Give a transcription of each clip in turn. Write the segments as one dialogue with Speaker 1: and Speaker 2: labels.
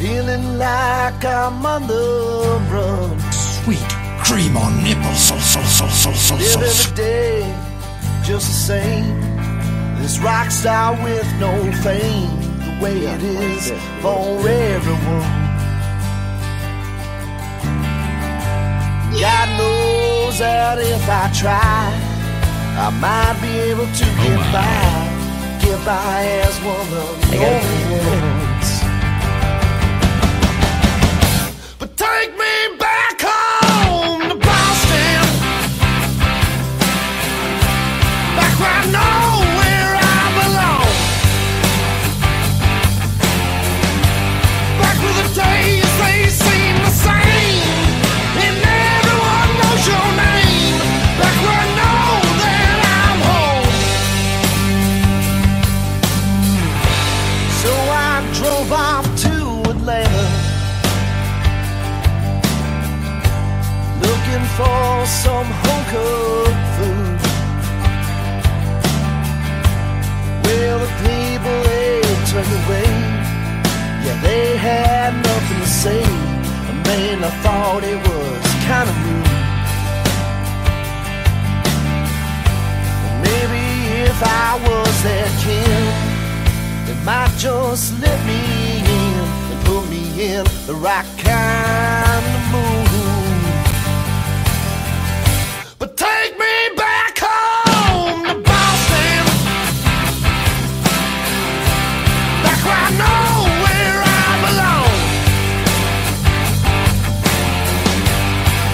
Speaker 1: feeling like I'm on the run.
Speaker 2: Sweet cream on nipples.
Speaker 1: Live every day just the same. This rock star with no fame. The way it is for everyone. God knows that if I try, I might be able to get by as one of the only ones. But take me back home to Boston, back where I know where I belong, back where the days they seem the same, and everyone knows your name, back where I know that I'm home. So I drove off to Atlanta, looking for some home-cooked food. Well, the people, they turned away. Yeah, they had nothing to say. Man, I thought it was kind of rude. Maybe if I was their kin, they might just let me in and put me in the right kind of mood. But take me back home to Boston, back where I know where I belong,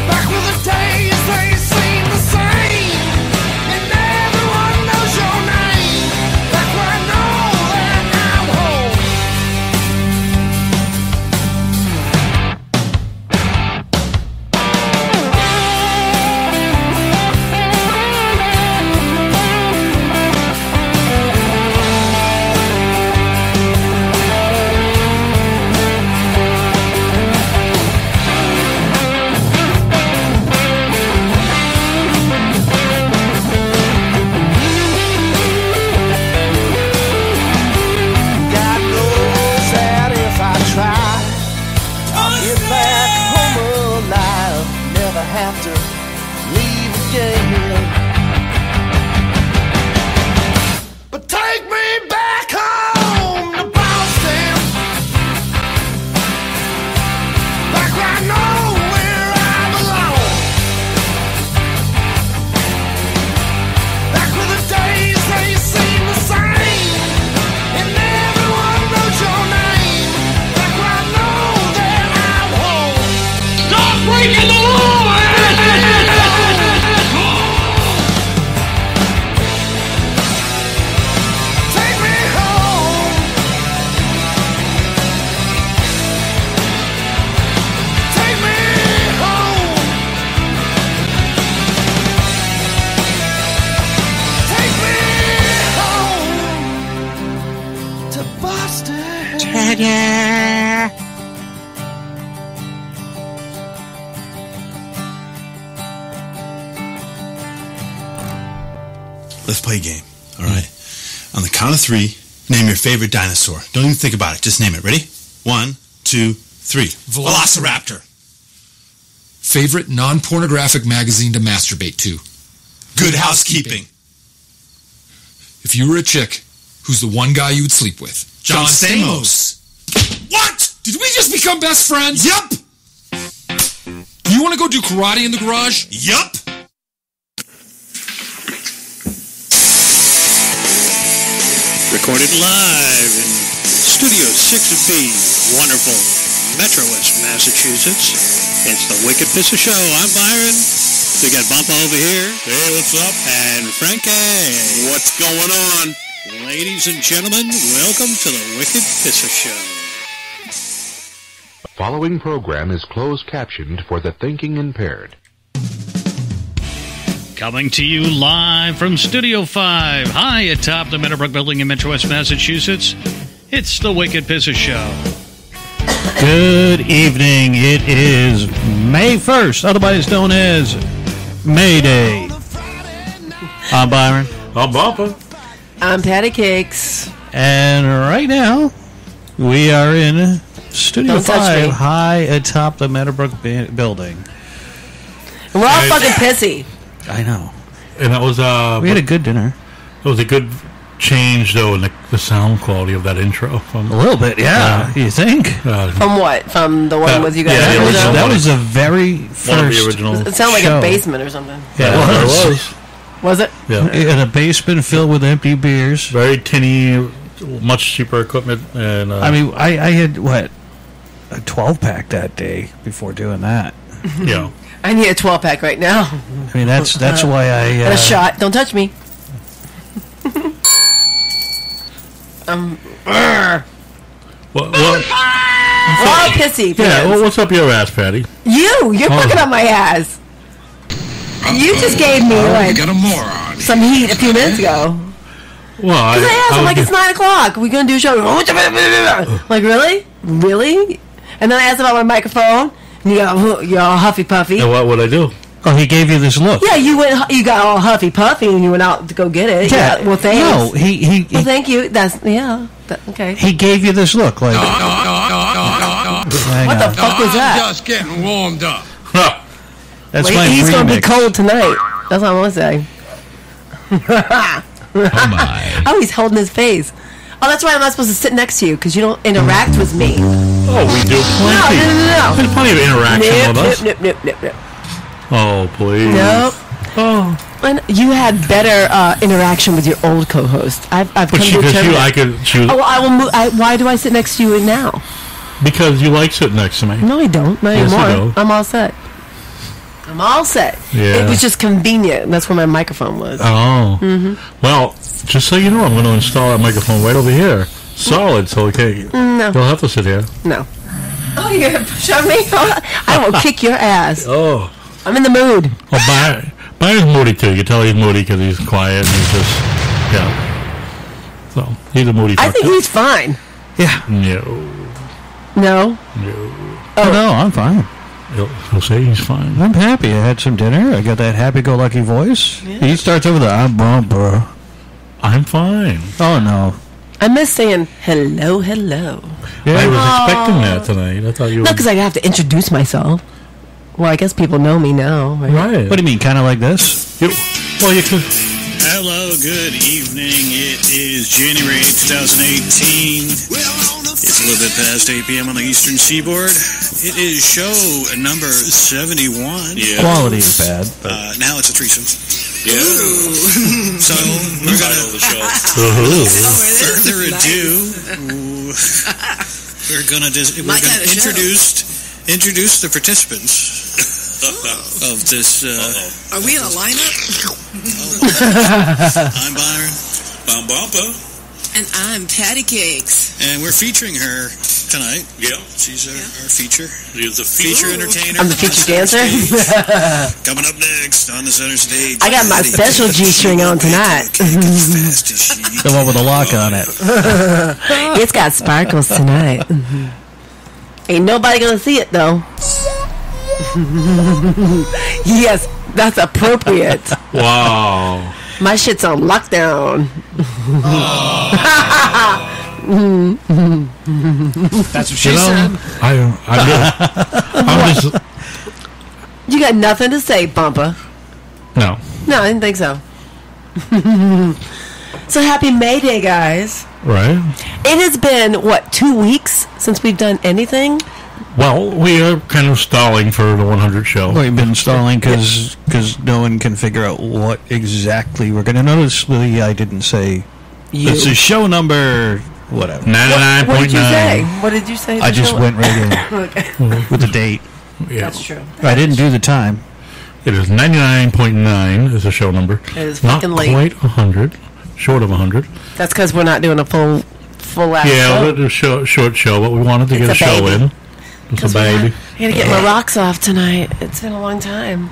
Speaker 1: back where the days they seem the same, and everyone knows your name, back where I know that I'm home. God knows that if I try, I'll get back home alive, never have to leave again. But take me back home to Boston, back where I know where I belong, back where the days they seem the same, and everyone knows your name, back where I know that I'm home. Stop breaking the law! Take me home. Take me home. Take me home to Boston.
Speaker 3: Let's play a game, all right? On the count of three, name your favorite dinosaur. Don't even think about it. Just name it. Ready? 1, 2, 3. Velociraptor.
Speaker 2: Favorite non-pornographic magazine to masturbate to?
Speaker 3: Good housekeeping.
Speaker 2: If you were a chick, who's the one guy you would sleep with?
Speaker 3: John Stamos.
Speaker 2: What? Did we just become best friends?
Speaker 3: Yup.
Speaker 2: Do you want to go do karate in the garage?
Speaker 3: Yup.
Speaker 4: Recorded live in Studio 6B, wonderful Metro West, Massachusetts. It's the Wicked Pissy Show. I'm Byron. We got Bumpa over here.
Speaker 3: Hey, what's up?
Speaker 4: And Frankie.
Speaker 3: What's going on?
Speaker 4: Ladies and gentlemen, welcome to the Wicked Pissy Show.
Speaker 5: The following program is closed captioned for the thinking impaired.
Speaker 6: Coming to you live from Studio 5, high atop the Meadowbrook Building in Metro West, Massachusetts. It's the Wicked Pissy Show.
Speaker 7: Good evening. It is May 1st, otherwise known as May Day. I'm Byron.
Speaker 3: I'm Bumpa.
Speaker 8: I'm Patty Cakes.
Speaker 7: And right now, we are in Studio
Speaker 8: Don't touch
Speaker 7: 5,
Speaker 8: me.
Speaker 7: high atop the Meadowbrook building.
Speaker 8: And we're all fucking pissy.
Speaker 7: I know.
Speaker 9: And that was
Speaker 7: We had a good dinner.
Speaker 9: it was a good change though in the sound quality of that intro. From
Speaker 7: A little bit, yeah. You think?
Speaker 8: From what? From the one with you guys?
Speaker 9: yeah, the original.
Speaker 7: That was the very
Speaker 9: one of the
Speaker 7: first.
Speaker 9: original.
Speaker 8: It sounded like
Speaker 7: show.
Speaker 8: a basement or something.
Speaker 7: Yeah, it was.
Speaker 8: Was it?
Speaker 9: Yeah.
Speaker 7: In a basement filled with empty beers.
Speaker 9: Very tinny, much cheaper equipment, and
Speaker 7: I mean, I had, what, a 12-pack that day before doing that.
Speaker 9: yeah.
Speaker 8: I need a 12-pack right now.
Speaker 7: I mean, that's why I...
Speaker 8: And a shot. Don't touch me.
Speaker 9: What?
Speaker 8: We're all pissy.
Speaker 9: Yeah.
Speaker 8: fans.
Speaker 9: Well, what's up your ass, Patty?
Speaker 8: You're fucking on my ass. You just gave me like
Speaker 2: Got a moron.
Speaker 8: some heat a few minutes ago.
Speaker 9: Well,
Speaker 8: I asked him like it's 9 o'clock. We're gonna do a show. Like really, really? And then I asked about my microphone. And you're all huffy puffy.
Speaker 9: And what would I do?
Speaker 7: Oh, he gave you this look.
Speaker 8: Yeah, you went. You got all huffy puffy, and you went out to go get it. Yeah. Well, thanks.
Speaker 7: No,
Speaker 8: Well, thank you. That's okay.
Speaker 7: he gave you this look. Like,
Speaker 8: What the fuck was that?
Speaker 2: Just getting warmed up.
Speaker 7: That's
Speaker 8: Well,
Speaker 7: my
Speaker 8: he's gonna be
Speaker 7: remix.
Speaker 8: cold tonight. That's what I want to say.
Speaker 2: Oh my.
Speaker 8: Oh, he's holding his face. Oh, that's why I'm not supposed to sit next to you because you don't interact with me.
Speaker 9: Oh, we do plenty.
Speaker 8: No.
Speaker 9: There's plenty of interaction with us.
Speaker 8: Nope.
Speaker 9: Oh, please.
Speaker 8: Nope. Oh. And you had better interaction with your old co-host. I've come
Speaker 9: But
Speaker 8: to a
Speaker 9: because
Speaker 8: term.
Speaker 9: I could choose
Speaker 8: Oh, well, I will move. Why do I sit next to you now?
Speaker 9: because you like sitting next to me.
Speaker 8: No, I don't. Not
Speaker 9: Yes, you
Speaker 8: anymore.
Speaker 9: do.
Speaker 8: I'm all set. I'm all set.
Speaker 9: Yeah.
Speaker 8: It was just convenient. That's where my microphone was.
Speaker 9: Oh. Well, just so you know, I'm going to install that microphone right over here. Solid, so okay.
Speaker 8: No.
Speaker 9: You'll have to sit here.
Speaker 8: No. Oh, you're going to shove me? I will kick your ass.
Speaker 9: Oh.
Speaker 8: I'm in the mood.
Speaker 9: Well, Byron's moody too. You can tell he's moody because he's quiet and he's just, yeah. So, he's a moody fucker.
Speaker 8: I think he's fine.
Speaker 7: Yeah.
Speaker 9: No.
Speaker 8: No?
Speaker 7: Oh, no, I'm fine.
Speaker 9: He'll say he's fine.
Speaker 7: I'm happy. I had some dinner. I got that happy-go-lucky voice.
Speaker 8: Yeah.
Speaker 7: He starts over the I'm bumper.
Speaker 9: I'm fine.
Speaker 7: Oh, no.
Speaker 8: I miss saying hello, hello.
Speaker 9: I was expecting that tonight. I thought you
Speaker 8: No,
Speaker 9: were...
Speaker 8: because I have to introduce myself. Well, I guess people know me now, right?
Speaker 9: Right.
Speaker 7: What do you mean, kind of like this?
Speaker 9: Well, you could...
Speaker 4: Hello, good evening. It is January 2018. It's a little bit past 8 p.m. on the Eastern Seaboard. It is show number 71. Yeah.
Speaker 7: Quality is bad.
Speaker 4: Now it's a threesome. Yeah. So we're gonna further ado. We're gonna introduce the participants of this.
Speaker 10: Are we in a lineup?
Speaker 4: I'm Byron.
Speaker 10: I'm Bumper. And I'm Patty Cakes.
Speaker 4: And we're featuring her tonight. Yeah. She's our feature. She's a feature entertainer.
Speaker 8: I'm the featured dancer.
Speaker 4: Coming up next on the center stage.
Speaker 8: I got my special G-string on tonight.
Speaker 7: The one with the lock on it.
Speaker 8: It's got sparkles tonight. Ain't nobody gonna see it, though. Yes, that's appropriate.
Speaker 9: Wow.
Speaker 8: My shit's on lockdown.
Speaker 2: That's what she said.
Speaker 9: I'm just...
Speaker 8: You got nothing to say, Bumper.
Speaker 9: No.
Speaker 8: No, I didn't think so. So happy May Day, guys.
Speaker 9: Right?
Speaker 8: It has been, 2 weeks since we've done anything?
Speaker 9: Well, we are kind of stalling for the 100 show.
Speaker 7: We've been stalling because no one can figure out what exactly we're going to notice. I didn't say this is show number whatever.
Speaker 9: 99.9.
Speaker 8: What did you say? What did you say?
Speaker 7: I just went right in with the date.
Speaker 9: Yeah.
Speaker 8: That's true.
Speaker 7: I didn't do the time.
Speaker 9: It is 99.9 is the show number.
Speaker 8: It is
Speaker 9: Not
Speaker 8: fucking late.
Speaker 9: quite 100. Short of 100.
Speaker 8: That's because we're not doing a full ass
Speaker 9: Yeah,
Speaker 8: show.
Speaker 9: it was a short show, but we wanted to
Speaker 8: It's
Speaker 9: get
Speaker 8: a
Speaker 9: a show
Speaker 8: baby.
Speaker 9: in. It's a baby.
Speaker 8: I gotta get my rocks off tonight. It's been a long time.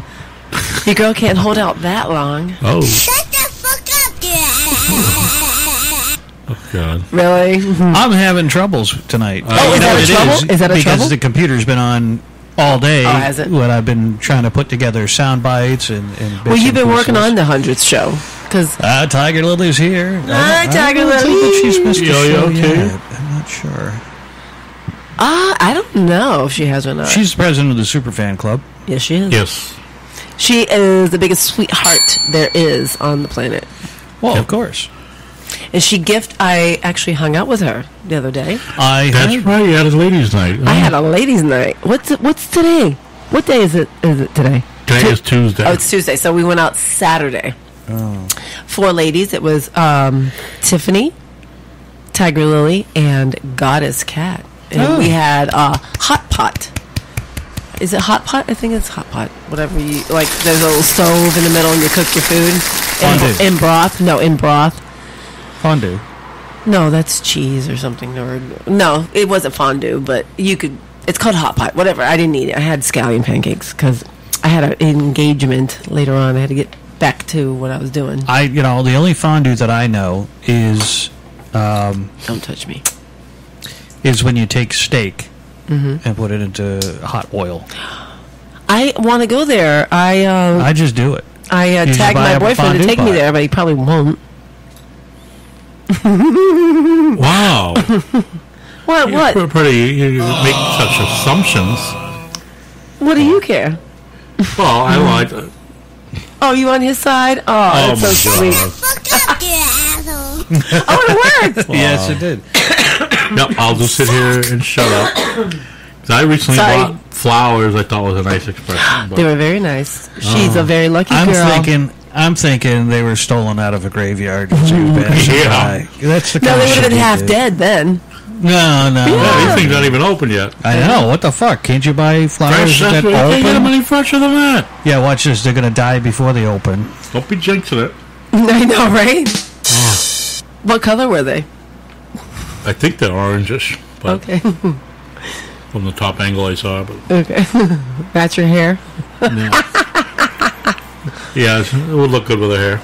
Speaker 8: Your girl can't hold out that long.
Speaker 9: Oh.
Speaker 10: Shut the fuck up,
Speaker 9: Oh, God.
Speaker 8: Really?
Speaker 7: I'm having troubles tonight.
Speaker 8: Oh, is that a trouble? Is that a
Speaker 7: because
Speaker 8: trouble?
Speaker 7: the computer's been on all day.
Speaker 8: Oh, has it?
Speaker 7: When I've been trying to put together sound bites and bits
Speaker 8: Well, you've
Speaker 7: and
Speaker 8: been working
Speaker 7: pieces.
Speaker 8: on the 100th show. Because
Speaker 7: Tiger Lily's here.
Speaker 8: Hi, Tiger
Speaker 7: I don't think
Speaker 8: Lily.
Speaker 7: that she's missed a
Speaker 9: Yo,
Speaker 7: show
Speaker 9: okay?
Speaker 7: yet. I'm not sure.
Speaker 8: I don't know if she has or not.
Speaker 7: She's the president of the Superfan Club.
Speaker 8: Yes, she is.
Speaker 9: Yes.
Speaker 8: She is the biggest sweetheart there is on the planet.
Speaker 7: Well, of course.
Speaker 8: And I actually hung out with her the other day.
Speaker 9: That's right. You had a ladies' night.
Speaker 8: I had a ladies' night. What's today? What day is it? Is it today?
Speaker 9: Today is Tuesday.
Speaker 8: Oh, it's Tuesday. So we went out Saturday.
Speaker 7: Oh.
Speaker 8: 4 ladies. It was Tiffany, Tiger Lily, and Goddess Cat. And we had hot pot. Is it hot pot? I think it's hot pot. Whatever you like. There's a little stove in the middle, and you cook your food in broth. No, in broth.
Speaker 7: Fondue.
Speaker 8: No, that's cheese or something. Or no, it wasn't fondue, but you could. It's called hot pot. Whatever. I didn't eat it. I had scallion pancakes because I had an engagement later on. I had to get back to what I was doing.
Speaker 7: The only fondue that I know is.
Speaker 8: Don't touch me.
Speaker 7: Is when you take steak and put it into hot oil.
Speaker 8: I want to go there.
Speaker 7: I just do it.
Speaker 8: I tagged my boyfriend to take me there, but he probably won't.
Speaker 9: Wow.
Speaker 8: What?
Speaker 9: You're pretty. You make such assumptions.
Speaker 8: What do you care?
Speaker 9: Well, I like.
Speaker 8: Oh, you on his side? Oh, that's so sweet. Oh, it worked.
Speaker 7: Wow. Yes, it did.
Speaker 9: Yep, I'll just sit here and shut up. 'Cause I recently bought flowers. I thought was a nice expression.
Speaker 8: They were very nice. She's a very lucky girl.
Speaker 7: I'm thinking they were stolen out of a graveyard. That's the
Speaker 8: no, they would have been half dead then.
Speaker 7: No.
Speaker 9: Yeah, these things aren't even open yet.
Speaker 7: I know. What the fuck? Can't you buy flowers that open?
Speaker 9: They get them any fresher than that.
Speaker 7: Yeah, watch this. They're going to die before they open.
Speaker 9: Don't be jinxing it.
Speaker 8: I know, right? What color were they?
Speaker 9: I think they're orangish. But
Speaker 8: okay.
Speaker 9: From the top angle I saw. But
Speaker 8: okay. That's your hair?
Speaker 9: Yeah, it would look good with the hair.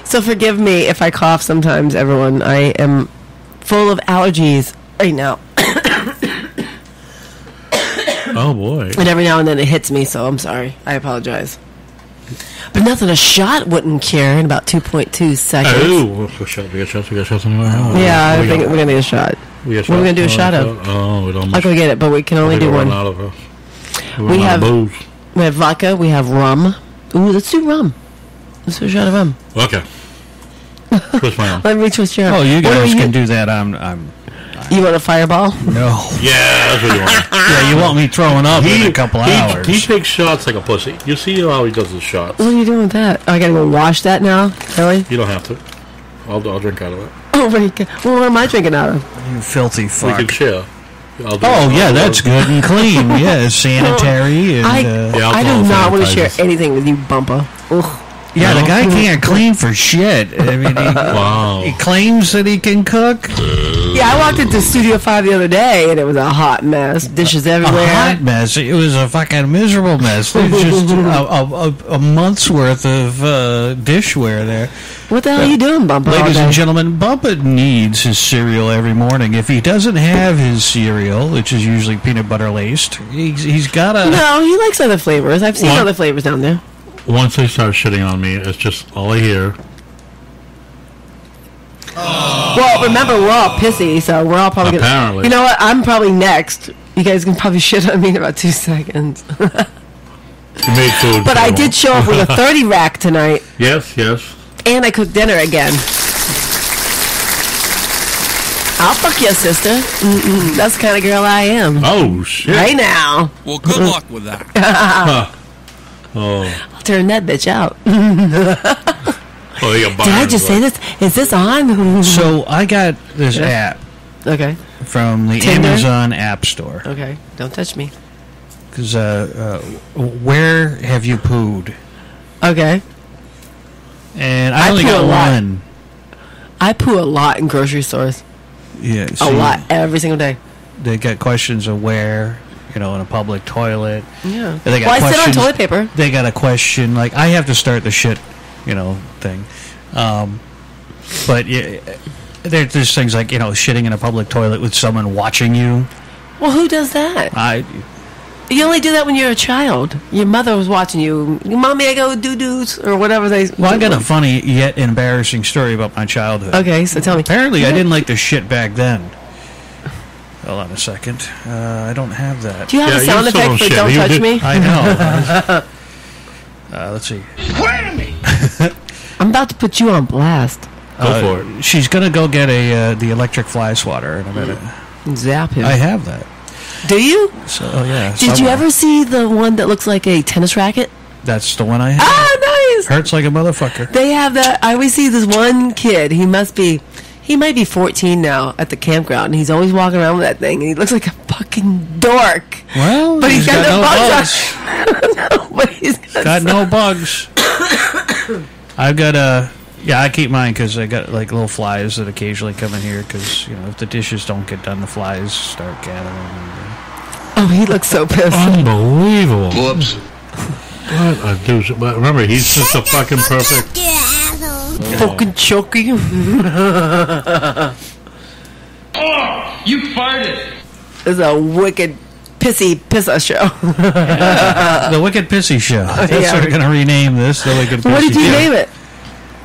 Speaker 8: So forgive me if I cough sometimes, everyone. I am full of allergies right now.
Speaker 9: Oh, boy.
Speaker 8: And every now and then it hits me, so I'm sorry. I apologize. But nothing a shot wouldn't cure in about 2.2 seconds.
Speaker 9: Oh, we got shots anywhere.
Speaker 8: Yeah, I think we're going to get a shot. What are we going to do a shot of?
Speaker 9: Oh, we don't.
Speaker 8: I'll go get it, but we can only do one. We have vodka, we have rum. Ooh, let's do rum. Let's do a shot of rum.
Speaker 9: Okay. Twist my arm.
Speaker 8: Let me twist your arm.
Speaker 7: Oh, you guys can do that.
Speaker 8: You want a fireball?
Speaker 7: No.
Speaker 9: Yeah, that's what you want.
Speaker 7: Yeah, you want me throwing up in a couple hours.
Speaker 9: He takes shots like a pussy. You see how he does his shots.
Speaker 8: What are you doing with that? Oh, I gotta go wash that now? Really?
Speaker 9: You don't have to. I'll drink out of it.
Speaker 8: Oh, my God. Well, what am I drinking out of?
Speaker 7: You filthy fuck.
Speaker 9: We can share.
Speaker 7: That's good and clean. Yeah, sanitary. And,
Speaker 8: I do not want to share anything with you, Bumpa. Ugh.
Speaker 7: Yeah, the guy can't clean for shit. I mean, he claims that he can cook.
Speaker 8: Yeah, I walked into Studio 5 the other day, and it was a hot mess. Dishes everywhere.
Speaker 7: A hot mess. It was a fucking miserable mess. It was just a month's worth of dishware there.
Speaker 8: What the hell are you doing, Bumpa?
Speaker 7: Ladies and gentlemen, Bumpa needs his cereal every morning. If he doesn't have his cereal, which is usually peanut butter laced, he's got to...
Speaker 8: No, he likes other flavors. I've seen other flavors down there.
Speaker 9: Once they start shitting on me, it's just all I hear.
Speaker 8: Well, remember, we're all pissy, so we're all probably
Speaker 9: Apparently.
Speaker 8: You know what? I'm probably next. You guys can probably shit on me in about 2 seconds.
Speaker 9: You made food.
Speaker 8: But I did show up with a 30 rack tonight.
Speaker 9: Yes.
Speaker 8: And I cooked dinner again. I'll fuck your sister. That's the kind of girl I am.
Speaker 9: Oh, shit.
Speaker 8: Right now.
Speaker 2: Well, good luck with that.
Speaker 9: Oh.
Speaker 8: I'll turn that bitch out.
Speaker 9: Did
Speaker 8: I just say this? Is this on?
Speaker 7: So I got this app.
Speaker 8: Okay.
Speaker 7: From the
Speaker 8: Tinder?
Speaker 7: Amazon App Store.
Speaker 8: Okay. Don't touch me.
Speaker 7: Because where have you pooed?
Speaker 8: Okay.
Speaker 7: And I only got one.
Speaker 8: I poo a lot in grocery stores.
Speaker 7: Yeah.
Speaker 8: A lot. Every single day.
Speaker 7: They got questions of where, in a public toilet.
Speaker 8: Yeah.
Speaker 7: They got
Speaker 8: I sit on toilet paper.
Speaker 7: They got a question, like, I have to start the shit, thing. But there's things like, shitting in a public toilet with someone watching you.
Speaker 8: Well, who does that? You only do that when you're a child. Your mother was watching you. Mommy, I go doo-doos, or whatever they...
Speaker 7: Well, I got a funny yet embarrassing story about my childhood.
Speaker 8: Okay, so tell me.
Speaker 7: Apparently, I didn't like the shit back then. Hold on a second. I don't have that.
Speaker 8: Do you have a sound effect for Don't Touch Me?
Speaker 7: I know. Let's see.
Speaker 8: I'm about to put you on blast.
Speaker 3: Go for it.
Speaker 7: She's going to go get the electric fly swatter in a minute.
Speaker 8: Zap him.
Speaker 7: I have that.
Speaker 8: Do you?
Speaker 7: So, yeah.
Speaker 8: Did you ever see the one that looks like a tennis racket?
Speaker 7: That's the one I have.
Speaker 8: Ah, nice!
Speaker 7: Hurts like a motherfucker.
Speaker 8: They have that. I always see this one kid. He might be 14 now at the campground, and he's always walking around with that thing, and he looks like a fucking dork.
Speaker 7: Well,
Speaker 8: but he's got no bugs.
Speaker 7: No, but he's got no bugs. I've got I keep mine because I got like little flies that occasionally come in here because if the dishes don't get done, the flies start gathering.
Speaker 8: Oh, he looks so pissed.
Speaker 9: Unbelievable. Whoops. What a douche. But remember, he's just a fucking perfect.
Speaker 8: Fucking choky.
Speaker 1: Oh, you farted.
Speaker 8: This is a wicked pissa show.
Speaker 7: The Wicked Pissy Show. That's what we're going to rename this. The Wicked Pissy
Speaker 8: What did you name it?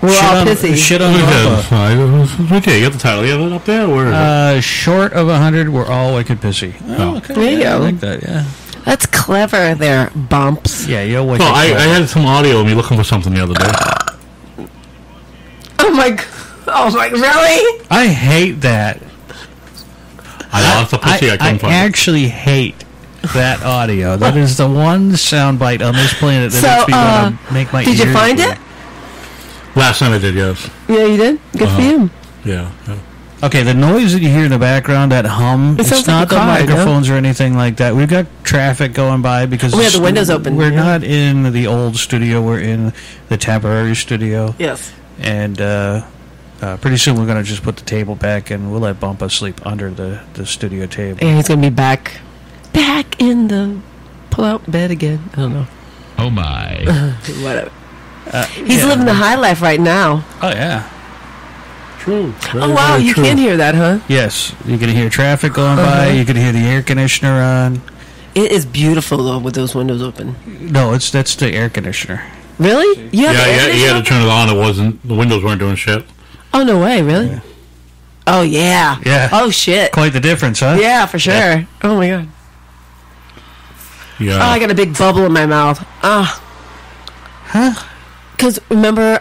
Speaker 8: We're all pissy.
Speaker 7: Shit on Bumpa.
Speaker 3: Okay, you got the title. You have it up there? Where is it?
Speaker 7: Short of 100, we're all wicked pissy. Oh, okay.
Speaker 8: There you go.
Speaker 7: I like that, yeah.
Speaker 8: That's clever there, Bumps.
Speaker 7: Yeah, you're wicked.
Speaker 3: I had some audio of me looking for something the other day.
Speaker 8: Oh my, really?
Speaker 7: I hate that.
Speaker 3: I lost the pussy. I couldn't find it.
Speaker 7: I actually hate that audio. That is the one soundbite on this planet that makes me want to make my ears
Speaker 8: Did you find
Speaker 7: bleed.
Speaker 8: it?
Speaker 3: Last night I did, yes.
Speaker 8: Yeah, you did? Good for you.
Speaker 3: Yeah.
Speaker 7: Okay, the noise that you hear in the background, that hum, it's
Speaker 8: sounds
Speaker 7: not
Speaker 8: like a
Speaker 7: the
Speaker 8: car,
Speaker 7: microphones or anything like that. We've got traffic going by because
Speaker 8: we have the windows open.
Speaker 7: We're not in the old studio. We're in the temporary studio.
Speaker 8: Yes.
Speaker 7: And pretty soon we're going to just put the table back and we'll let Bumpa sleep under the studio table.
Speaker 8: And he's going to be back in the pull-out bed again. I don't know.
Speaker 2: Oh, my.
Speaker 8: Whatever. He's living the high life right now.
Speaker 7: Oh, yeah.
Speaker 3: True.
Speaker 8: Oh, wow. You can hear that, huh?
Speaker 7: Yes. You can hear traffic going by. You can hear the air conditioner on.
Speaker 8: It is beautiful, though, with those windows open.
Speaker 7: No, that's the air conditioner.
Speaker 8: Really? You have the air
Speaker 3: You
Speaker 8: conditioner
Speaker 3: had to turn it on. The windows weren't doing shit.
Speaker 8: Oh, no way. Really?
Speaker 7: Yeah.
Speaker 8: Oh, yeah.
Speaker 7: Yeah.
Speaker 8: Oh, shit.
Speaker 7: Quite the difference, huh?
Speaker 8: Yeah, for sure. Yeah. Oh, my God.
Speaker 3: Yeah.
Speaker 8: Oh, I got a big bubble in my mouth. Ah.
Speaker 7: Huh?
Speaker 8: Because, remember,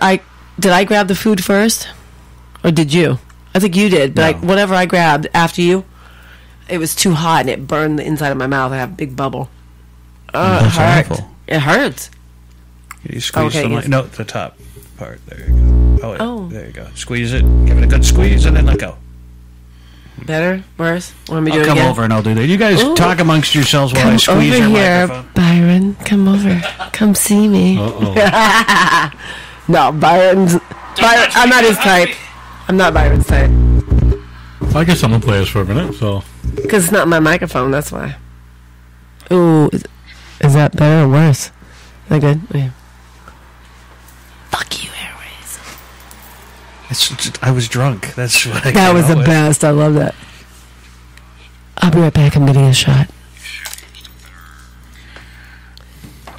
Speaker 8: did I grab the food first? Or did you? I think you did. But
Speaker 3: No.
Speaker 8: whatever I grabbed after you, it was too hot and it burned the inside of my mouth. I have a big bubble. Oh, it
Speaker 7: That's
Speaker 8: hurts.
Speaker 7: awful.
Speaker 8: It hurts.
Speaker 7: You squeeze
Speaker 8: Okay,
Speaker 7: the
Speaker 8: yes.
Speaker 7: no, the top part. There you go.
Speaker 8: Oh.
Speaker 7: There you go. Squeeze it. Give it a good squeeze and then let go.
Speaker 8: Better? Worse? Want me to do
Speaker 7: I'll
Speaker 8: it
Speaker 7: come
Speaker 8: again?
Speaker 7: over and I'll do that. You guys
Speaker 8: Ooh.
Speaker 7: talk amongst yourselves while I
Speaker 8: Come
Speaker 7: squeeze
Speaker 8: over
Speaker 7: your
Speaker 8: here,
Speaker 7: microphone.
Speaker 8: Byron. Come over. Come see me.
Speaker 3: Uh-oh.
Speaker 8: No, Byron, I'm not his type. I'm not Byron's type.
Speaker 3: I guess I'm going to play this for a minute, so.
Speaker 8: Because it's not my microphone, that's why. Ooh, is that better or worse? Is that good? Yeah. Fuck you, Airways.
Speaker 7: I was drunk. That's what I
Speaker 8: That
Speaker 7: came
Speaker 8: was
Speaker 7: out
Speaker 8: the
Speaker 7: with.
Speaker 8: best. I love that. I'll be right back. I'm getting a shot.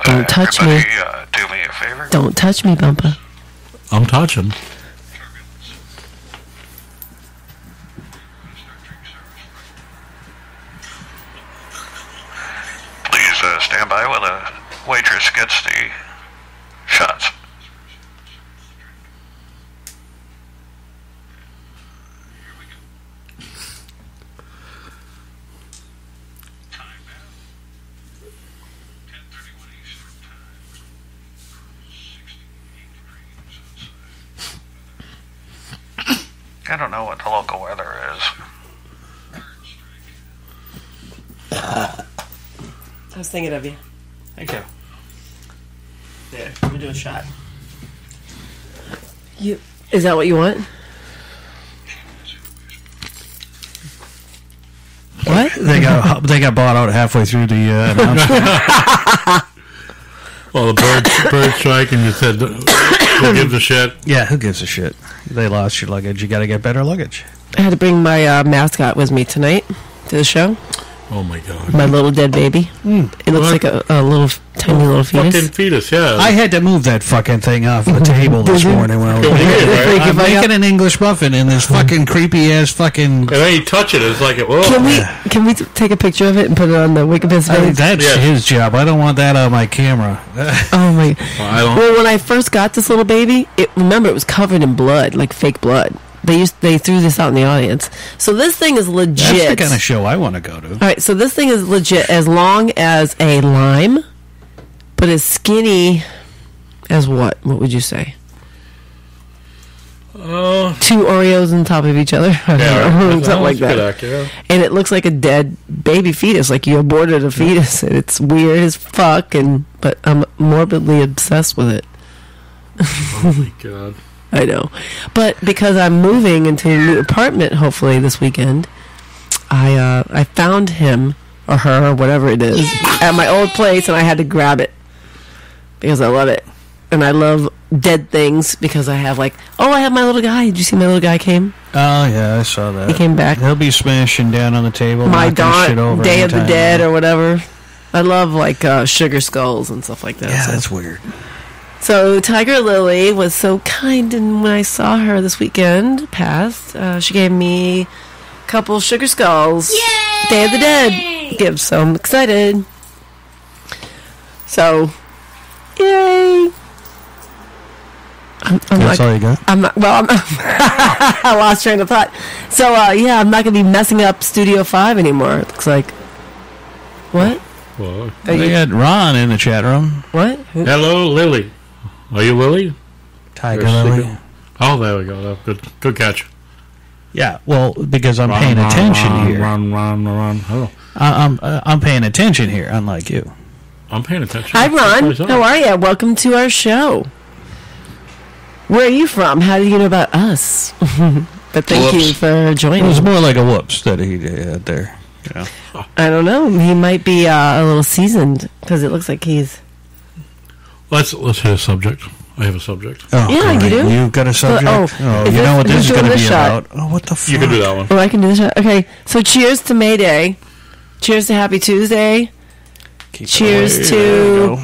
Speaker 8: Don't touch me.
Speaker 1: Do me a favor.
Speaker 8: Don't touch me, Bumpa.
Speaker 3: I'm touching.
Speaker 1: Please stand by when the waitress gets the shots. I don't know what the local weather is.
Speaker 8: I was thinking of you.
Speaker 7: Thank you.
Speaker 8: There, let me do a shot. Is that what you want? What?
Speaker 7: They got bought out halfway through the announcement.
Speaker 3: Well, the bird strike, and you said, who gives a shit?
Speaker 7: Yeah, who gives a shit? They lost your luggage. You got to get better luggage.
Speaker 8: I had to bring my mascot with me tonight to the show.
Speaker 9: Oh my god.
Speaker 8: My little dead baby. It looks like a little tiny little fetus.
Speaker 9: Fucking fetus, yeah.
Speaker 7: I had to move that fucking thing off the table this morning when I was I'm making an English muffin in this fucking creepy ass fucking.
Speaker 9: And then you touch it, it's like it. Whoa.
Speaker 8: Can we take a picture of it and put it on the Wikipedia page?
Speaker 7: That's his job. I don't want that on my camera.
Speaker 8: Oh my! Well, when I first got this little baby, remember it was covered in blood, like fake blood. They threw this out in the audience. So this thing is legit.
Speaker 7: That's the kind of show I want to go to.
Speaker 8: All right, so this thing is legit as long as a lime, but as skinny as what? What would you say? 2 Oreos on top of each other. Something like that. And it looks like a dead baby fetus, like you aborted a fetus, and it's weird as fuck. But I'm morbidly obsessed with it.
Speaker 9: Oh my god.
Speaker 8: I know. But because I'm moving into a new apartment, hopefully this weekend, I found him or her or whatever it is at my old place, and I had to grab it because I love it. And I love dead things because I have I have my little guy. Did you see my little guy came?
Speaker 7: Oh, yeah, I saw that.
Speaker 8: He came back.
Speaker 7: He'll be smashing down on the table.
Speaker 8: My Day of the Dead or whatever. I love sugar skulls and stuff like that.
Speaker 7: Yeah, that's weird.
Speaker 8: So Tiger Lily was so kind, and when I saw her this weekend past, she gave me a couple sugar skulls. Yay! Day of the Dead gifts. So I'm excited. So, yay!
Speaker 7: That's all you got?
Speaker 8: I lost train of thought. So, I'm not going to be messing up Studio 5 anymore, it looks like. What?
Speaker 9: Well,
Speaker 7: they had Ron in the chat room.
Speaker 8: What?
Speaker 9: Hello, Lily. Are you Lily?
Speaker 7: Tiger Lily.
Speaker 9: Oh, there we go. Good catch.
Speaker 7: Yeah, well, because I'm paying attention here.
Speaker 9: Ron. Oh.
Speaker 7: I'm paying attention here, unlike you.
Speaker 9: I'm paying attention.
Speaker 8: Hi, Ron. How are you? Welcome to our show. Where are you from? How did you know about us? But thank you for joining.
Speaker 7: It was more like a whoops that he had there. Yeah.
Speaker 8: I don't know. He might be a little seasoned because it looks like he's.
Speaker 9: Let's hit a subject. I have a subject.
Speaker 7: Oh,
Speaker 8: yeah, you do?
Speaker 7: You've got a subject? You know what this is going to be about. Oh, what the fuck?
Speaker 9: You can do that one.
Speaker 8: Oh, I can do this shot. Okay, so cheers to May Day. Cheers to Happy Tuesday. Cheers to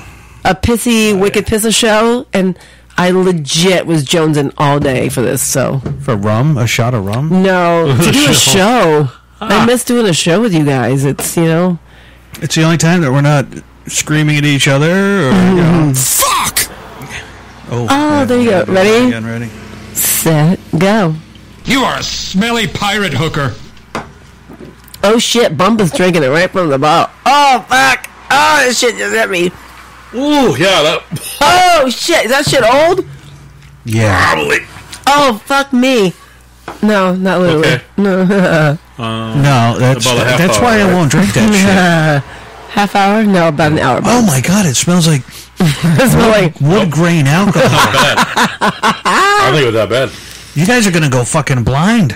Speaker 8: a Pissy, Wicked Pissa show. And I legit was jonesing all day for this, so.
Speaker 7: For rum? A shot of rum?
Speaker 8: No, to do a show. I miss doing a show with you guys. It's,
Speaker 7: It's the only time that we're not screaming at each other, or,
Speaker 2: Fuck!
Speaker 8: Oh, there you go. Ready?
Speaker 7: Ready?
Speaker 8: Set, go.
Speaker 2: You are a smelly pirate hooker.
Speaker 8: Oh, shit. Bumpa's drinking it right from the bottle. Oh, fuck. Oh, this shit just hit me.
Speaker 9: Ooh, yeah.
Speaker 8: Oh, shit. Is that shit old?
Speaker 7: Yeah.
Speaker 9: Probably.
Speaker 8: Oh, fuck me. No, not literally.
Speaker 9: Okay.
Speaker 8: No.
Speaker 7: No, that's why I won't drink that shit.
Speaker 8: Half hour? No, about an hour.
Speaker 7: Oh my god, it smells like wood grain alcohol.
Speaker 9: Not bad. I don't think it was that bad.
Speaker 7: You guys are gonna go fucking blind.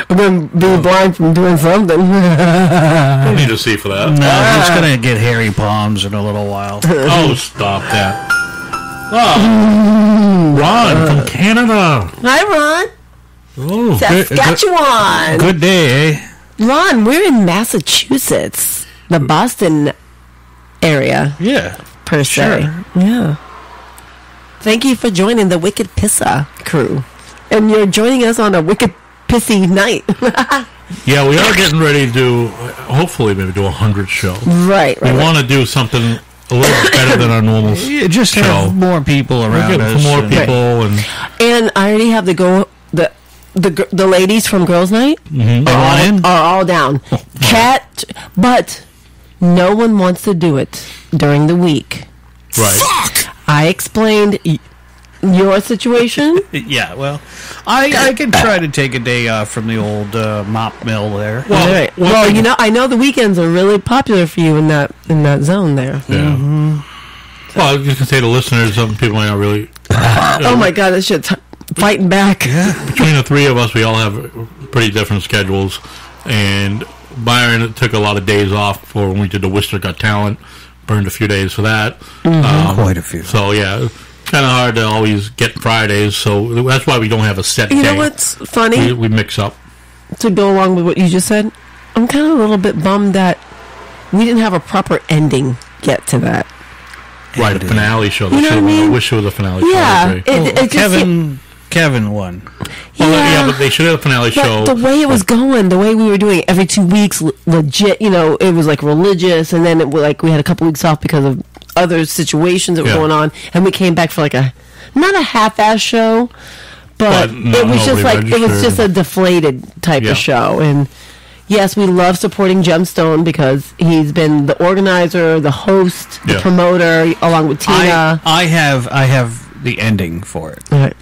Speaker 8: We're gonna be blind from doing something.
Speaker 9: I need to see for that.
Speaker 7: No, he's gonna get hairy palms in a little while.
Speaker 9: Oh, stop that. Oh, Ron from Canada.
Speaker 8: Hi, Ron.
Speaker 9: Oh,
Speaker 8: Saskatchewan.
Speaker 7: Good day, eh?
Speaker 8: Ron, we're in Massachusetts, the Boston area.
Speaker 7: Yeah,
Speaker 8: per se.
Speaker 7: Sure.
Speaker 8: Yeah. Thank you for joining the Wicked Pissa crew. And you're joining us on a Wicked Pissy night.
Speaker 9: Yeah, we are getting ready to do, hopefully, maybe do a 100 show.
Speaker 8: Right.
Speaker 9: We want to do something a little better than our normal
Speaker 7: just
Speaker 9: show.
Speaker 7: have more people around us.
Speaker 9: More people.
Speaker 8: Right. And I already have the ladies from Girls Night are all down. But no one wants to do it during the week.
Speaker 9: Right.
Speaker 2: Fuck!
Speaker 8: I explained your situation.
Speaker 7: Yeah, well, I could try to take a day off from the old mop mill there.
Speaker 8: Well, I know the weekends are really popular for you in that zone there.
Speaker 9: Yeah. Mm-hmm. Well, you can say to listeners, some people might not really.
Speaker 8: Oh my God, that shit's fighting back.
Speaker 7: Yeah.
Speaker 9: Between the three of us, we all have pretty different schedules, and Byron took a lot of days off for when we did the Worcester Got Talent. Burned a few days for that.
Speaker 7: Quite a few.
Speaker 9: So yeah, kind of hard to always get Fridays. So that's why we don't have a set day.
Speaker 8: You know what's funny?
Speaker 9: We mix up.
Speaker 8: To go along with what you just said, I'm kind of a little bit bummed that we didn't have a proper ending yet to that.
Speaker 9: Right, the finale show.
Speaker 8: You know what I mean?
Speaker 9: I wish it was a finale
Speaker 8: Yeah,
Speaker 9: show.
Speaker 7: Kevin won.
Speaker 9: Well, but they should have a finale show.
Speaker 8: The way it was going, the way we were doing it every 2 weeks, legit, it was like religious, and then it was like we had a couple weeks off because of other situations that were going on, and we came back for like not a half-ass show, but it was just a deflated type of show. And yes, we love supporting Gemstone because he's been the organizer, the host, the promoter, along with Tina.
Speaker 7: I have the ending for it.
Speaker 8: All right.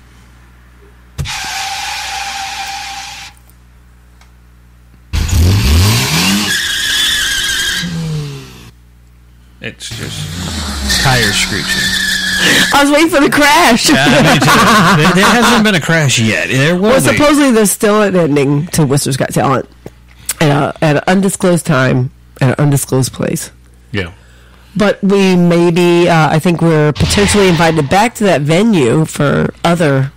Speaker 7: It's just tires screeching.
Speaker 8: I was waiting for the crash.
Speaker 7: Yeah, there hasn't been a crash yet. There will be.
Speaker 8: Supposedly there's still an ending to Worcester's Got Talent at an undisclosed time at an undisclosed place.
Speaker 9: Yeah.
Speaker 8: But we I think we're potentially invited back to that venue for other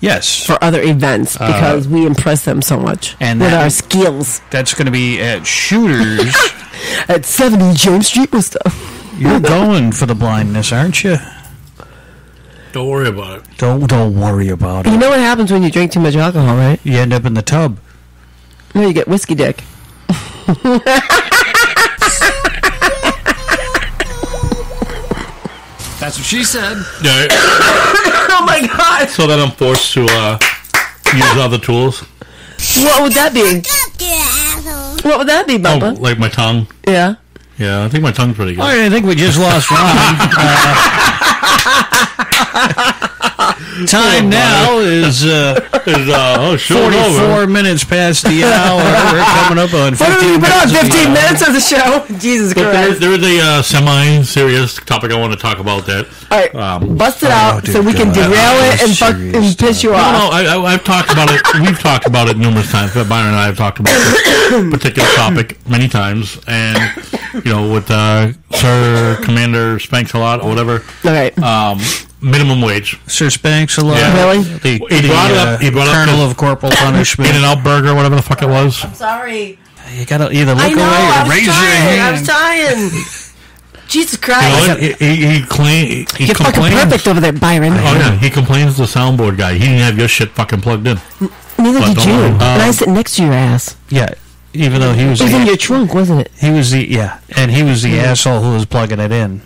Speaker 8: events because we impress them so much with our skills.
Speaker 7: That's going to be at Shooters
Speaker 8: at 70 James Street Worcester.
Speaker 7: You're going for the blindness, aren't you?
Speaker 9: Don't worry about it.
Speaker 7: Don't worry about it.
Speaker 8: You know what happens when you drink too much alcohol, right?
Speaker 7: You end up in the tub.
Speaker 8: No, you get whiskey dick.
Speaker 2: That's what she said.
Speaker 9: Yeah.
Speaker 8: Oh my God!
Speaker 9: So that I'm forced to use other tools.
Speaker 8: What would that be? What would that be, Bubba?
Speaker 9: Oh, like my tongue.
Speaker 8: Yeah.
Speaker 9: Yeah, I think my tongue's pretty good.
Speaker 7: All right, I think we just lost Ron. Time now is 44 minutes past the hour. We're coming up on 15 minutes.
Speaker 8: 15 minutes of the show. Jesus Christ.
Speaker 9: There is a semi-serious topic I want to talk about that.
Speaker 8: All right, bust it out so we can derail it and piss you off.
Speaker 9: No, I've talked about it. We've talked about it numerous times. Byron and I have talked about this particular topic many times. And, with Sir Commander Spanks a lot or whatever.
Speaker 8: All right.
Speaker 9: Minimum wage.
Speaker 7: Sir Spanks a lot.
Speaker 9: Yeah.
Speaker 8: Really?
Speaker 9: He brought it up.
Speaker 7: Colonel of Corporal Punishment.
Speaker 9: In-N-Out Burger, whatever the fuck it was.
Speaker 8: I'm sorry.
Speaker 7: You got to either look away or raise your hand.
Speaker 8: I was trying. Jesus Christ.
Speaker 9: He complains.
Speaker 8: You're fucking perfect over there, Byron.
Speaker 9: Oh, yeah. He complains to the soundboard guy. He didn't have your shit fucking plugged in.
Speaker 8: Neither did you. And I sit next to your ass.
Speaker 7: Yeah. Even though he was...
Speaker 8: It was in your trunk, wasn't it?
Speaker 7: He was the... Yeah. And he was the asshole who was plugging it in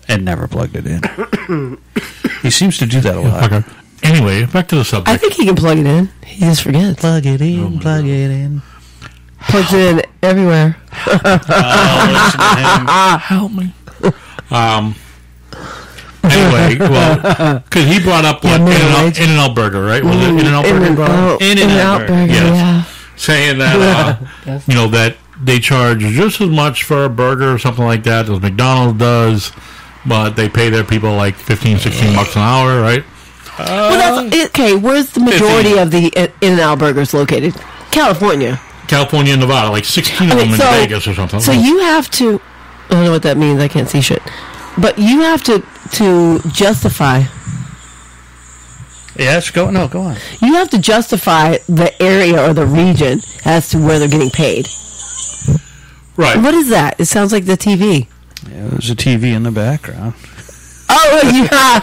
Speaker 7: and never plugged it in. He seems to do that a lot.
Speaker 9: Okay. Anyway, back to the subject.
Speaker 8: I think he can plug it in. He just forgets.
Speaker 7: Plug it in, plug it in.
Speaker 8: Plugs it in everywhere.
Speaker 7: Listen to him.
Speaker 9: Help me. Anyway, well, because he brought up In-N-Out Burger, right? Was it In-N-Out Burger?
Speaker 8: In-N-Out Burger, yeah.
Speaker 9: Saying that, that they charge just as much for a burger or something like that as McDonald's does, but they pay their people like $15-16 an hour, right?
Speaker 8: Well, that's okay. Where's the majority of the In-N-Out Burgers located? California
Speaker 9: and Nevada, like 16 of them in Vegas or something.
Speaker 8: So you have to... I don't know what that means. I can't see shit. But you have to justify...
Speaker 7: Yes, go on.
Speaker 8: You have to justify the area or the region as to where they're getting paid.
Speaker 9: Right.
Speaker 8: What is that? It sounds like the TV.
Speaker 7: Yeah, there's a TV in the background.
Speaker 8: Oh, yeah,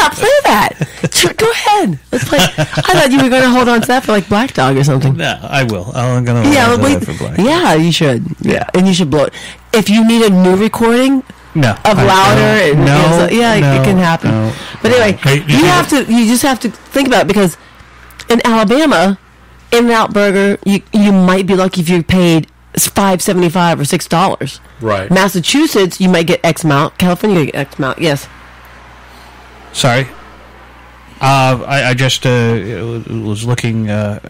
Speaker 8: play that. Sure, go ahead. Let's play. I thought you were going to hold on to that for like Black Dog or something.
Speaker 7: No, I will. I'm going to hold on for Black Dog.
Speaker 8: Yeah, you should. Yeah, and you should blow it. If you need a new recording...
Speaker 7: No,
Speaker 8: of louder. It can happen.
Speaker 7: No,
Speaker 8: but anyway, you just have to think about it because in Alabama, In-N-Out Burger, you might be lucky if you're paid $5.75 or $6.
Speaker 9: Right.
Speaker 8: Massachusetts, you might get X amount. California, you get X amount. Yes.
Speaker 7: Sorry. I just was looking at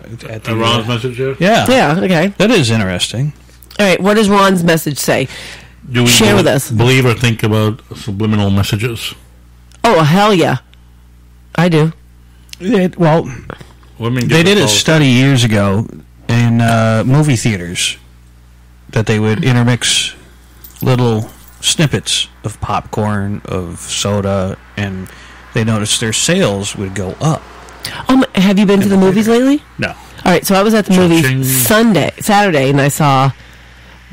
Speaker 7: the
Speaker 9: Ron's message here.
Speaker 7: Yeah.
Speaker 8: Yeah. Okay.
Speaker 7: That is interesting.
Speaker 8: All right. What does Ron's message say?
Speaker 9: Do we
Speaker 8: share with us?
Speaker 9: Believe or think about subliminal messages?
Speaker 8: Oh, hell yeah. I do.
Speaker 7: They did a study years ago in movie theaters that they would intermix little snippets of popcorn, of soda, and they noticed their sales would go up.
Speaker 8: Have you been to the movies lately?
Speaker 7: No.
Speaker 8: All right, so I was at the movies Saturday, and I saw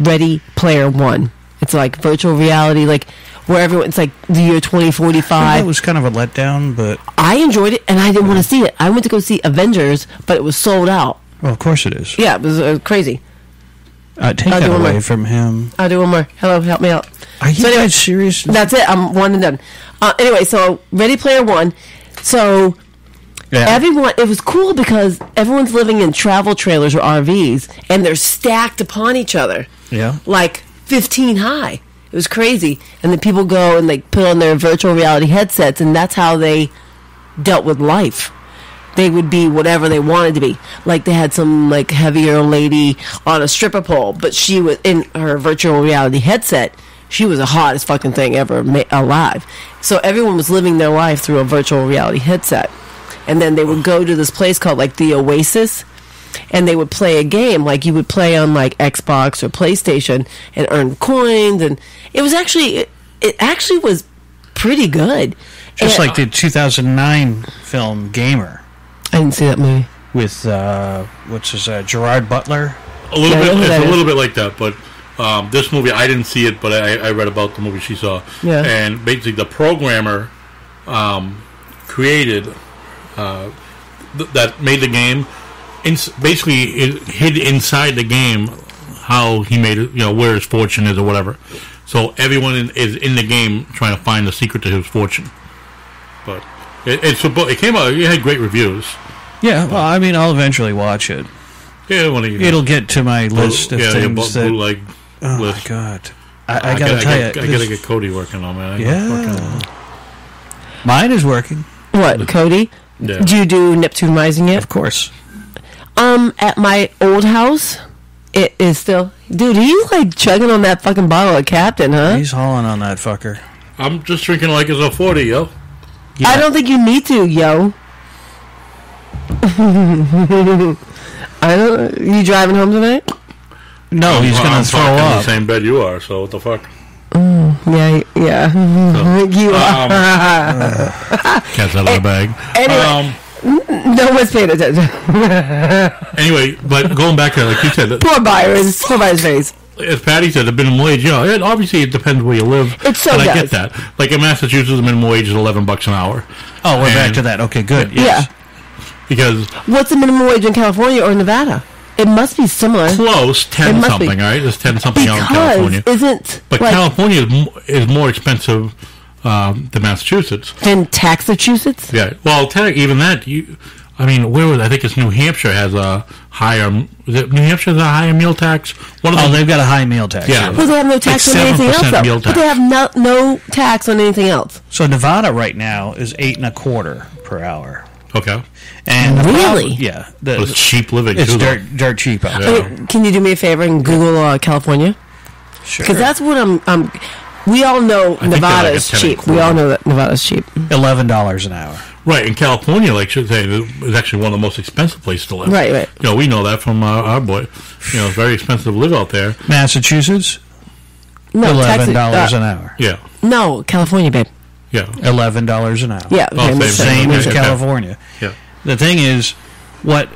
Speaker 8: Ready Player One. It's like virtual reality, like where everyone, it's like the year 2045.
Speaker 7: It was kind of a letdown, but
Speaker 8: I enjoyed it, and I didn't want to see it. I went to go see Avengers, but it was sold out.
Speaker 7: well, of course it is.
Speaker 8: Yeah, it was crazy.
Speaker 7: Take that away from him.
Speaker 8: I'll do one more. Hello, help me out.
Speaker 7: Are you
Speaker 8: anyway,
Speaker 7: guys serious?
Speaker 8: That's it. I'm one and done. Anyway, so Ready Player One. So everyone, it was cool because everyone's living in travel trailers or RVs, and they're stacked upon each other.
Speaker 7: Yeah.
Speaker 8: Like 15 high. It was crazy. And then people go and like put on their virtual reality headsets, and that's how they dealt with life. They would be whatever they wanted to be. Like they had some like heavier lady on a stripper pole, but she was in her virtual reality headset. She was the hottest fucking thing ever alive. So everyone was living their life through a virtual reality headset. And then they would go to this place called like the Oasis, and they would play a game like you would play on like Xbox or PlayStation and earn coins. And it was actually, it actually was pretty good.
Speaker 7: Just
Speaker 8: and,
Speaker 7: like the 2009 film Gamer.
Speaker 8: I didn't see that movie.
Speaker 7: With, what's his, Gerard Butler?
Speaker 9: A little bit. It's a little bit like that, but this movie, I didn't see it, but I read about the movie she saw.
Speaker 8: Yeah.
Speaker 9: And basically, the programmer created that made the game. Basically, it hid inside the game how he made it. Where his fortune is or whatever. So everyone is in the game trying to find the secret to his fortune. But it came out. It had great reviews.
Speaker 7: Yeah. Well, I mean, I'll eventually watch it.
Speaker 9: Yeah,
Speaker 7: it'll get to my list of things that. Oh
Speaker 9: list.
Speaker 7: My god! I gotta tell you,
Speaker 9: I gotta get Cody working on that.
Speaker 7: Yeah, mine is working.
Speaker 8: What, Cody?
Speaker 9: Yeah.
Speaker 8: Do you do Neptune Rising yet?
Speaker 7: Of course.
Speaker 8: At my old house, it is still. Dude, he's like chugging on that fucking bottle of Captain, huh?
Speaker 7: He's hauling on that fucker.
Speaker 9: I'm just drinking like it's a 40, yo.
Speaker 8: Yeah. I don't think you need to, yo. You driving home tonight?
Speaker 7: No, he's going to throw up.
Speaker 9: I'm in the same bed you are, so what the fuck?
Speaker 8: Yeah. So, you are.
Speaker 9: Cat's out of the bag.
Speaker 8: Anyway, no one's paying attention.
Speaker 9: Anyway, but going back to like you said,
Speaker 8: poor Byron's face.
Speaker 9: As Patty said, the minimum wage. Obviously it depends where you live.
Speaker 8: It so
Speaker 9: but
Speaker 8: does.
Speaker 9: I get that. Like in Massachusetts, the minimum wage is $11 an hour.
Speaker 7: Oh, we're back to that. Okay, good.
Speaker 8: Yes.
Speaker 7: Yeah.
Speaker 9: Because
Speaker 8: what's the minimum wage in California or Nevada? It must be similar.
Speaker 9: Close, 10 something, all right? There's 10 something out in California.
Speaker 8: But
Speaker 9: California is more expensive than Massachusetts.
Speaker 8: Than Taxachusetts?
Speaker 9: Yeah. Well, even that, where was I think it's New Hampshire has a higher. Is it New Hampshire has a higher meal tax?
Speaker 7: They've got a high meal tax.
Speaker 9: Yeah.
Speaker 8: Well, they have no tax on anything else, though.
Speaker 9: Meal tax.
Speaker 8: But they have no tax on anything else.
Speaker 7: So Nevada right now is $8.25 per hour.
Speaker 9: Okay.
Speaker 8: And really?
Speaker 7: Yeah.
Speaker 9: It's cheap living.
Speaker 7: It's dirt cheap out there.
Speaker 8: Yeah. Can you do me a favor and Google California?
Speaker 7: Sure.
Speaker 8: Because that's what I'm. We all know Nevada is cheap. We all know that Nevada's cheap.
Speaker 7: $11 an hour.
Speaker 9: Right. In California, like should say, is actually one of the most expensive places to live.
Speaker 8: Right.
Speaker 9: We know that from our boy. It's very expensive to live out there.
Speaker 7: Massachusetts?
Speaker 8: No,
Speaker 7: $11 an hour.
Speaker 9: Yeah.
Speaker 8: No, California, babe.
Speaker 9: Yeah.
Speaker 7: $11 an hour.
Speaker 8: Yeah.
Speaker 7: Same as California.
Speaker 9: Yeah.
Speaker 7: The thing is, what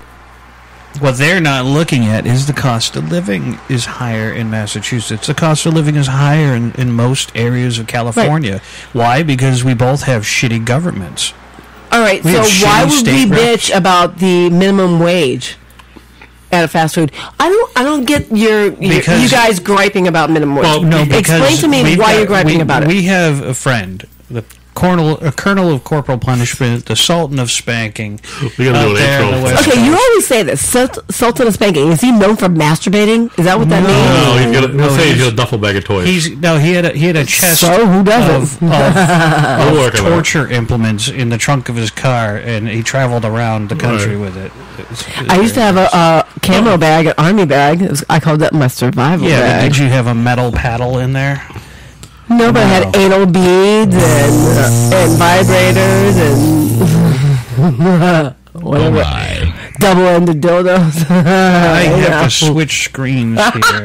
Speaker 7: they're not looking at is the cost of living is higher in Massachusetts. The cost of living is higher in most areas of California. Right. Why? Because we both have shitty governments.
Speaker 8: All right, so why would we bitch about the minimum wage at a fast food? I don't get you guys griping about minimum wage.
Speaker 7: Well, no,
Speaker 8: explain to me why you're griping about it.
Speaker 7: We have a friend, the colonel of corporal punishment, the sultan of spanking.
Speaker 9: We gotta do an
Speaker 8: Okay, you always say this. Sultan of spanking. Is he known for masturbating? Is that what that means?
Speaker 9: No, he's got a duffel bag of toys.
Speaker 7: He had a chest.
Speaker 8: So who doesn't?
Speaker 7: of torture implements in the trunk of his car, and he traveled around the country with it.
Speaker 8: I used to have a camo bag, an army bag. I called that my survival bag.
Speaker 7: Yeah, did you have a metal paddle in there?
Speaker 8: No, but I had anal beads and vibrators and whatever. Double-ended dildos.
Speaker 7: I have to switch screens here.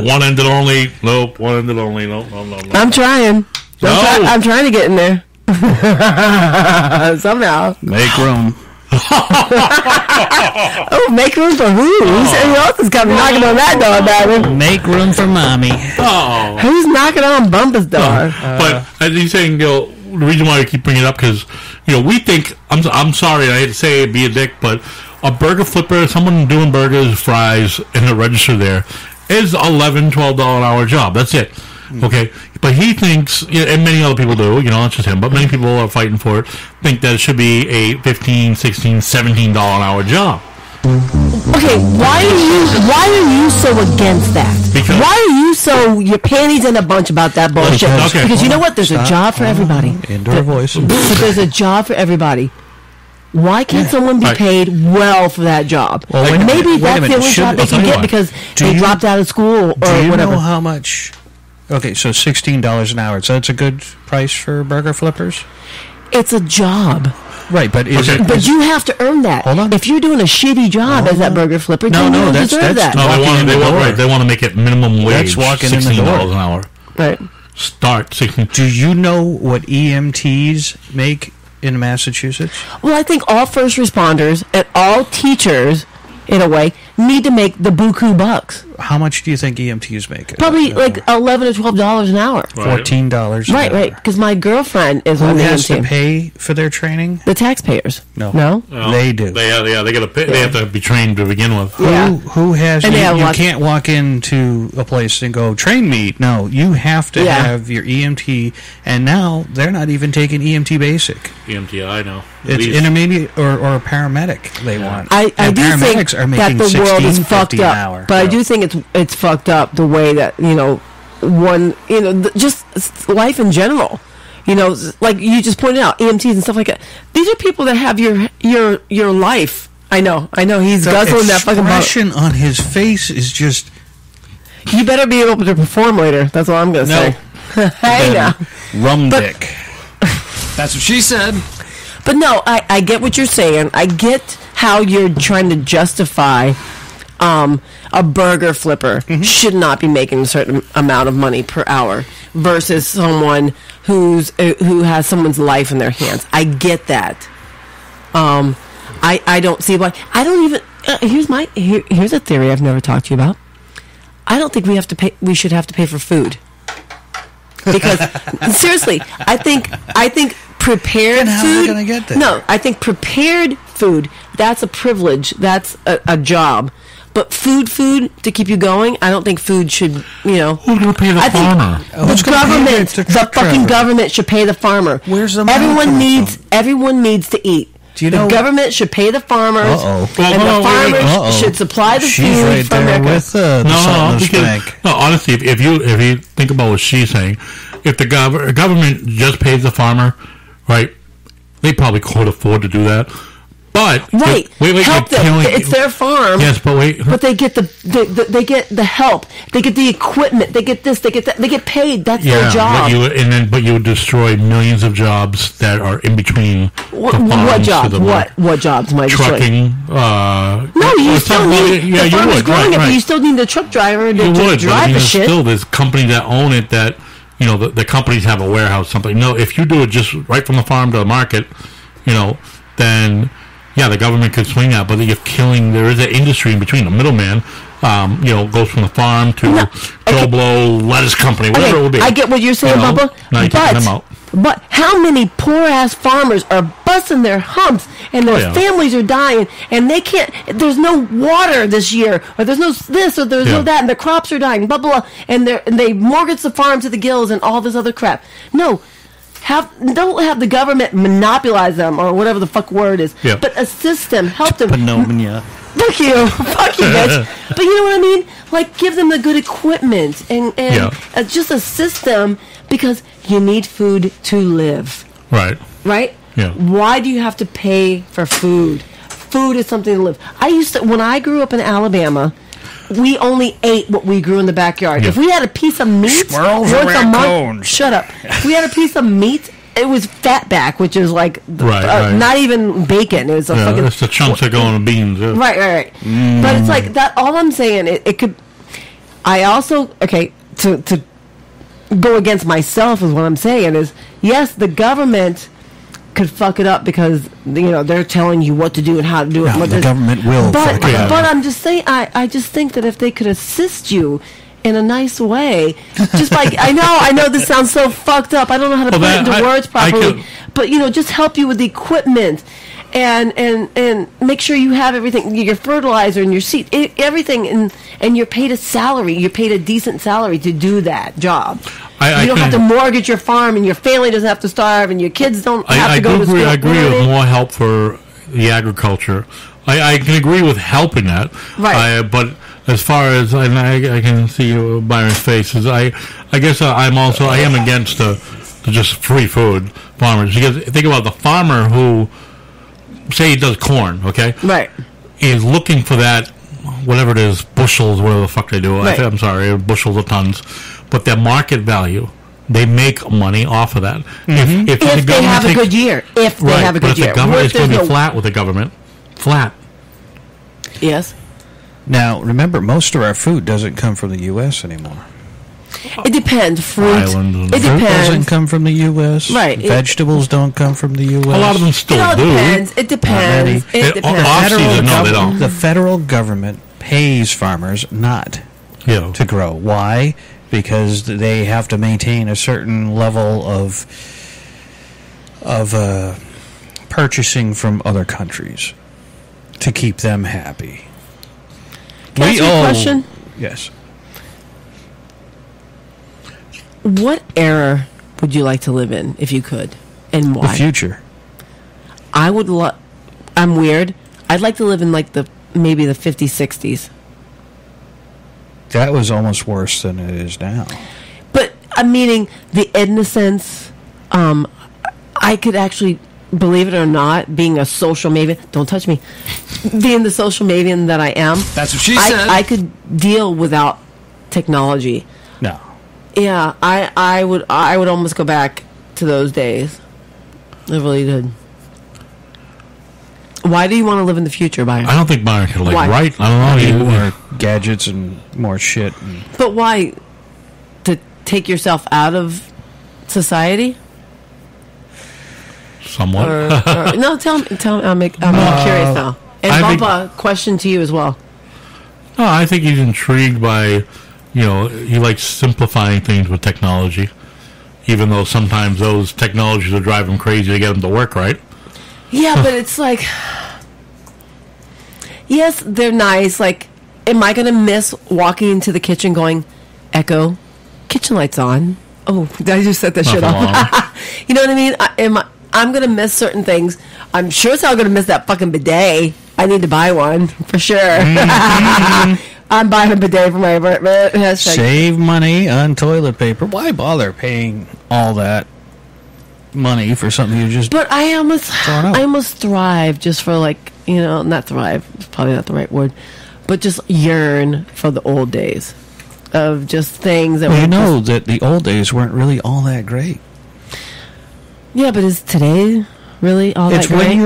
Speaker 9: One-ended only. Nope. One-ended only. No.
Speaker 8: I'm trying. I'm trying to get in there. Somehow.
Speaker 7: Make room.
Speaker 8: Oh, make room for who? Who else is coming knocking on that door, baby?
Speaker 7: Make room for mommy.
Speaker 9: Oh.
Speaker 8: Who's knocking on Bumpa's door?
Speaker 9: But as he's saying, the reason why I keep bringing it up because we think I'm sorry, I hate to say it, be a dick, but a burger flipper, someone doing burgers, fries in the register there is $11, $12 an hour job. That's it. Okay, but he thinks, and many other people do, not just him, but many people are fighting for it, think that it should be a $15, $16, $17 an hour job.
Speaker 8: Okay, why are you so against that?
Speaker 9: Because
Speaker 8: why are you so your panties in a bunch about that bullshit?
Speaker 9: Okay.
Speaker 8: Because you know what? There's a job for everybody.
Speaker 7: Indoor voice.
Speaker 8: But there's a job for everybody. Why can't someone be paid well for that job?
Speaker 7: Well,
Speaker 8: maybe that's the only job they can get because they dropped out of school or
Speaker 7: do you
Speaker 8: whatever.
Speaker 7: know how much? Okay, so $16 an hour. So that's a good price for burger flippers?
Speaker 8: It's a job.
Speaker 7: Right, but is it?
Speaker 8: But you have to earn that.
Speaker 7: Hold on.
Speaker 8: If you're doing a shitty job as that burger flipper,
Speaker 7: No,
Speaker 8: then you don't
Speaker 7: that's
Speaker 8: deserve that.
Speaker 9: No, they want to make it minimum wage.
Speaker 7: That's walking in the
Speaker 9: $16
Speaker 7: door.
Speaker 9: an hour.
Speaker 8: Right.
Speaker 9: Start 16.
Speaker 7: Do you know what EMTs make in Massachusetts?
Speaker 8: Well, I think all first responders and all teachers, in a way, need to make the buku bucks.
Speaker 7: How much do you think EMTs make?
Speaker 8: Probably like $11 or $12 an hour.
Speaker 7: $14.
Speaker 8: Right. Because my girlfriend is
Speaker 7: Who
Speaker 8: on the
Speaker 7: has to
Speaker 8: EMT.
Speaker 7: pay for their training?
Speaker 8: The taxpayers.
Speaker 7: No, they do.
Speaker 9: They got to pay. They have to be trained to begin with.
Speaker 8: Yeah.
Speaker 7: Who has?
Speaker 8: And
Speaker 7: You can't walk into a place and go train me. No, you have to have your EMT. And now they're not even taking EMT basic.
Speaker 9: EMT, I know.
Speaker 7: It's intermediate or a paramedic they want.
Speaker 8: I
Speaker 7: And
Speaker 8: do think
Speaker 7: paramedics are
Speaker 8: that
Speaker 7: making
Speaker 8: the world is
Speaker 7: $16,
Speaker 8: fucked
Speaker 7: $50 an
Speaker 8: up,
Speaker 7: hour.
Speaker 8: but I do think it's fucked up the way that just life in general. Like you just pointed out, EMTs and stuff like that. These are people that have your life. I know. He's guzzling that fucking bottle.
Speaker 7: The expression on his face is just.
Speaker 8: You better be able to perform later. That's all I'm going to say. Hey now,
Speaker 7: rum dick.
Speaker 2: That's what she said.
Speaker 8: But no, I get what you're saying. I get how you're trying to justify a burger flipper should not be making a certain amount of money per hour versus someone who has someone's life in their hands. I get that. I don't see why. I don't even. Here's a theory I've never talked to you about. I don't think we should have to pay for food. Because seriously, I think prepared
Speaker 7: Then how
Speaker 8: food.
Speaker 7: are we gonna get there?
Speaker 8: No, I think prepared food. That's a privilege. That's a job. But food to keep you going. I don't think food should.
Speaker 9: Who's going to pay the farmer?
Speaker 7: Who's
Speaker 8: The
Speaker 7: gonna pay
Speaker 8: government,
Speaker 7: the
Speaker 8: the
Speaker 7: truck
Speaker 8: fucking
Speaker 7: driver?
Speaker 8: government should pay the farmer.
Speaker 7: Where's the money
Speaker 8: everyone
Speaker 7: coming
Speaker 8: needs?
Speaker 7: from?
Speaker 8: Everyone needs to eat.
Speaker 7: Do you
Speaker 8: the
Speaker 7: know-
Speaker 8: government should pay the farmers,
Speaker 7: Uh-oh.
Speaker 8: and the farmers should supply the
Speaker 7: She's
Speaker 8: food
Speaker 7: right
Speaker 8: for
Speaker 7: there
Speaker 8: America.
Speaker 7: with the Sutton's bank.
Speaker 9: No, honestly, if you think about what she's saying, if the government just pays the farmer, right, they probably could afford to do that. But
Speaker 8: Right,
Speaker 9: wait,
Speaker 8: help
Speaker 9: you're
Speaker 8: them.
Speaker 9: killing-
Speaker 8: It's their farm.
Speaker 9: Yes, but wait.
Speaker 8: But they get they get the help. They get the equipment. They get this. They get that. They get paid. That's their job.
Speaker 9: But you would destroy millions of jobs that are in between.
Speaker 8: What
Speaker 9: the farms
Speaker 8: jobs?
Speaker 9: to the
Speaker 8: What jobs might destroy?
Speaker 9: trucking?
Speaker 8: No, you still need.
Speaker 9: Yeah,
Speaker 8: the
Speaker 9: you
Speaker 8: farmer's
Speaker 9: would.
Speaker 8: growing
Speaker 9: Right,
Speaker 8: it, but
Speaker 9: right.
Speaker 8: you still need the truck driver to
Speaker 9: You would,
Speaker 8: drive
Speaker 9: but
Speaker 8: the shit.
Speaker 9: still, there's companies that own it that the companies have a warehouse, something. No, if you do it just right from the farm to the market, then the government could swing that. But you're killing. There is an industry in between. A middleman, goes from the farm to Joe Blow lettuce company, whatever it would be.
Speaker 8: I get what you're saying, Bubba.
Speaker 9: Now you're taking them out.
Speaker 8: But how many poor ass farmers are busting their humps and their families are dying and they can't? There's no water this year, or there's no this, or there's no that, and the crops are dying, blah blah, blah, and they mortgage the farm to the gills and all this other crap. No. Don't have the government monopolize them or whatever the fuck word is, but assist them, help them.
Speaker 7: Pneumonia.
Speaker 8: Fuck you, bitch. But you know what I mean? Like, give them the good equipment and just assist them because you need food to live.
Speaker 9: Right.
Speaker 8: Right?
Speaker 9: Yeah.
Speaker 8: Why do you have to pay for food? Food is something to live. When I grew up in Alabama, we only ate what we grew in the backyard.
Speaker 9: Yeah.
Speaker 8: If we had a piece of meat,
Speaker 7: Squirrels and
Speaker 8: once a month,
Speaker 7: raccoons.
Speaker 8: shut up. If we had a piece of meat, it was fatback, which is like
Speaker 9: Right.
Speaker 8: not even bacon. It was a fucking.
Speaker 9: That's the chunks that go in the beans. Yeah.
Speaker 8: Right. But it's like that. All I'm saying, it could. I also to go against myself is what I'm saying is yes, the government could fuck it up because they're telling you what to do and how to do it.
Speaker 7: No, the government will fuck it up.
Speaker 8: But I'm just saying, I just think that if they could assist you in a nice way, just like I know this sounds so fucked up. I don't know how to put it into words properly, but just help you with the equipment. And make sure you have everything, your fertilizer and your seed, everything, and you're paid a salary. You're paid a decent salary to do that job. You don't have to mortgage your farm, and your family doesn't have to starve, and your kids don't have to go to school.
Speaker 9: I agree with more help for the agriculture. I can agree with helping that.
Speaker 8: Right.
Speaker 9: But as far as, and I can see Byron's faces, I guess I am against the just free food farmers. Because think about the farmer who, say he does corn, okay?
Speaker 8: Right.
Speaker 9: Is looking for that, whatever it is, bushels, whatever the fuck they do.
Speaker 8: Right.
Speaker 9: I'm sorry, bushels of tons. But their market value, they make money off of that.
Speaker 8: Mm-hmm. If they have a good year. If they have a good year.
Speaker 9: But the government is going to be flat with the government. Flat.
Speaker 8: Yes.
Speaker 7: Now, remember, most of our food doesn't come from the U.S. anymore.
Speaker 8: It depends. Fruit.
Speaker 7: Fruit doesn't come from the U.S.
Speaker 8: Right.
Speaker 7: Vegetables don't come from the U.S.
Speaker 9: A lot of them still do.
Speaker 8: It depends. It depends.
Speaker 7: The federal government pays farmers not to grow. Why? Because they have to maintain a certain level of purchasing from other countries to keep them happy.
Speaker 8: Can I ask you a question?
Speaker 7: Yes.
Speaker 8: What era would you like to live in if you could, and why?
Speaker 7: The future.
Speaker 8: I would. I'm weird. I'd like to live in maybe the 50s, 60s.
Speaker 7: That was almost worse than it is now.
Speaker 8: But I'm meaning the innocence. I could actually, believe it or not, being a social maven. Don't touch me. Being the social maven that I am.
Speaker 2: That's what she said.
Speaker 8: I could deal without technology.
Speaker 7: No.
Speaker 8: Yeah, I would almost go back to those days. I really did. Why do you want to live in the future, Byron?
Speaker 9: I don't think Byron can
Speaker 8: Why?
Speaker 9: write. I don't know.
Speaker 7: More gadgets and more shit.
Speaker 8: But why? To take yourself out of society?
Speaker 9: Somewhat.
Speaker 8: No, tell me. I'm curious now. And Bumpa, question to you as well.
Speaker 9: No, I think he's intrigued by, he likes simplifying things with technology, even though sometimes those technologies will drive him crazy to get him to work right.
Speaker 8: Yeah, but it's like, yes, they're nice. Like, am I going to miss walking into the kitchen going, Echo, kitchen lights on? Oh, did I just set that shit off? You know what I mean? I'm going to miss certain things. I'm sure as hell going to miss that fucking bidet. I need to buy one, for sure. I'm buying a bidet for my apartment.
Speaker 7: Save money on toilet paper. Why bother paying all that money for something you just...
Speaker 8: But I almost thrive just for not thrive, it's probably not the right word, but just yearn for the old days of just things that
Speaker 7: that the old days weren't really all that great.
Speaker 8: Yeah, but is today really all that great?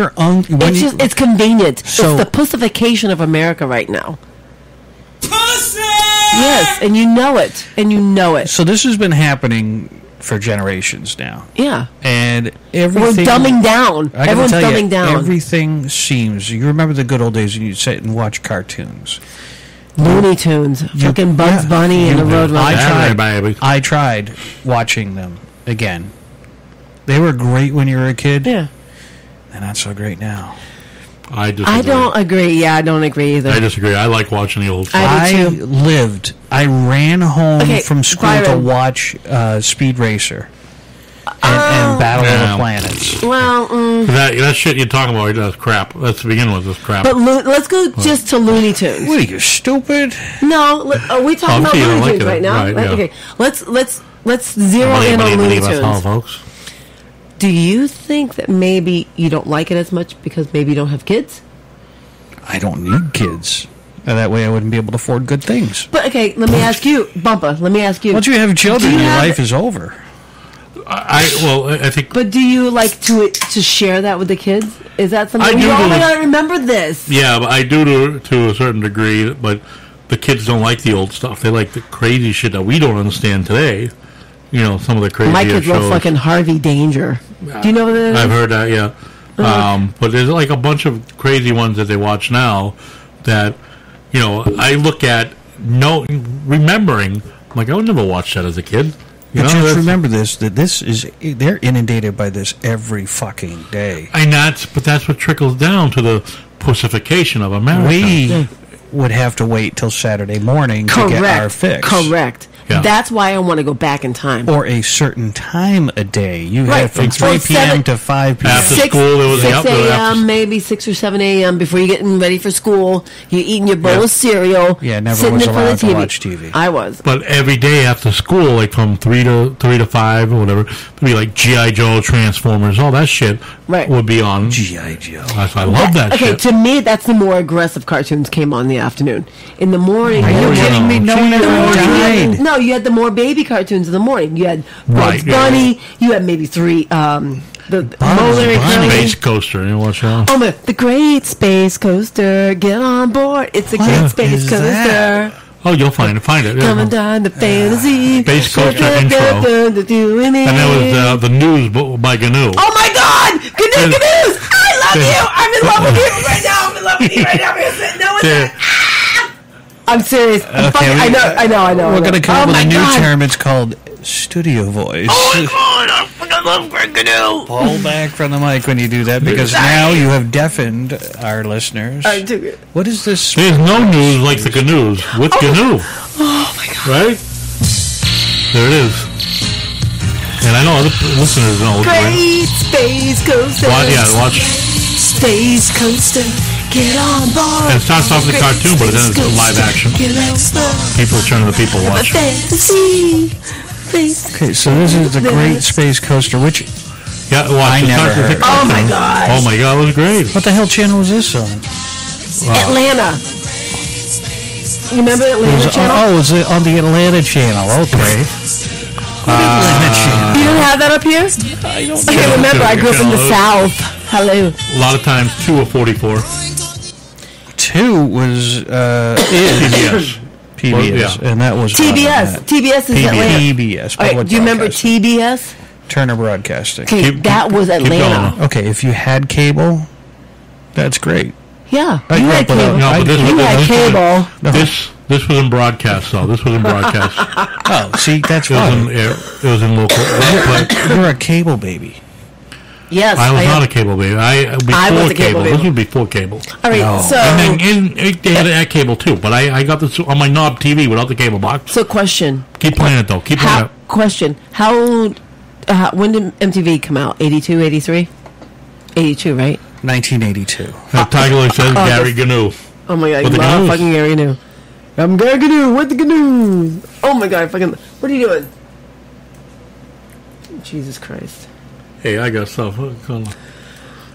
Speaker 8: It's convenient.
Speaker 7: So,
Speaker 8: it's the pussification of America right now. Pussy! Yes, and you know it.
Speaker 7: So this has been happening for generations now.
Speaker 8: Yeah.
Speaker 7: And everything...
Speaker 8: We're dumbing down. Everyone's dumbing down.
Speaker 7: Everything seems... You remember the good old days when you'd sit and watch cartoons.
Speaker 8: Looney Tunes. Fucking Bugs Bunny and the Roadrunner.
Speaker 7: I tried watching them again. They were great when you were a kid.
Speaker 8: Yeah.
Speaker 7: They're not so great now.
Speaker 9: I disagree.
Speaker 8: I don't agree. Yeah, I don't agree either.
Speaker 9: I disagree. I like watching the old stuff.
Speaker 7: I ran home from school to watch Speed Racer and Battle of the Planets.
Speaker 8: Well,
Speaker 9: that shit you're talking about right now is crap. Let's begin with this crap.
Speaker 8: But let's go just to Looney Tunes.
Speaker 7: What are you, stupid?
Speaker 8: No, are we talking about Looney Tunes right now?
Speaker 9: Right, yeah.
Speaker 8: Okay, let's zero in on Looney Tunes.
Speaker 9: Folks.
Speaker 8: Do you think that maybe you don't like it as much because maybe you don't have kids?
Speaker 7: I don't need kids. That way I wouldn't be able to afford good things.
Speaker 8: But, okay, let me ask you, Bumpa,
Speaker 7: Once you have children, your life is over.
Speaker 9: I think...
Speaker 8: But do you like to share that with the kids? Is that something... Oh my God, I remember this.
Speaker 9: Yeah, but I do to a certain degree, but the kids don't like the old stuff. They like the crazy shit that we don't understand today. Some of the crazy
Speaker 8: My kids love fucking Harvey Danger. Do you know what that is?
Speaker 9: I've heard that, yeah. But there's like a bunch of crazy ones that they watch now that, you know, I look at remembering, like, I would never watch that as a kid.
Speaker 7: But just remember they're inundated by this every fucking day.
Speaker 9: And that's what trickles down to the pussification of America.
Speaker 7: We would have to wait till Saturday morning to get our fix.
Speaker 8: Correct.
Speaker 9: Yeah.
Speaker 8: That's why I want to go back in time.
Speaker 7: Or a certain time a day. You
Speaker 8: Right.
Speaker 7: have from 3 p.m. to 5 p.m.
Speaker 9: After school, there was
Speaker 8: 6 a.m., maybe 6 or 7 a.m. before you're getting ready for school. You're eating your bowl of cereal.
Speaker 7: Yeah, never
Speaker 8: sitting
Speaker 7: was
Speaker 8: in front of
Speaker 7: allowed
Speaker 8: the
Speaker 7: to
Speaker 8: TV.
Speaker 7: watch TV.
Speaker 8: I was.
Speaker 9: But every day after school, like from 3 to 5 or whatever, it'd be like G.I. Joe, Transformers, all that shit would be on.
Speaker 7: G.I. Joe.
Speaker 9: I love that
Speaker 8: okay,
Speaker 9: shit.
Speaker 8: to me, that's the more aggressive cartoons came on in the afternoon. In the morning,
Speaker 7: Are you kidding me? No one ever died.
Speaker 8: No, you had the more baby cartoons in the morning. You had Bugs Bunny. You had maybe 3. The Molar
Speaker 9: Space Coaster. You watch that?
Speaker 8: Oh my! The Great Space Coaster. Get on board. It's a Great Space Coaster.
Speaker 9: Oh, you'll find it.
Speaker 8: Coming down the fantasy.
Speaker 9: Space Coaster intro. And there was the news by GNU.
Speaker 8: Oh my God! Canoes! I love you! I'm in love with you right now! I'm in love with you right now! We're sitting down with that. I'm serious. I know.
Speaker 7: We're going to come up with a new term. It's called studio voice.
Speaker 8: Oh my God! I fucking love Greg Canoe!
Speaker 7: Pull back from the mic when you do that, because now you have deafened our listeners.
Speaker 8: I do it.
Speaker 7: What is this?
Speaker 9: There's no news like the GNUs with GNU.
Speaker 8: Oh my God!
Speaker 9: Right? There it is. And I know other listeners know.
Speaker 8: Great Space Coaster.
Speaker 9: Watch.
Speaker 8: Space Coaster. Get on board.
Speaker 9: And it starts off the cartoon, but then it's live action. People turn to the people watch.
Speaker 7: Okay, so this is the Great Space Coaster, which
Speaker 9: I
Speaker 7: never heard.
Speaker 8: Oh my God!
Speaker 9: Oh my God, it was great.
Speaker 7: What the hell channel was this on?
Speaker 8: Atlanta. You remember Atlanta channel?
Speaker 7: Oh, was it on the Atlanta channel? Okay. Atlanta channel.
Speaker 8: You don't have that up here?
Speaker 7: I don't
Speaker 8: Okay, remember, I grew up in the South. Hello.
Speaker 9: A lot of times 2 or 44.
Speaker 7: 2 was
Speaker 9: PBS.
Speaker 7: PBS, and that was
Speaker 8: TBS. TBS is Atlanta.
Speaker 7: PBS.
Speaker 8: All right, do you remember TBS?
Speaker 7: Turner Broadcasting.
Speaker 8: Okay, that was Atlanta.
Speaker 7: Okay, if you had cable, that's great.
Speaker 8: Yeah,
Speaker 7: I
Speaker 8: you
Speaker 7: grew
Speaker 8: had
Speaker 7: up with a-
Speaker 8: cable.
Speaker 9: No, but
Speaker 8: You had cable.
Speaker 9: This was in broadcast, though. This was in broadcast.
Speaker 7: Oh, see, that's
Speaker 9: It was
Speaker 7: fine.
Speaker 9: it was in local.
Speaker 7: You're a cable baby.
Speaker 8: Yes,
Speaker 9: I was
Speaker 8: am.
Speaker 9: not a cable baby. Before
Speaker 8: was a cable
Speaker 9: This
Speaker 8: baby.
Speaker 9: was before cable.
Speaker 8: All right, so
Speaker 9: And then they had that cable too, but I got this on my knob TV without the cable box.
Speaker 8: question.
Speaker 9: Keep playing it though. Keep playing it.
Speaker 8: Question. When did MTV come out? 82, 83? 82, right?
Speaker 7: 1982.
Speaker 9: Tiger Lily says Gary GNU.
Speaker 8: Oh my God,
Speaker 9: With
Speaker 8: you
Speaker 9: the
Speaker 8: love
Speaker 9: GNUs.
Speaker 8: fucking Gary GNU. I'm Gary GNU with the GNU. Oh my God, fucking. What are you doing? Jesus Christ.
Speaker 9: Hey, I got stuff.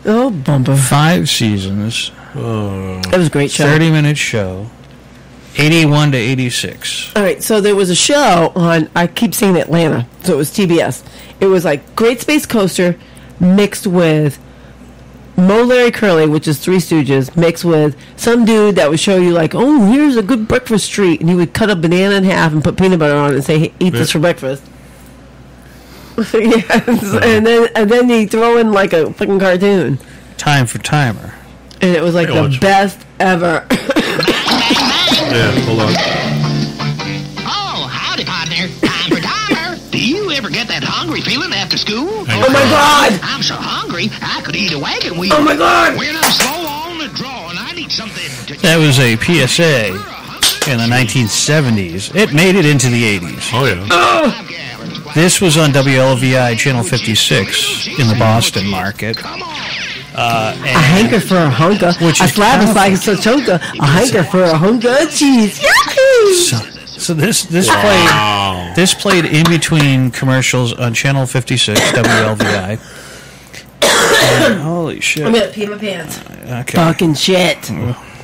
Speaker 8: Oh, bumper.
Speaker 7: 5 seasons.
Speaker 8: It was a great show.
Speaker 7: 30-minute show. 81 to 86.
Speaker 8: All right, so there was a show on, I keep saying Atlanta, so it was TBS. It was like Great Space Coaster mixed with Mo, Larry, Curly, which is Three Stooges, mixed with some dude that would show you like, oh, here's a good breakfast treat, and he would cut a banana in half and put peanut butter on it and say, hey, eat this for breakfast. Yes, and then he throw in like a fucking cartoon.
Speaker 7: Time for Timer.
Speaker 8: And it was like the best ever.
Speaker 9: Yeah, hold on.
Speaker 11: Oh, howdy, partner. Time for timer. Do you ever get that hungry feeling after school?
Speaker 8: Oh my God!
Speaker 11: I'm so hungry, I could eat a wagon wheel.
Speaker 8: Oh my God!
Speaker 11: When I'm slow on the draw and I need something to...
Speaker 7: That was a PSA in the 1970s. It made it into the 80s.
Speaker 9: Oh, yeah.
Speaker 7: This was on WLVI Channel 56 in the Boston market.
Speaker 8: A hanker for a hunker.
Speaker 7: Which
Speaker 8: a
Speaker 7: is
Speaker 8: slab is like a chunker. A hanker for a hunker of cheese. Yahoo!
Speaker 7: So this played in between commercials on Channel 56 WLVI. And holy shit!
Speaker 8: I'm gonna pee my pants.
Speaker 7: Okay.
Speaker 8: Fucking shit.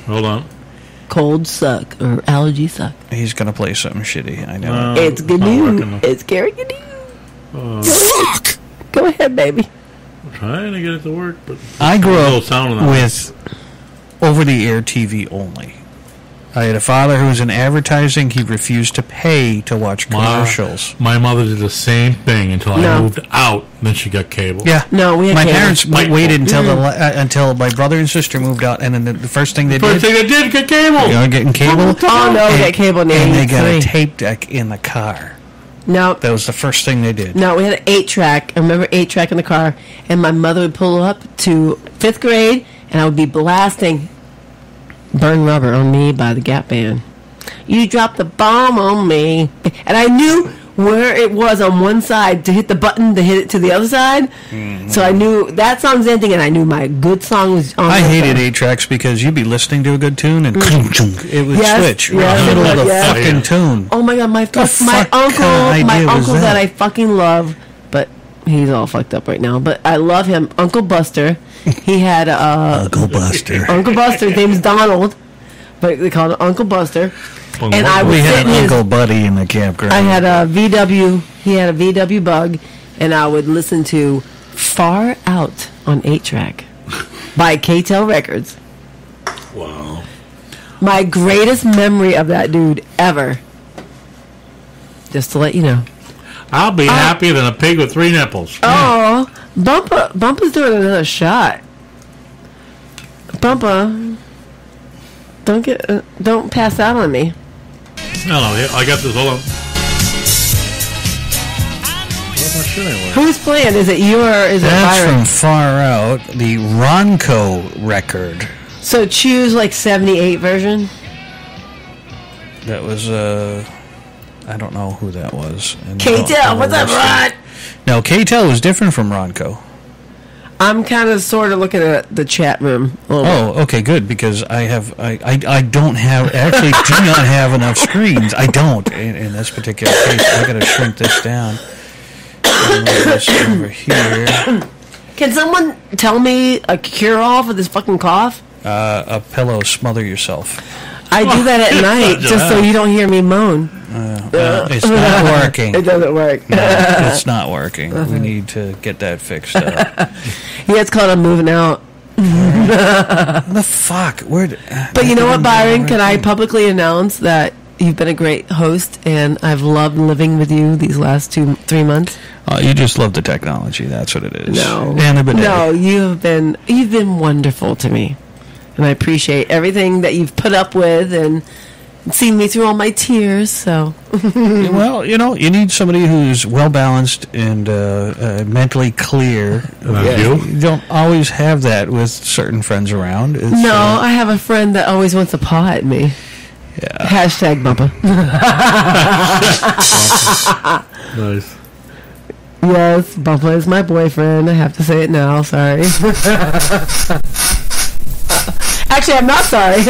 Speaker 9: Hold on.
Speaker 8: Cold suck or allergy suck.
Speaker 7: He's gonna play something shitty. I know.
Speaker 8: It's good news. It's Gary Good
Speaker 9: Fuck!
Speaker 8: Go ahead, baby.
Speaker 9: I'm trying to get it to work, but
Speaker 7: I grew
Speaker 9: no
Speaker 7: up
Speaker 9: sound on that.
Speaker 7: with over-the-air TV only. I had a father who was in advertising. He refused to pay to watch commercials.
Speaker 9: My mother did the same thing until I moved out. Then she got cable.
Speaker 7: Yeah,
Speaker 8: no, we had
Speaker 7: my
Speaker 8: cable.
Speaker 7: parents waited until my brother and sister moved out, and then the first thing they did
Speaker 9: get cable.
Speaker 7: You know, getting cable.
Speaker 8: Oh no, we got cable in
Speaker 7: and they got a
Speaker 8: 83.
Speaker 7: tape deck in the car.
Speaker 8: No,
Speaker 7: that was the first thing they did.
Speaker 8: No, we had an 8-track. I remember 8-track in the car, and my mother would pull up to 5th grade, and I would be blasting "Burn Rubber on Me" by the Gap Band. You dropped the bomb on me, and I knew where it was on one side to hit the button to hit it to the other side. Mm-hmm. So I knew that song's ending, and I knew my good song was on.
Speaker 7: I hated 8-tracks because you'd be listening to a good tune and it would switch right
Speaker 8: yes,
Speaker 7: in the middle of the
Speaker 8: yes.
Speaker 7: fucking tune.
Speaker 8: Oh my god, my uncle that I fucking love, but he's all fucked up right now. But I love him, Uncle Buster. He had
Speaker 7: Uncle Buster.
Speaker 8: Uncle Buster. His name's Donald, but they called him Uncle Buster.
Speaker 7: And we had an Uncle Buddy in the campground.
Speaker 8: I had a VW. He had a VW Bug, and I would listen to "Far Out" on 8-track by KTEL Records.
Speaker 9: Wow.
Speaker 8: My greatest memory of that dude ever. Just to let you know.
Speaker 9: I'll be happier than a pig with 3 nipples.
Speaker 8: Oh, Bumpa's doing another shot. Bumpa, don't pass out on me.
Speaker 9: No, I got this. Hold on.
Speaker 8: Who's playing? Is it you or is it
Speaker 7: That's
Speaker 8: Byron?
Speaker 7: from Far Out, the Ronco record.
Speaker 8: So choose like 78 version.
Speaker 7: That was I don't know who that was.
Speaker 8: KTEL, what's up, Ron?
Speaker 7: No, KTEL was different from Ronco.
Speaker 8: I'm kind of sort of looking at the chat room.
Speaker 7: Oh, okay, good, because I don't have, actually do not have enough screens. I don't in this particular case. I got to shrink this down. And move this over here.
Speaker 8: Can someone tell me a cure-all for this fucking cough?
Speaker 7: A pillow, smother yourself.
Speaker 8: I do that at night just so you don't hear me moan.
Speaker 7: It's not working.
Speaker 8: It doesn't work.
Speaker 7: No, it's not working. We need to get that fixed up.
Speaker 8: Yeah, it's called I'm moving out.
Speaker 7: What the fuck?
Speaker 8: But you know what, Byron? Can I publicly announce that you've been a great host, and I've loved living with you these last 2-3 months?
Speaker 7: Oh, you just love the technology. That's what it is.
Speaker 8: No,
Speaker 7: and the bidet.
Speaker 8: no, you've been wonderful to me, and I appreciate everything that you've put up with and seen me through all my tears. So,
Speaker 7: well, you need somebody who's well balanced and mentally clear. You don't always have that with certain friends around. It's,
Speaker 8: no, I have a friend that always wants to paw at me.
Speaker 7: Yeah.
Speaker 8: Hashtag Bumpa.
Speaker 9: Nice.
Speaker 8: Yes, Bumpa is my boyfriend. I have to say it now. Sorry. Actually, I'm not sorry.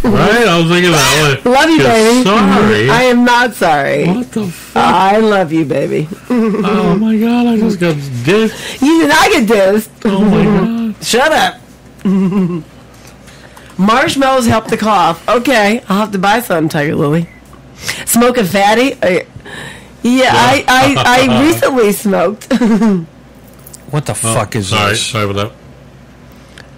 Speaker 9: Right? I was thinking that way.
Speaker 8: Love you,
Speaker 9: You're
Speaker 8: baby.
Speaker 9: Sorry.
Speaker 8: I am not sorry.
Speaker 9: What the fuck?
Speaker 8: I love you, baby.
Speaker 9: Oh my god, I just got dissed.
Speaker 8: You did not get dissed.
Speaker 9: Oh my god.
Speaker 8: Shut up. Marshmallows help the cough. Okay, I'll have to buy some, Tiger Lily. Smoking fatty? I recently smoked.
Speaker 7: What the fuck is this?
Speaker 9: Sorry about that.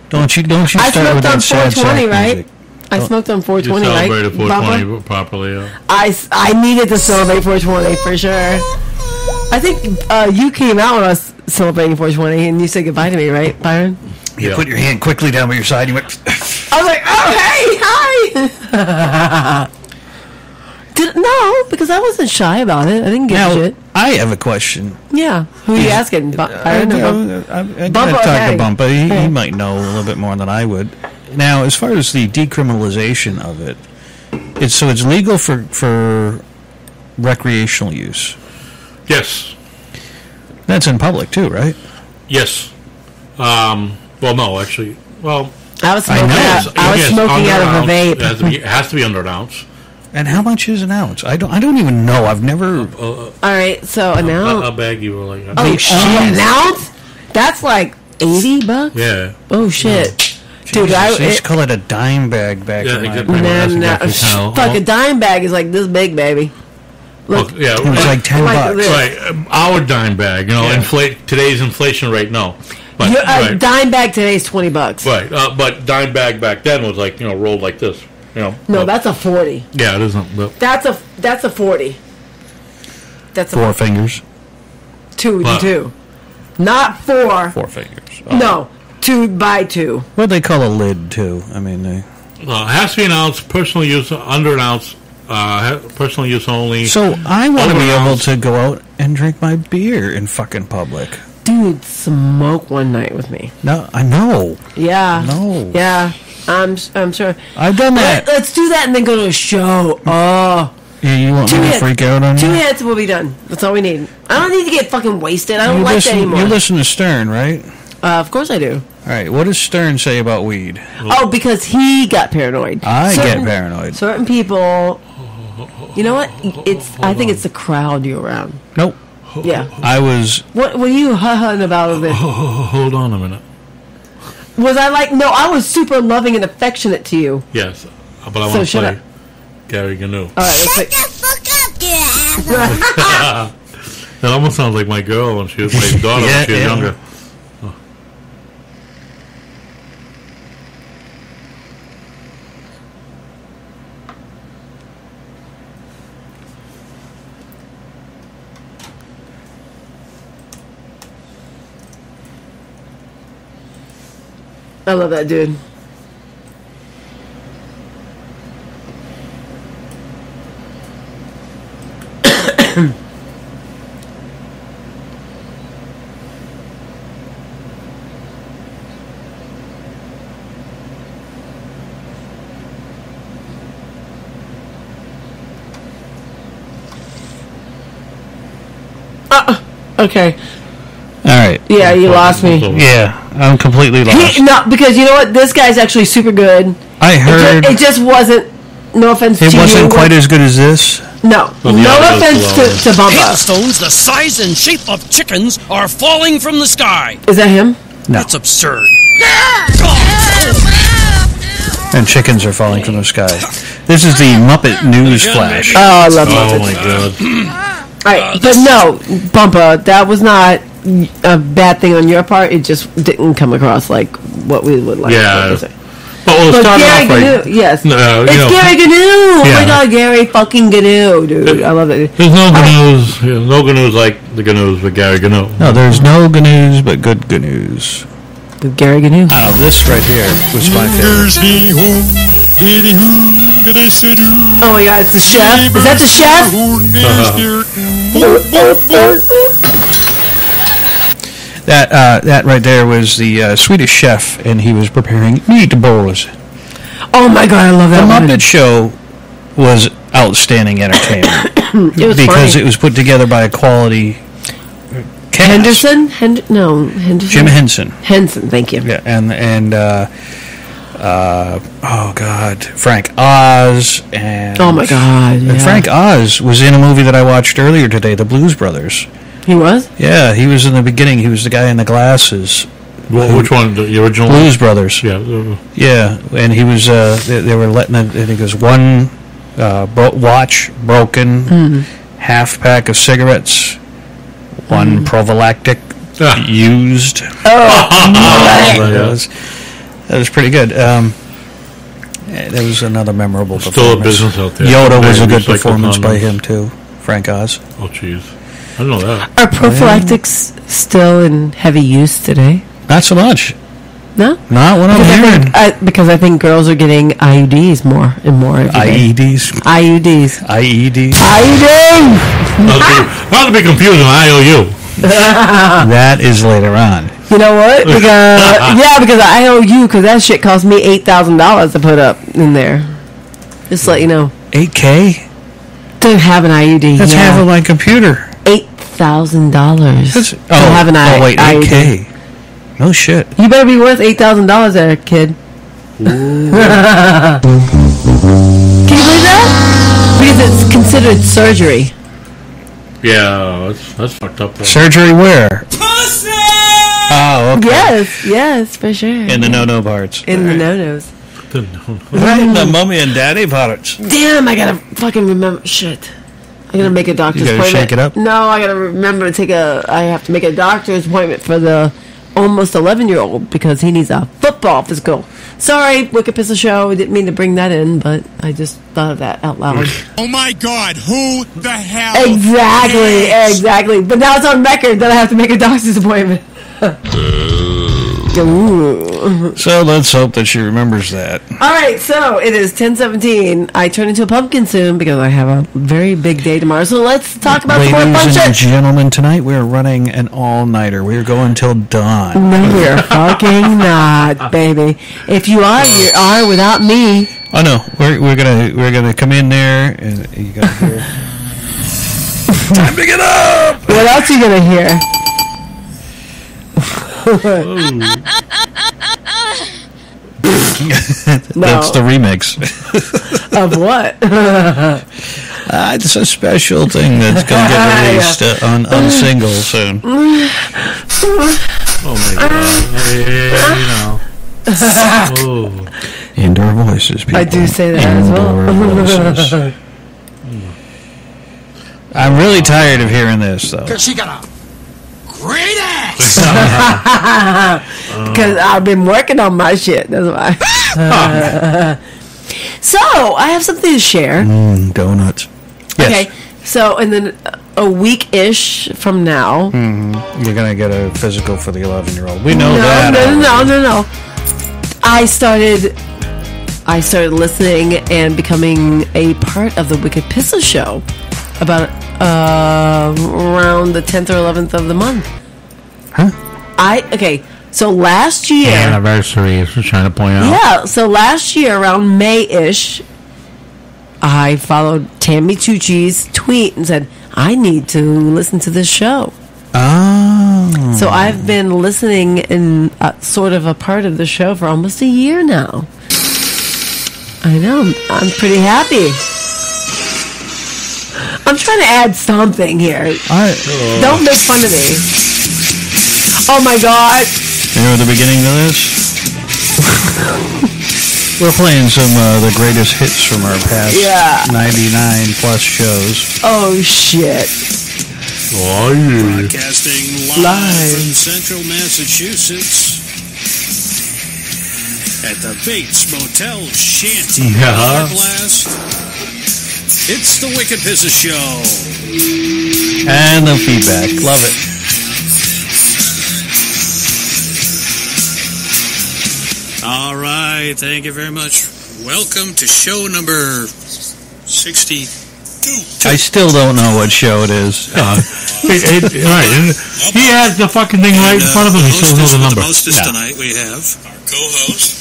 Speaker 7: Don't you
Speaker 8: I
Speaker 7: start with
Speaker 8: smoked on
Speaker 7: that sad
Speaker 8: 420,
Speaker 7: sack
Speaker 8: right?
Speaker 7: music.
Speaker 8: I smoked on 420,
Speaker 9: You
Speaker 8: right?
Speaker 9: celebrated 420
Speaker 8: Bumpa?
Speaker 9: properly, yeah.
Speaker 8: I needed to celebrate 420 for sure. I think you came out when I was celebrating 420 and you said goodbye to me, right, Byron?
Speaker 7: You put your hand quickly down by your side. You went.
Speaker 8: I was like, oh, hey, hi. No, because I wasn't shy about it. I didn't give a shit.
Speaker 7: I have a question.
Speaker 8: Yeah. Who are you asking? Byron or Bumpa?
Speaker 7: I'm going to talk to Bumpa. He might know a little bit more than I would. Now, as far as the decriminalization of it, it's legal for recreational use.
Speaker 9: Yes.
Speaker 7: That's in public too, right?
Speaker 9: Yes. Well, no, actually. Well,
Speaker 8: I was smoking out of a vape.
Speaker 9: It has to be under an ounce.
Speaker 7: And how much is an ounce? I don't even know. I've never.
Speaker 8: All right, so an ounce.
Speaker 9: A bag you were like.
Speaker 8: Oh shit! An ounce? That's like $80.
Speaker 9: Yeah.
Speaker 8: Oh shit. Dude,
Speaker 7: I used to call it a dime bag back in my day.
Speaker 8: Fuck, a dime bag is like this big, baby. Look,
Speaker 9: yeah,
Speaker 7: it was like $10.
Speaker 9: Right, our dime bag. Today's inflation rate, no.
Speaker 8: But, a dime bag today is $20.
Speaker 9: Right, but dime bag back then was like rolled like this.
Speaker 8: No, that's a 40.
Speaker 9: Yeah, it isn't. But
Speaker 8: That's a 40. That's a
Speaker 7: 4 fingers.
Speaker 8: 2 to 2. Not 4.
Speaker 7: 4 fingers.
Speaker 8: No, 2 by 2.
Speaker 7: What they call a lid too. I mean,
Speaker 9: it has to be an ounce, personal use, under an ounce, personal use only.
Speaker 7: so I want to
Speaker 9: Over
Speaker 7: be
Speaker 9: an
Speaker 7: able
Speaker 9: ounce.
Speaker 7: to go out and drink my beer in fucking public.
Speaker 8: Dude, smoke one night with me.
Speaker 7: No, I know.
Speaker 8: Yeah.
Speaker 7: No.
Speaker 8: Yeah. I'm sure.
Speaker 7: I've done that.
Speaker 8: Let's do that and then go to a show. Oh.
Speaker 7: Yeah, you want me
Speaker 8: 2
Speaker 7: to
Speaker 8: hits.
Speaker 7: freak out on
Speaker 8: 2
Speaker 7: you?
Speaker 8: hits will be done. That's all we need. I don't need to get fucking wasted. I don't
Speaker 7: You
Speaker 8: like
Speaker 7: listen,
Speaker 8: that anymore.
Speaker 7: You listen to Stern, right?
Speaker 8: Of course I do.
Speaker 7: All right. What does Stern say about weed?
Speaker 8: Oh, because he got paranoid.
Speaker 7: I get paranoid.
Speaker 8: Certain people. You know what? I think it's the crowd you're around.
Speaker 7: Nope.
Speaker 8: Yeah.
Speaker 7: I was.
Speaker 8: What were you huh-huh about of it?
Speaker 9: Hold on a minute.
Speaker 8: Was I like? No, I was super loving and affectionate to you.
Speaker 9: Yes, but I
Speaker 8: So
Speaker 9: want to
Speaker 8: shut
Speaker 9: play
Speaker 8: up.
Speaker 9: Gary Gnu.
Speaker 8: All right, let's play.
Speaker 9: That almost sounds like my girl when she was my daughter when she was younger. Oh.
Speaker 8: I love that dude. Okay.
Speaker 7: All right.
Speaker 8: Yeah, you lost me.
Speaker 7: Yeah, I'm completely lost.
Speaker 8: No, because you know what? This guy's actually super good.
Speaker 7: I heard
Speaker 8: It just wasn't. No offense to you.
Speaker 7: it wasn't quite as good as this.
Speaker 8: No.
Speaker 9: Well, the
Speaker 8: No
Speaker 9: other
Speaker 8: offense
Speaker 9: goes
Speaker 8: to Bumba.
Speaker 12: Hailstones the size and shape of chickens are falling from the sky.
Speaker 8: Is that him?
Speaker 7: No.
Speaker 12: That's absurd.
Speaker 7: And chickens are falling from the sky. This is the Muppet News Flash.
Speaker 8: Oh, I love
Speaker 9: Oh
Speaker 8: Muppets.
Speaker 9: my god.
Speaker 8: All right, but no, Bumpa, that was not a bad thing on your part. It just didn't come across like what we would like.
Speaker 9: Yeah.
Speaker 8: to say.
Speaker 9: But we'll
Speaker 8: But
Speaker 9: start
Speaker 8: Gary
Speaker 9: off right.
Speaker 8: Gnu, yes.
Speaker 9: No,
Speaker 8: It's
Speaker 9: you know,
Speaker 8: Gary Gnu. Oh
Speaker 9: Yeah.
Speaker 8: my god, Gary fucking Gnu, dude. I love it.
Speaker 9: There's no Gnus. No Gnus like the Gnus with Gary Gnu.
Speaker 7: No, there's no GNUs but good GNUs.
Speaker 8: With Gary Gnu.
Speaker 7: Oh, this right here was my favorite.
Speaker 8: Oh my god, it's the chef. Is that the chef?
Speaker 7: That right there was the Swedish chef, and he was preparing meatballs.
Speaker 8: Oh my god, I love
Speaker 7: The
Speaker 8: that one.
Speaker 7: Muppet Show was outstanding entertainment
Speaker 8: It was
Speaker 7: because
Speaker 8: funny.
Speaker 7: it was put together by a quality cast.
Speaker 8: Henderson? Henderson?
Speaker 7: Jim Henson.
Speaker 8: Henson, thank you.
Speaker 7: Yeah, and oh god, Frank Oz and
Speaker 8: Oh my god,
Speaker 7: and
Speaker 8: yeah.
Speaker 7: Frank Oz was in a movie that I watched earlier today, The Blues Brothers.
Speaker 8: He was?
Speaker 7: Yeah, he was in the beginning. He was the guy in the glasses.
Speaker 9: Well, which one? The original
Speaker 7: Blues Brothers.
Speaker 9: Yeah.
Speaker 7: Yeah, and he was. They were letting it. I think it was one watch broken, half pack of cigarettes, one prophylactic used. That was pretty good. That was another memorable
Speaker 9: Still a
Speaker 7: performance.
Speaker 9: business out there.
Speaker 7: Yoda was a good
Speaker 9: Recycle
Speaker 7: performance by
Speaker 9: condoms.
Speaker 7: him too. Frank Oz.
Speaker 9: Oh, jeez. I don't know that.
Speaker 8: Are prophylactics still in heavy use today?
Speaker 7: Not so much.
Speaker 8: No?
Speaker 7: Not what I'm hearing.
Speaker 8: Because I think girls are getting IUDs more and more every day.
Speaker 7: IEDs.
Speaker 8: IUDs.
Speaker 7: IEDs.
Speaker 8: IUD!
Speaker 9: Not to be confused with IOU.
Speaker 7: That is later on.
Speaker 8: You know what? Because I owe you, because that shit cost me $8,000 to put up in there. Just to let you know.
Speaker 7: $8K?
Speaker 8: To have an IUD.
Speaker 7: That's
Speaker 8: yeah.
Speaker 7: half of my computer.
Speaker 8: $8,000 to
Speaker 7: Oh,
Speaker 8: have an
Speaker 7: wait,
Speaker 8: IUD.
Speaker 7: 8K. No shit.
Speaker 8: You better be worth $8,000 there, kid. Can you believe that? Because it's considered surgery.
Speaker 9: Yeah, that's fucked up. Though.
Speaker 7: Surgery where? Oh, okay.
Speaker 8: Yes, for sure.
Speaker 7: In the no-no parts.
Speaker 8: In the no-nos.
Speaker 7: The mommy and daddy parts.
Speaker 8: Damn, I gotta fucking remember. Shit. I gotta make a doctor's
Speaker 7: You gotta
Speaker 8: appointment.
Speaker 7: shake it up?
Speaker 8: No, I gotta remember to I have to make a doctor's appointment for the almost 11-year-old because he needs a football physical. Sorry, Wicked Pissy Show. I didn't mean to bring that in, but I just thought of that out loud.
Speaker 1: Oh my God, who the hell?
Speaker 8: Exactly. But now it's on record that I have to make a doctor's appointment.
Speaker 7: So let's hope that she remembers that.
Speaker 8: All right, so it is 10:17. I turn into a pumpkin soon because I have a very big day tomorrow. So let's talk about Sport
Speaker 7: Ladies
Speaker 8: Punch
Speaker 7: and
Speaker 8: It.
Speaker 7: gentlemen, tonight we're running an all-nighter. We're going till dawn.
Speaker 8: No, we're fucking not, baby. If you are, you are without me.
Speaker 7: Oh no, we're gonna come in there and you gotta hear.
Speaker 2: Time to get up!
Speaker 8: What else are you gonna hear?
Speaker 7: That's the remix.
Speaker 8: Of what?
Speaker 7: It's a special thing that's going to get released on single soon.
Speaker 9: Oh my God!
Speaker 7: Indoor voices, people.
Speaker 8: I do say that as well.
Speaker 7: Voices. I'm really tired of hearing this, though.
Speaker 1: Because she got a great ass.
Speaker 8: Because I've been working on my shit. That's why. So, I have something to share.
Speaker 7: Donuts. Yes.
Speaker 8: Okay. So, and then a week-ish from now.
Speaker 7: You're going to get a physical for the 11-year-old. We know that.
Speaker 8: No. I started listening and becoming a part of the Wicked Pissy Show about around the 10th or 11th of the month.
Speaker 7: Huh?
Speaker 8: So last year...
Speaker 9: Anniversary is trying to point out.
Speaker 8: Yeah, so last year around May-ish, I followed Tammy Tucci's tweet and said, I need to listen to this show.
Speaker 7: Oh.
Speaker 8: So I've been listening and sort of a part of the show for almost a year now. I know. I'm pretty happy. I'm trying to add something here. Don't make fun of me. Oh my God.
Speaker 7: You know the beginning of this? We're playing some of the greatest hits from our past 99 plus shows.
Speaker 8: Oh shit.
Speaker 4: Broadcasting live from Central Massachusetts at the Bates Motel Shanty Bar Blast. It's the Wicked Pissy Show.
Speaker 7: And the feedback. Love it.
Speaker 4: All right. Thank you very much. Welcome to show number 62.
Speaker 7: I still don't know what show it is.
Speaker 9: Right. He has the fucking thing right in front of him. He still knows the number.
Speaker 4: The hostess tonight we have
Speaker 3: Our co-host,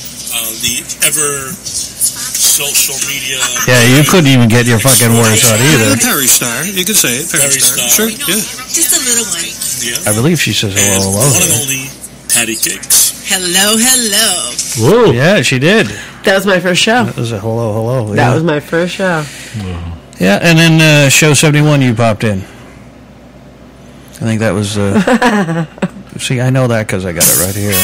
Speaker 3: the ever social media...
Speaker 7: Yeah, you couldn't even get your fucking words out either.
Speaker 4: Perry Star. You can say it. Perry Star. Sure. Yeah.
Speaker 10: Just a little one.
Speaker 3: Yeah.
Speaker 7: I believe she says hello, hello.
Speaker 3: One and only Patty Cakes.
Speaker 10: Hello.
Speaker 7: Whoa. Yeah, she did.
Speaker 8: That was my first show.
Speaker 7: That was a hello.
Speaker 8: That was my first show.
Speaker 7: Yeah, and then show 71 you popped in. I think that was... see, I know that because I got it right here.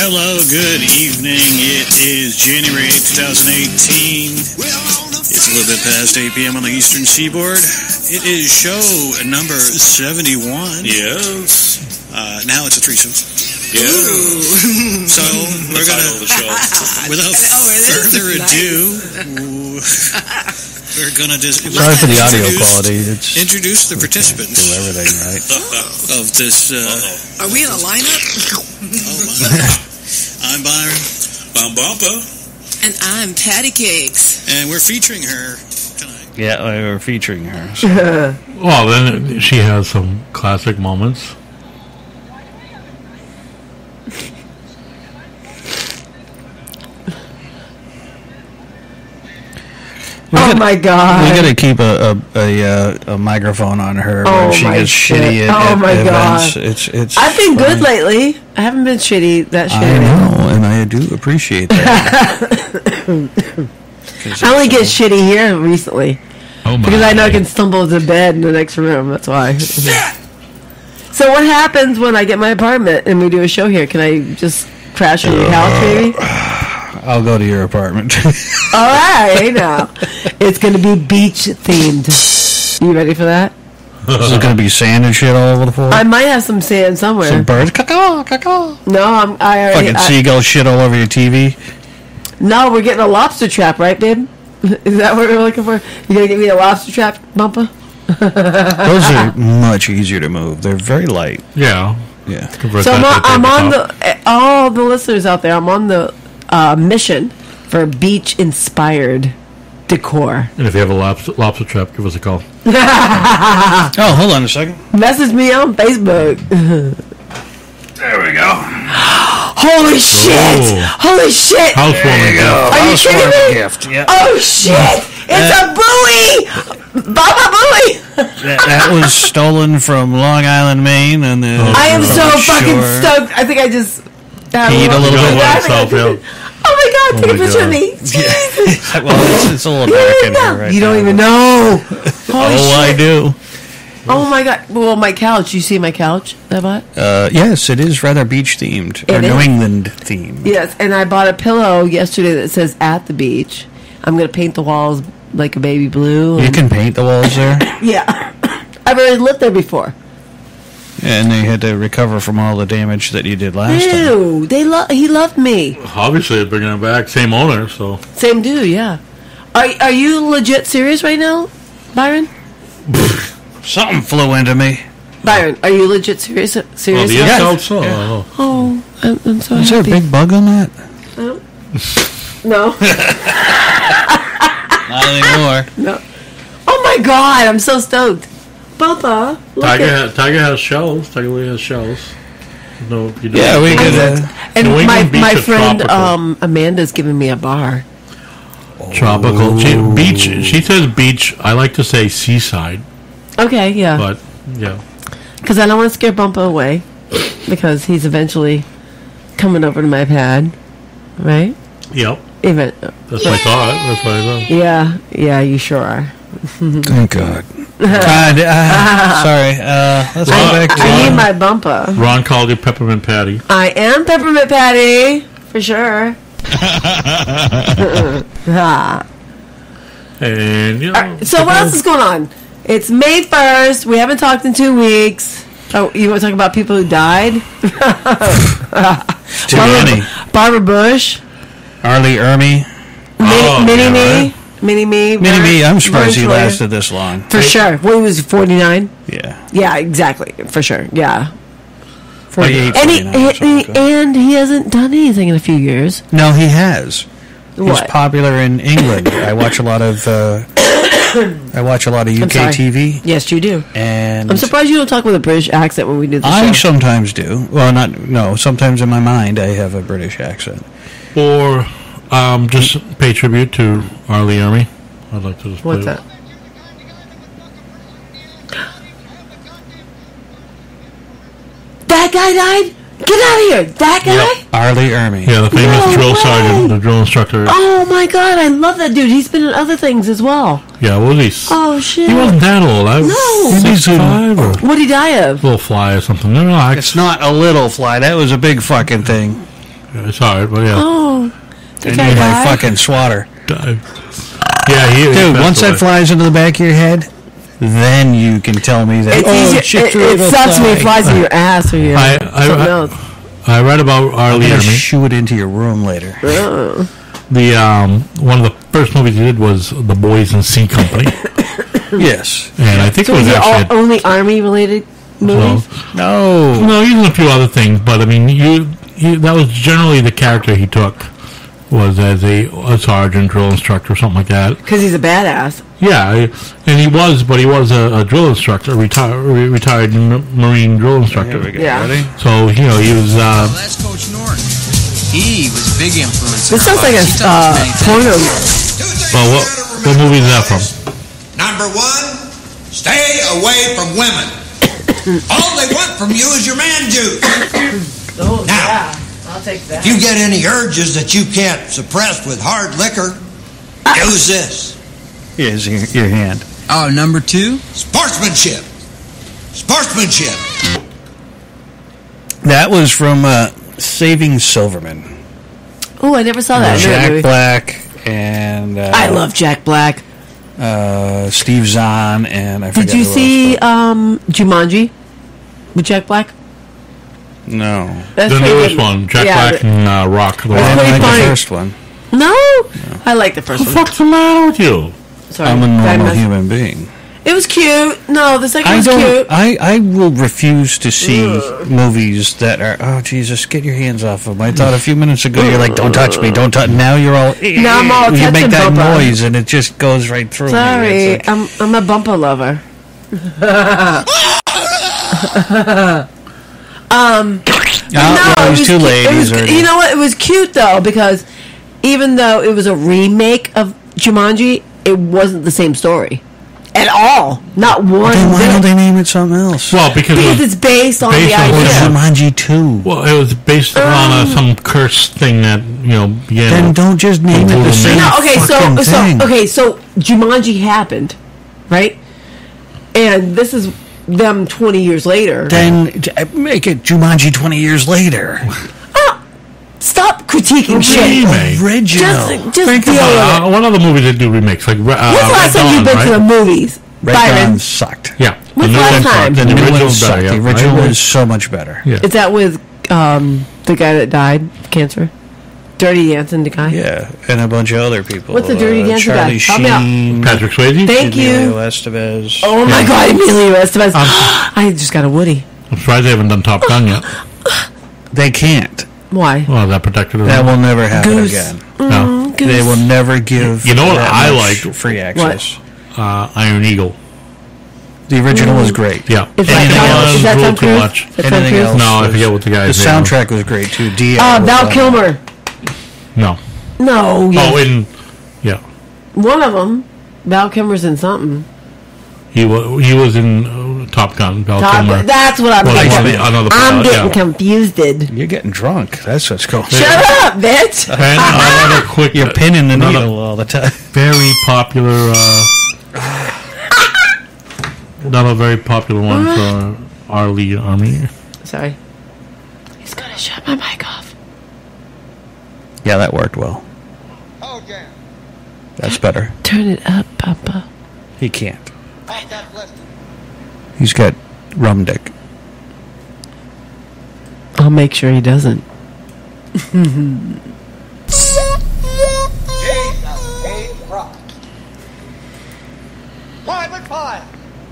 Speaker 4: Hello, good evening. It is January 8th, 2018. It's a little bit past 8 p.m. on the Eastern Seaboard. It is show number 71.
Speaker 3: Yes.
Speaker 4: Now it's a threesome.
Speaker 3: Yeah.
Speaker 4: So we're gonna, without further ado, we're gonna just
Speaker 7: Sorry for the audio quality. It's
Speaker 4: introduce the participants.
Speaker 7: do everything right.
Speaker 4: Of this.
Speaker 10: Are we in a lineup?
Speaker 4: I'm Byron.
Speaker 3: I'm Bumpa.
Speaker 10: And I'm Patty Cakes.
Speaker 4: And we're featuring her tonight.
Speaker 7: Yeah, we're featuring her. So.
Speaker 9: Well, then she has some classic moments.
Speaker 8: My God.
Speaker 7: We got to keep a microphone on her when she gets shitty at events. It's
Speaker 8: I've been
Speaker 7: funny.
Speaker 8: good lately. I haven't been shitty. That shitty.
Speaker 7: I know, and I do appreciate that.
Speaker 8: I only get shitty here recently.
Speaker 9: Oh my.
Speaker 8: Because I know I can stumble to bed in the next room. That's why. So what happens when I get my apartment and we do a show here? Can I just crash on your couch, maybe?
Speaker 7: I'll go to your apartment.
Speaker 8: All right, now. It's going to be beach themed. You ready for that?
Speaker 7: Is it going to be sand and shit all over the floor?
Speaker 8: I might have some sand somewhere.
Speaker 7: Some birds, caw.
Speaker 8: No, I already...
Speaker 7: Fucking seagull shit all over your TV.
Speaker 8: No, we're getting a lobster trap, right, babe? Is that what we're looking for? You gonna get me a lobster trap, Bumpa?
Speaker 7: Those are much easier to move. They're very light.
Speaker 9: Yeah.
Speaker 7: Yeah.
Speaker 8: So I'm on the... All the listeners out there, I'm on the mission for beach-inspired decor.
Speaker 9: And if you have a lobster trap, give us a call.
Speaker 7: Oh, hold on a second.
Speaker 8: Message me on Facebook.
Speaker 7: There we go.
Speaker 8: Holy shit!
Speaker 9: Oh.
Speaker 8: Holy shit!
Speaker 9: Housewarming gift.
Speaker 8: Are you kidding me?
Speaker 7: Gift. Yep.
Speaker 8: Oh shit! It's a buoy! Baba buoy!
Speaker 7: That was stolen from Long Island, Maine, and
Speaker 8: I am so fucking stoked. I think I just
Speaker 7: peed a little bit.
Speaker 8: Oh my god! Take a picture of me.
Speaker 7: Well, it's a little dark in here right
Speaker 8: You don't
Speaker 7: now.
Speaker 8: even know. Holy
Speaker 7: Oh, I
Speaker 8: shit.
Speaker 7: do.
Speaker 8: Oh my god! Well, my couch. You see my couch that I bought?
Speaker 7: Yes, it is rather beach themed or
Speaker 8: It
Speaker 7: New
Speaker 8: is.
Speaker 7: England themed.
Speaker 8: Yes, and I bought a pillow yesterday that says "At the Beach." I'm gonna paint the walls like a baby blue.
Speaker 7: You can paint the walls there.
Speaker 8: Yeah, I've already lived there before.
Speaker 7: And they had to recover from all the damage that you did last time.
Speaker 8: Ew, he loved me.
Speaker 9: Obviously, they're bringing it back. Same owner, so.
Speaker 8: Same dude, yeah. Are you legit serious right now, Byron?
Speaker 7: Something flew into me.
Speaker 8: Byron, are you legit serious? Serious?
Speaker 9: The
Speaker 7: Yes.
Speaker 9: insult, so.
Speaker 7: Yeah.
Speaker 8: Oh, I'm so
Speaker 7: Is there a
Speaker 8: happy.
Speaker 7: big bug on that?
Speaker 8: No.
Speaker 7: Not anymore.
Speaker 8: No. Oh my god, I'm so stoked. Bubba, look at...
Speaker 9: Tiger has shells. Tiger Lily has shells. No, you don't.
Speaker 7: Yeah, we could.
Speaker 8: And
Speaker 9: New
Speaker 8: my
Speaker 9: England beach is
Speaker 8: friend
Speaker 9: tropical.
Speaker 8: Amanda's giving me a bar.
Speaker 9: Tropical. Beach. She says beach. I like to say seaside.
Speaker 8: Okay, yeah.
Speaker 9: But, yeah.
Speaker 8: Because I don't want to scare Bumpa away. Because he's eventually coming over to my pad. Right?
Speaker 9: Yep.
Speaker 8: Even.
Speaker 9: That's my thought. That's what I thought.
Speaker 8: Yeah, you sure are.
Speaker 7: Thank God. Sorry. Let's go back to...
Speaker 8: I need my Bumpa.
Speaker 9: Ron called you Peppermint Patty.
Speaker 8: I am Peppermint Patty. For sure.
Speaker 9: And, you know.
Speaker 8: So what else is going on? It's May 1st. We haven't talked in 2 weeks. Oh, you want to talk about people who died?
Speaker 7: Too many.
Speaker 8: Barbara Bush.
Speaker 7: Arlie Ermy.
Speaker 8: Mini Me.
Speaker 7: Mini Me, I'm surprised he
Speaker 8: Virtually.
Speaker 7: lasted this long.
Speaker 8: For sure. What, he was 49?
Speaker 7: Yeah.
Speaker 8: Yeah, exactly. For sure. Yeah.
Speaker 7: 48,
Speaker 8: And
Speaker 7: 49,
Speaker 8: and he hasn't done anything in a few years.
Speaker 7: No, he has. He's
Speaker 8: What?
Speaker 7: popular in England. I watch a lot of UK TV.
Speaker 8: Yes, you do.
Speaker 7: And
Speaker 8: I'm surprised you don't talk with a British accent when we do the
Speaker 7: I
Speaker 8: show.
Speaker 7: sometimes do. Well, sometimes in my mind I have a British accent.
Speaker 9: Or just pay tribute to Arlie Ermy. I'd like to just
Speaker 8: What's
Speaker 9: play
Speaker 8: that? That guy died? Get out of here! That guy?
Speaker 7: Arlie Ermy.
Speaker 9: Yeah, the famous
Speaker 8: No
Speaker 9: drill
Speaker 8: way.
Speaker 9: sergeant, the drill instructor.
Speaker 8: Oh my god, I love that dude. He's been in other things as well.
Speaker 9: Yeah, what was he?
Speaker 8: Oh shit.
Speaker 9: He wasn't that old.
Speaker 8: No.
Speaker 9: 65 or
Speaker 8: What'd he die of?
Speaker 9: little fly or something. No,
Speaker 7: It's not a little fly. That was a big fucking thing.
Speaker 9: it's hard, but yeah.
Speaker 8: Oh. The
Speaker 7: And
Speaker 8: guy
Speaker 7: you're
Speaker 8: died?
Speaker 7: like fucking swatter.
Speaker 9: Yeah, he
Speaker 7: Dude,
Speaker 9: passed
Speaker 7: once that
Speaker 9: away.
Speaker 7: flies into the back of your head, then you can tell me that.
Speaker 8: It's
Speaker 7: oh,
Speaker 8: easier,
Speaker 7: shit,
Speaker 8: it sucks when it flies in your ass or your something else.
Speaker 9: I read about
Speaker 7: I'm
Speaker 9: Arlie
Speaker 7: gonna
Speaker 9: Ermy.
Speaker 7: shoot it into your room later.
Speaker 9: The one of the first movies he did was The Boys and Sea Company.
Speaker 7: Yes.
Speaker 9: And I think
Speaker 8: So
Speaker 9: it was
Speaker 8: is it
Speaker 9: actually
Speaker 8: only army related movies?
Speaker 7: No,
Speaker 9: he's in a few other things, but I mean, that was generally the character he took, was as a sergeant, drill instructor, something like that.
Speaker 8: Because he's a badass.
Speaker 9: Yeah, and he was a drill instructor, retired Marine drill instructor.
Speaker 8: Yeah. Ready?
Speaker 9: So he was.
Speaker 13: That's Coach Norton. He was a big influence.
Speaker 8: This sounds like a porno.
Speaker 9: Well, what movie is that from?
Speaker 14: Number one, stay away from women. All they want from you is your man juice.
Speaker 8: Oh,
Speaker 14: Now,
Speaker 8: yeah. I'll take that.
Speaker 14: if you get any urges that you can't suppress with hard liquor, use this.
Speaker 7: Here's your hand.
Speaker 13: Oh, number two?
Speaker 14: Sportsmanship. Sportsmanship.
Speaker 7: That was from Saving Silverman.
Speaker 8: Oh, I never saw that.
Speaker 7: Jack Black and
Speaker 8: I love Jack Black.
Speaker 7: Steve Zahn, and I forget
Speaker 8: Did you
Speaker 7: who
Speaker 8: see
Speaker 7: else,
Speaker 8: Jumanji with Jack Black?
Speaker 7: no.
Speaker 8: That's
Speaker 9: The
Speaker 8: pretty
Speaker 9: newest
Speaker 8: good.
Speaker 9: one, Jack
Speaker 8: Yeah,
Speaker 9: Black and Rock. The
Speaker 7: I
Speaker 9: Rock.
Speaker 7: didn't like
Speaker 8: funny.
Speaker 7: the first one.
Speaker 8: No, I like the first
Speaker 9: What the
Speaker 8: one.
Speaker 9: fuck's the matter with you?
Speaker 8: Sorry,
Speaker 7: I'm a
Speaker 8: Did I
Speaker 7: normal
Speaker 8: mess-
Speaker 7: human being.
Speaker 8: It was cute. No, the second
Speaker 7: I
Speaker 8: was
Speaker 7: don't.
Speaker 8: cute.
Speaker 7: I will refuse to see movies that are. Oh Jesus! Get your hands off of them. I thought a few minutes ago you're like, "Don't touch me! Don't touch." Now you're all.
Speaker 8: Now I'm all
Speaker 7: You make
Speaker 8: touching
Speaker 7: that
Speaker 8: Bubba.
Speaker 7: noise and it just goes right through me.
Speaker 8: Sorry,
Speaker 7: It's like,
Speaker 8: I'm a bumper lover.
Speaker 7: well,
Speaker 8: it
Speaker 7: he's
Speaker 8: was
Speaker 7: too
Speaker 8: cu-
Speaker 7: late.
Speaker 8: it was-
Speaker 7: He's already-
Speaker 8: you know what? It was cute though because even though it was a remake of Jumanji, it wasn't the same story at all. Not one.
Speaker 7: Then why
Speaker 8: bit.
Speaker 7: don't they name it something else?
Speaker 9: Well, because
Speaker 8: Because it's based on
Speaker 9: based
Speaker 8: the
Speaker 9: on
Speaker 7: Or
Speaker 8: idea.
Speaker 7: Jumanji 2.
Speaker 9: Well, it was based on some curse thing that began.
Speaker 7: Then don't just name it the same
Speaker 8: No,
Speaker 7: fucking thing.
Speaker 8: so Jumanji happened, right? And this is them 20 years later.
Speaker 7: Then make it Jumanji 20 years later.
Speaker 8: Stop critiquing shit.
Speaker 7: Original.
Speaker 8: Just
Speaker 9: Think
Speaker 8: deal with it.
Speaker 9: about what other movies they do remakes? Like
Speaker 8: When's the last time you've been to the movies?
Speaker 7: Red
Speaker 8: Byron?
Speaker 7: Dawn sucked.
Speaker 9: Yeah.
Speaker 8: When's the last time?
Speaker 7: The new one
Speaker 9: original
Speaker 7: sucked.
Speaker 9: better,
Speaker 7: The
Speaker 9: yeah.
Speaker 7: original
Speaker 9: Right.
Speaker 7: is so much better.
Speaker 9: Yeah.
Speaker 8: Is that with the guy that died of cancer? Dirty Dancing, the guy?
Speaker 7: Yeah, and a bunch of other people.
Speaker 8: What's the Dirty Dancing guy?
Speaker 7: Charlie
Speaker 8: Help me out.
Speaker 7: Sheen,
Speaker 9: Patrick Swayze?
Speaker 8: Thank you.
Speaker 7: Emilio Estevez.
Speaker 8: Oh my God, Emilio Estevez. I just got a Woody.
Speaker 9: I'm surprised they haven't done Top Gun yet.
Speaker 7: They can't.
Speaker 8: Why?
Speaker 9: Well, that protected it.
Speaker 7: That will never happen
Speaker 8: Goose.
Speaker 7: again.
Speaker 9: No.
Speaker 8: Goose.
Speaker 7: They will never give.
Speaker 9: You know what
Speaker 7: that
Speaker 9: I
Speaker 7: much
Speaker 9: liked?
Speaker 7: free access.
Speaker 9: Iron Eagle.
Speaker 7: The original was great.
Speaker 9: Yeah.
Speaker 8: Is that
Speaker 9: Anything
Speaker 8: Tom-
Speaker 9: else
Speaker 8: is that
Speaker 9: a little
Speaker 8: Tom
Speaker 9: too
Speaker 8: Cruise?
Speaker 9: much.
Speaker 8: Is that Tom
Speaker 7: Anything
Speaker 8: Cruise?
Speaker 7: else?
Speaker 9: No, I
Speaker 7: was-
Speaker 9: forget what the
Speaker 7: The
Speaker 9: guy's name was.
Speaker 7: soundtrack was great too.
Speaker 8: Val Kilmer.
Speaker 9: No.
Speaker 8: No, yes.
Speaker 9: Oh, yeah.
Speaker 8: One of them. Val Kilmer's in something.
Speaker 9: He was in Top Gun. Val Kilmer.
Speaker 8: That's what I'm
Speaker 9: Well,
Speaker 8: thinking.
Speaker 9: actually, another
Speaker 8: I'm
Speaker 9: pilot,
Speaker 8: getting
Speaker 9: yeah.
Speaker 8: confused.
Speaker 7: You're getting drunk. That's what's going on.
Speaker 8: Shut up, bitch.
Speaker 9: And another quick.
Speaker 7: You're pinning the
Speaker 9: another
Speaker 7: needle all the time.
Speaker 9: Very popular. Another very popular one for our lead army.
Speaker 8: Sorry. He's gonna shut my mic off.
Speaker 7: Yeah, that worked well.
Speaker 14: Oh, yeah.
Speaker 7: That's better.
Speaker 8: Turn it up, Papa.
Speaker 7: He can't.
Speaker 14: Hey, that's listening.
Speaker 7: He's got rum dick.
Speaker 8: I'll make sure he doesn't.
Speaker 14: Jesus H. Rock. Private Pile,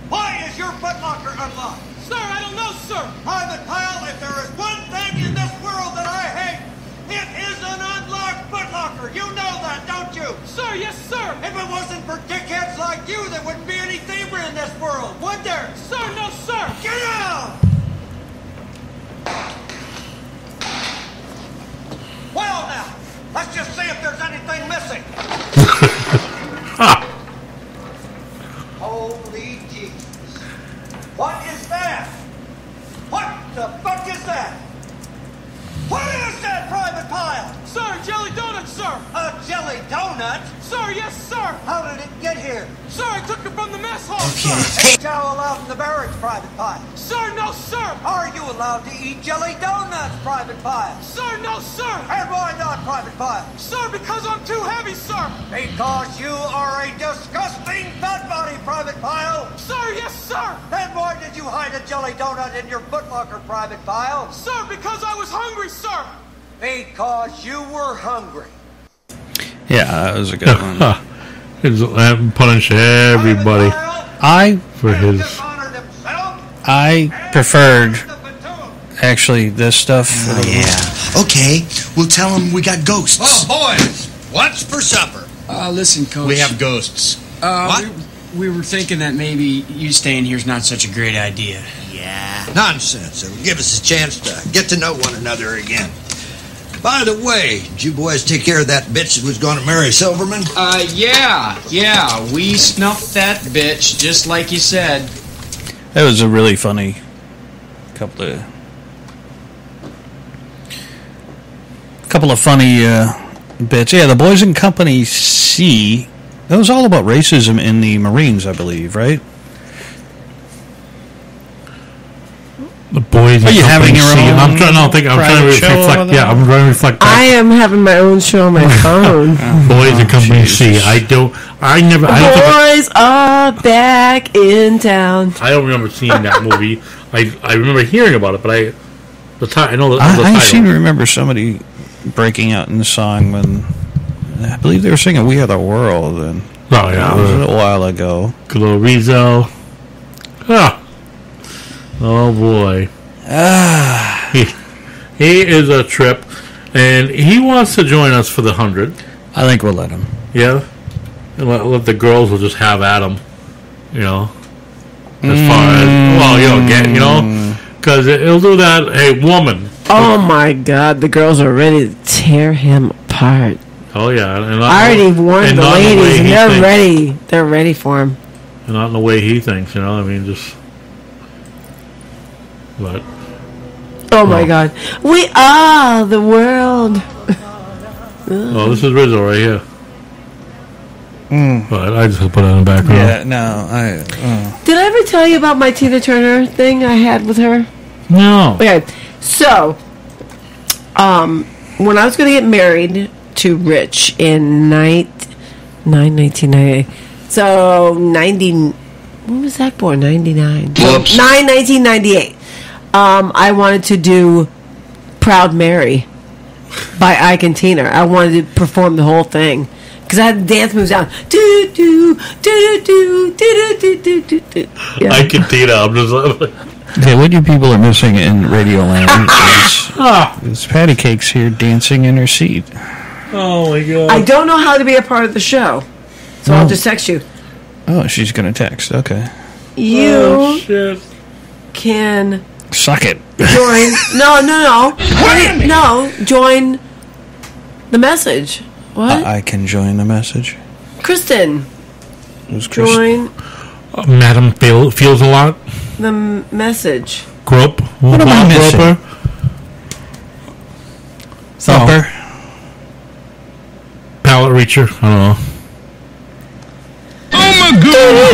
Speaker 14: why is your footlocker unlocked?
Speaker 1: Sir, I don't know, sir.
Speaker 14: Private Pile, if there is one thing in this world that I hate, it is an unlocked footlocker. You know that, don't you?
Speaker 1: Sir, yes, sir.
Speaker 14: If it wasn't for dickheads like you, there wouldn't be any thievery in this world, would there?
Speaker 1: Sir, no, sir.
Speaker 14: Get out! Well now, let's just see if there's anything missing. Holy Jesus. What is that? What the fuck is that? What is that, Private Pile?
Speaker 1: Sir, jelly donut, sir.
Speaker 14: A jelly donut?
Speaker 1: Sir, yes, sir.
Speaker 14: How did it get here?
Speaker 1: Sir, I took it from the mess hall, sir.
Speaker 14: Is chow allowed in the barracks, Private Pile?
Speaker 1: Sir, no, sir.
Speaker 14: Are you allowed to eat jelly donuts, Private Pile?
Speaker 1: Sir, no, sir.
Speaker 14: And why not, Private Pile?
Speaker 1: Sir, because I'm too heavy, sir.
Speaker 14: Because you are a disgusting fat body, Private Pile.
Speaker 1: Sir, yes, sir.
Speaker 14: Then why did you hide a jelly donut in your footlocker, Private Pile?
Speaker 1: Sir, because I was hungry, sir.
Speaker 14: Because you were hungry.
Speaker 7: Yeah, that was a good one.
Speaker 9: He's punished everybody for his.
Speaker 7: I preferred actually this stuff.
Speaker 15: Yeah. Okay, we'll tell them we got ghosts.
Speaker 14: Oh, boys, what's for supper?
Speaker 13: Listen, Coach.
Speaker 15: We have ghosts.
Speaker 13: What? We were thinking that maybe you staying here's not such a great idea.
Speaker 15: Yeah.
Speaker 14: Nonsense. It'll give us a chance to get to know one another again. By the way, did you boys take care of that bitch that was going to marry Silverman?
Speaker 13: Yeah. We snuffed that bitch, just like you said.
Speaker 7: That was a really funny couple of funny bits. Yeah, the Boys in Company C. That was all about racism in the Marines, I believe, right?
Speaker 9: The Boys Boys.
Speaker 7: Are you having your own?
Speaker 9: I'm trying to think. I'm trying to reflect. Yeah, I'm trying to reflect. Back.
Speaker 8: I am having my own show on my phone.
Speaker 9: Boys and Company C. I don't
Speaker 8: Boys are back in town.
Speaker 9: I don't remember seeing that movie. I remember hearing about it, but I know the
Speaker 7: I
Speaker 9: title.
Speaker 7: seem to remember somebody breaking out in the song when I believe they were singing "We Are the World." And
Speaker 9: oh yeah,
Speaker 7: it was a little while ago.
Speaker 9: Good old Rizzo. Oh boy. He is a trip, and he wants to join us for the 100.
Speaker 7: I think we'll let him.
Speaker 9: Yeah, and let the girls will just have at him. As far as because it'll do that. Hey, woman.
Speaker 8: Oh my God, the girls are ready to tear him apart.
Speaker 9: Oh yeah, and
Speaker 8: I already warned the ladies, and they're ready. They're ready for him.
Speaker 9: And not in the way he thinks, I mean, just. But.
Speaker 8: Oh my God, we are the world.
Speaker 9: Oh, this is Rizzo right here. But I just put it on the background.
Speaker 7: Yeah, no,
Speaker 8: Did I ever tell you about my Tina Turner thing I had with her?
Speaker 9: No.
Speaker 8: Okay, so, when I was going to get married to Rich in 1998, so 90, when was Zach born? 99.
Speaker 11: Whoops.
Speaker 8: 1998. I wanted to do Proud Mary by Ike and Tina. I wanted to perform the whole thing. Because I had dance moves down. Do, do, do, do, do, do, do, do, do. Yeah.
Speaker 9: Ike and Tina, I'm just like...
Speaker 7: Okay, what you people are missing in Radio Land is Patty Cake's here dancing in her seat.
Speaker 9: Oh my God.
Speaker 8: I don't know how to be a part of the show. So I'll just text you.
Speaker 7: Oh, she's going to text. Okay.
Speaker 8: You can...
Speaker 7: Suck it.
Speaker 8: Join... No. Join the message. What?
Speaker 7: I can join the message.
Speaker 8: Kristen.
Speaker 7: Who's Kristen?
Speaker 8: Join
Speaker 9: Madam feels a lot.
Speaker 8: the message.
Speaker 9: Grope.
Speaker 7: What am I missing? Thumper.
Speaker 9: Pallet reacher. I don't know.
Speaker 11: Oh my God!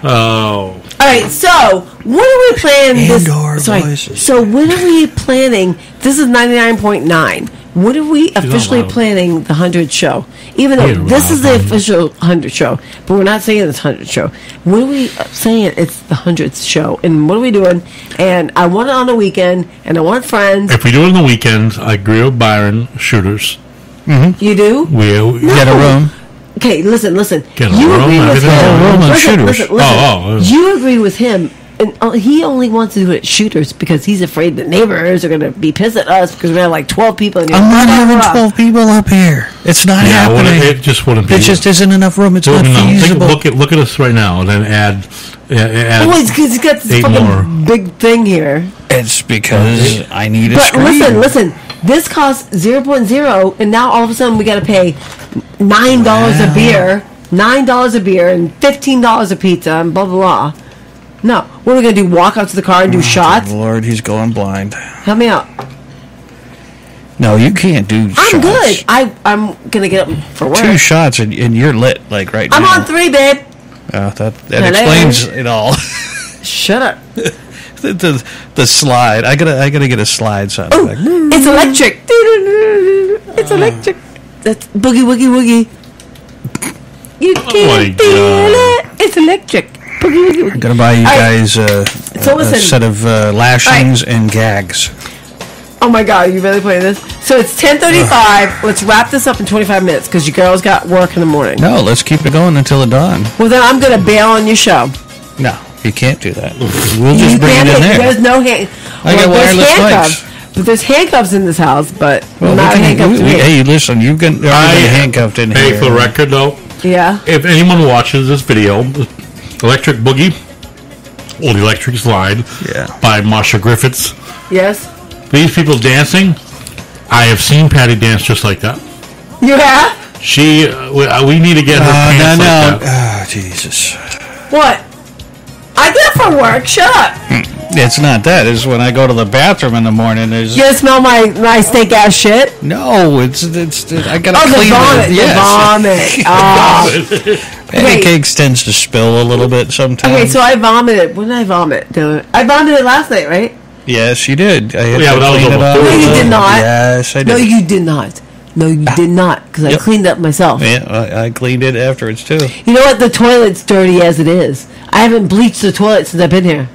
Speaker 9: Oh.
Speaker 8: All right, so when are we planning this?
Speaker 7: Voices.
Speaker 8: So when are we planning? This is 99.9. When are we officially planning the 100 show? Even though this is the official 100 show, but we're not saying it's 100 show. When are we saying it's the 100th show? And what are we doing? And I want it on the weekend, and I want friends.
Speaker 9: If we do it on the weekends, I agree with Byron. Shooters.
Speaker 7: Mm-hmm.
Speaker 8: You do?
Speaker 9: We
Speaker 7: get a room.
Speaker 8: Okay, listen.
Speaker 9: Get a
Speaker 8: You
Speaker 9: room.
Speaker 8: agree with him. Listen.
Speaker 9: Oh.
Speaker 8: You agree with him. And he only wants to do it at Shooters because he's afraid the neighbors are going to be pissed at us because we have like 12 people in here.
Speaker 7: I'm not having 12 people up here. It's not happening.
Speaker 9: It just wouldn't be.
Speaker 7: It just isn't enough room. It's not feasible.
Speaker 9: Look at us right now, and then add
Speaker 8: Oh, he's got this fucking big thing here.
Speaker 7: It's because I need a
Speaker 8: But
Speaker 7: screen.
Speaker 8: listen. This costs 0.0, and now all of a sudden we got to pay $9 a beer, $9 a beer, and $15 a pizza, and blah blah blah. No, what are we gonna do? Walk out to the car and do shots?
Speaker 7: Lord, he's going blind.
Speaker 8: Help me out.
Speaker 7: No, you can't do shots.
Speaker 8: I'm good. I'm gonna get up for work.
Speaker 7: 2 shots and you're lit like right now.
Speaker 8: I'm on 3, babe.
Speaker 7: That explains it all.
Speaker 8: Shut up.
Speaker 7: the slide. I gotta get a slide sound effect.
Speaker 8: It's electric. It's electric. That's boogie woogie woogie. You can't feel it. It's electric. Boogie woogie woogie.
Speaker 7: I'm gonna buy you guys a set of lashings and gags.
Speaker 8: Oh my God, are you really playing this? So it's 10:35. Let's wrap this up in 25 minutes because you girls got work in the morning.
Speaker 7: No, let's keep it going until the dawn.
Speaker 8: Well, then I'm going to bail on your show.
Speaker 7: No, you can't do that. We'll just bring it in there.
Speaker 8: There's no hand.
Speaker 7: I got wireless
Speaker 8: handcuffs. But there's handcuffs in this house, but not handcuffs.
Speaker 7: Hey, listen, you've got handcuffed in here.
Speaker 9: Hey, for the record, though.
Speaker 8: Yeah.
Speaker 9: If anyone watches this video, Electric Boogie, or the Electric Slide, by Marsha Griffiths.
Speaker 8: Yes.
Speaker 9: These people dancing, I have seen Patty dance just like that.
Speaker 8: You have?
Speaker 9: We need to get her pants like that.
Speaker 7: Oh, Jesus.
Speaker 8: What? I get from work. Shut up.
Speaker 7: It's not that. It's when I go to the bathroom in the morning. There's
Speaker 8: You gonna smell my stink ass shit?
Speaker 7: no. It's I gotta
Speaker 8: Oh, the
Speaker 7: clean
Speaker 8: vomit.
Speaker 7: it. Yes.
Speaker 8: The vomit. Oh.
Speaker 7: Pancakes tends to spill a little bit sometimes.
Speaker 8: Okay, so I vomited. When did I vomit? I vomited last night, right?
Speaker 7: Yes, you did. I had
Speaker 9: Yeah,
Speaker 7: to
Speaker 9: but that was
Speaker 7: clean it
Speaker 9: over
Speaker 7: up.
Speaker 9: food.
Speaker 8: No, you did not.
Speaker 7: Yes, I did.
Speaker 8: No, you did not. No, you did not. Because I
Speaker 7: Yep.
Speaker 8: cleaned up myself.
Speaker 7: Yeah, I cleaned it afterwards too.
Speaker 8: You know what? The toilet's dirty as it is. I haven't bleached the toilet since I've been here.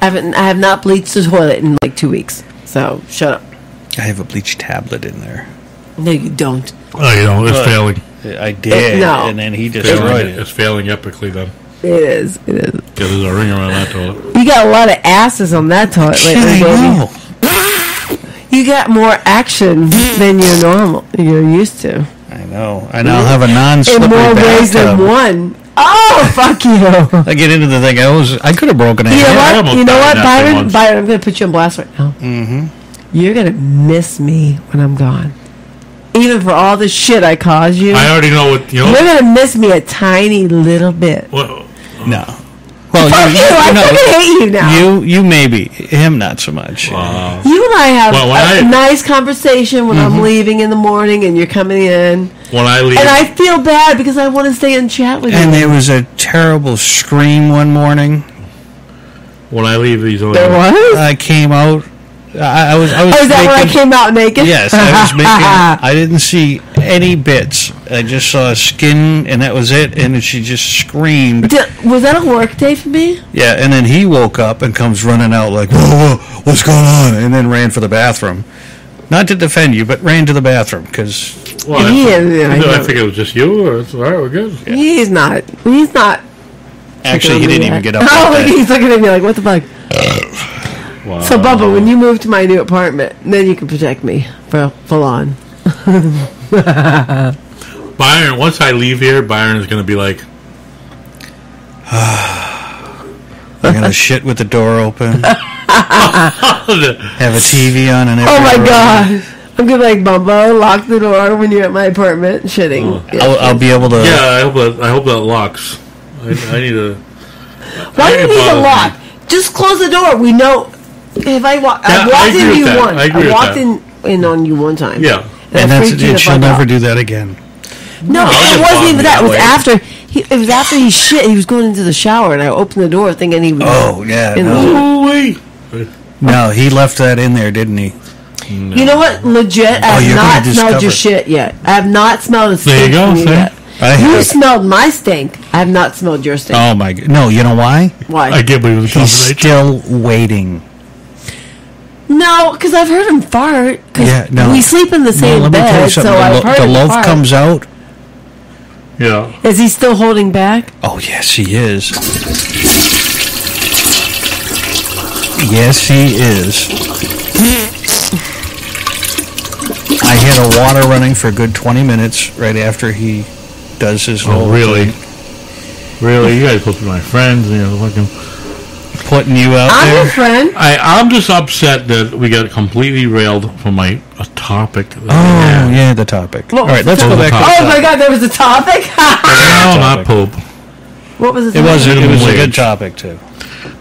Speaker 8: I have not bleached the toilet in like 2 weeks. So shut up.
Speaker 7: I have a bleach tablet in there.
Speaker 8: No, you don't.
Speaker 9: Oh, you know, it's failing.
Speaker 7: I did,
Speaker 8: no.
Speaker 7: and then he destroyed it.
Speaker 9: It's failing epically then.
Speaker 8: It is. It is.
Speaker 9: Because there's a ring around that toilet.
Speaker 8: You got a lot of asses on that toilet lately,
Speaker 7: I
Speaker 8: baby.
Speaker 7: know.
Speaker 8: You got more action than you're used to.
Speaker 7: I know. I now have a
Speaker 8: In
Speaker 7: non-slippery
Speaker 8: more ways than
Speaker 7: bathtub.
Speaker 8: one. Oh, fuck you.
Speaker 7: I get into the thing. I could have broken it.
Speaker 8: You know
Speaker 9: I
Speaker 8: what?
Speaker 9: almost
Speaker 8: You know
Speaker 9: died
Speaker 8: what,
Speaker 9: that thing
Speaker 8: Byron?
Speaker 9: once.
Speaker 8: Byron, I'm going to put you on blast right now.
Speaker 7: Mm-hmm.
Speaker 8: You're going to miss me when I'm gone. Even for all the shit I caused you.
Speaker 9: I already know what, you know.
Speaker 8: You're going to miss me a tiny little bit.
Speaker 9: Well,
Speaker 7: No. Well,
Speaker 8: Fuck you. I fucking hate you now.
Speaker 7: You maybe. Him not so much.
Speaker 8: You and I have
Speaker 9: Well, when
Speaker 8: a
Speaker 9: I-
Speaker 8: nice conversation when I'm leaving in the morning and you're coming in.
Speaker 9: when I leave,
Speaker 8: And I feel bad because I want to stay and chat with
Speaker 7: And
Speaker 8: you.
Speaker 7: there was a terrible scream one morning.
Speaker 9: when I leave these,
Speaker 8: There was?
Speaker 7: I came out. I was.
Speaker 8: Oh, is that when I
Speaker 7: making-
Speaker 8: came out naked?
Speaker 7: Yes, I was making. I didn't see any bits. I just saw skin, and that was it. And then she just screamed.
Speaker 8: Was that a work day for me?
Speaker 7: Yeah, and then he woke up and comes running out like, whoa, what's going on? And then ran for the bathroom. Not to defend you, but ran to the bathroom because.
Speaker 9: well,
Speaker 8: I
Speaker 9: I think it was just you, or it's all right, we're good.
Speaker 8: He's not. He's not.
Speaker 7: Actually, he didn't even get up.
Speaker 8: Oh,
Speaker 7: like that.
Speaker 8: he's looking at me like, what the fuck?
Speaker 9: Wow.
Speaker 8: So, Bubba, when you move to my new apartment, then you can protect me for full on.
Speaker 9: Byron, once I leave here, Byron is going to be like,
Speaker 7: I'm gonna shit with the door open. Have a TV on and
Speaker 8: Oh
Speaker 7: everything.
Speaker 8: my god. I'm gonna be like, Bubba, lock the door when you're at my apartment shitting.
Speaker 7: I'll be able to.
Speaker 9: yeah, I hope that locks. I need a.
Speaker 8: Why do you need a
Speaker 9: bothers
Speaker 8: lock? Just close the door. We know. If I walk,
Speaker 9: Yeah,
Speaker 8: I walked
Speaker 9: I agree
Speaker 8: into
Speaker 9: with
Speaker 8: you
Speaker 9: that.
Speaker 8: once.
Speaker 9: I agree
Speaker 8: I
Speaker 9: with
Speaker 8: walked
Speaker 9: that.
Speaker 8: in on you one time.
Speaker 9: Yeah.
Speaker 7: And
Speaker 8: I
Speaker 7: that's
Speaker 8: freaked you
Speaker 7: it.
Speaker 8: the
Speaker 7: She'll
Speaker 8: fuck
Speaker 7: never
Speaker 8: out.
Speaker 7: do that again.
Speaker 8: No,
Speaker 9: No,
Speaker 8: it
Speaker 9: it
Speaker 8: wasn't
Speaker 9: bothered
Speaker 8: even
Speaker 9: me
Speaker 8: that.
Speaker 9: that
Speaker 8: It was
Speaker 9: way.
Speaker 8: after. It was after he shit. He was going into the shower, and I opened the door thinking he was.
Speaker 7: Oh yeah.
Speaker 8: in the-
Speaker 9: Oh, wait.
Speaker 7: No, he left that in there, didn't he?
Speaker 8: You know what? Legit, I
Speaker 7: you're
Speaker 8: have not
Speaker 7: gonna
Speaker 8: smelled
Speaker 7: discover.
Speaker 8: your shit yet. I have not smelled a stink
Speaker 9: There you go,
Speaker 8: from you
Speaker 9: see?
Speaker 8: yet.
Speaker 7: I
Speaker 8: You
Speaker 7: have.
Speaker 8: smelled my stink. I have not smelled your stink.
Speaker 7: Oh my god! No, you know why?
Speaker 8: Why?
Speaker 9: I can't believe the
Speaker 7: He's
Speaker 9: combination.
Speaker 7: still waiting.
Speaker 8: No, because I've heard him fart. 'Cause
Speaker 7: Yeah, no.
Speaker 8: we sleep in the same
Speaker 7: Well, let me tell you
Speaker 8: bed, so
Speaker 7: something.
Speaker 8: I've heard
Speaker 7: The
Speaker 8: him
Speaker 7: loaf
Speaker 8: fart.
Speaker 7: comes out.
Speaker 9: Yeah.
Speaker 8: Is he still holding back?
Speaker 7: Oh yes, he is. Yes, he is. I had a water running for a good 20 minutes right after he does his
Speaker 9: Oh,
Speaker 7: whole
Speaker 9: really?
Speaker 7: thing.
Speaker 9: Really? You guys supposed to be my friends, you know, fucking.
Speaker 7: Putting you out
Speaker 8: I'm
Speaker 7: there.
Speaker 8: your friend.
Speaker 9: I'm just upset that we got completely railed from a topic.
Speaker 7: Oh, yeah, the topic.
Speaker 8: What
Speaker 7: All right,
Speaker 8: was
Speaker 7: let's
Speaker 8: the
Speaker 7: go
Speaker 8: topic?
Speaker 7: back to the
Speaker 8: Oh my
Speaker 7: topic.
Speaker 8: god, there was a topic?
Speaker 9: No, not poop.
Speaker 8: What was the
Speaker 7: It
Speaker 8: topic?
Speaker 7: was a
Speaker 9: Minimum
Speaker 7: good
Speaker 9: wage.
Speaker 7: topic, too.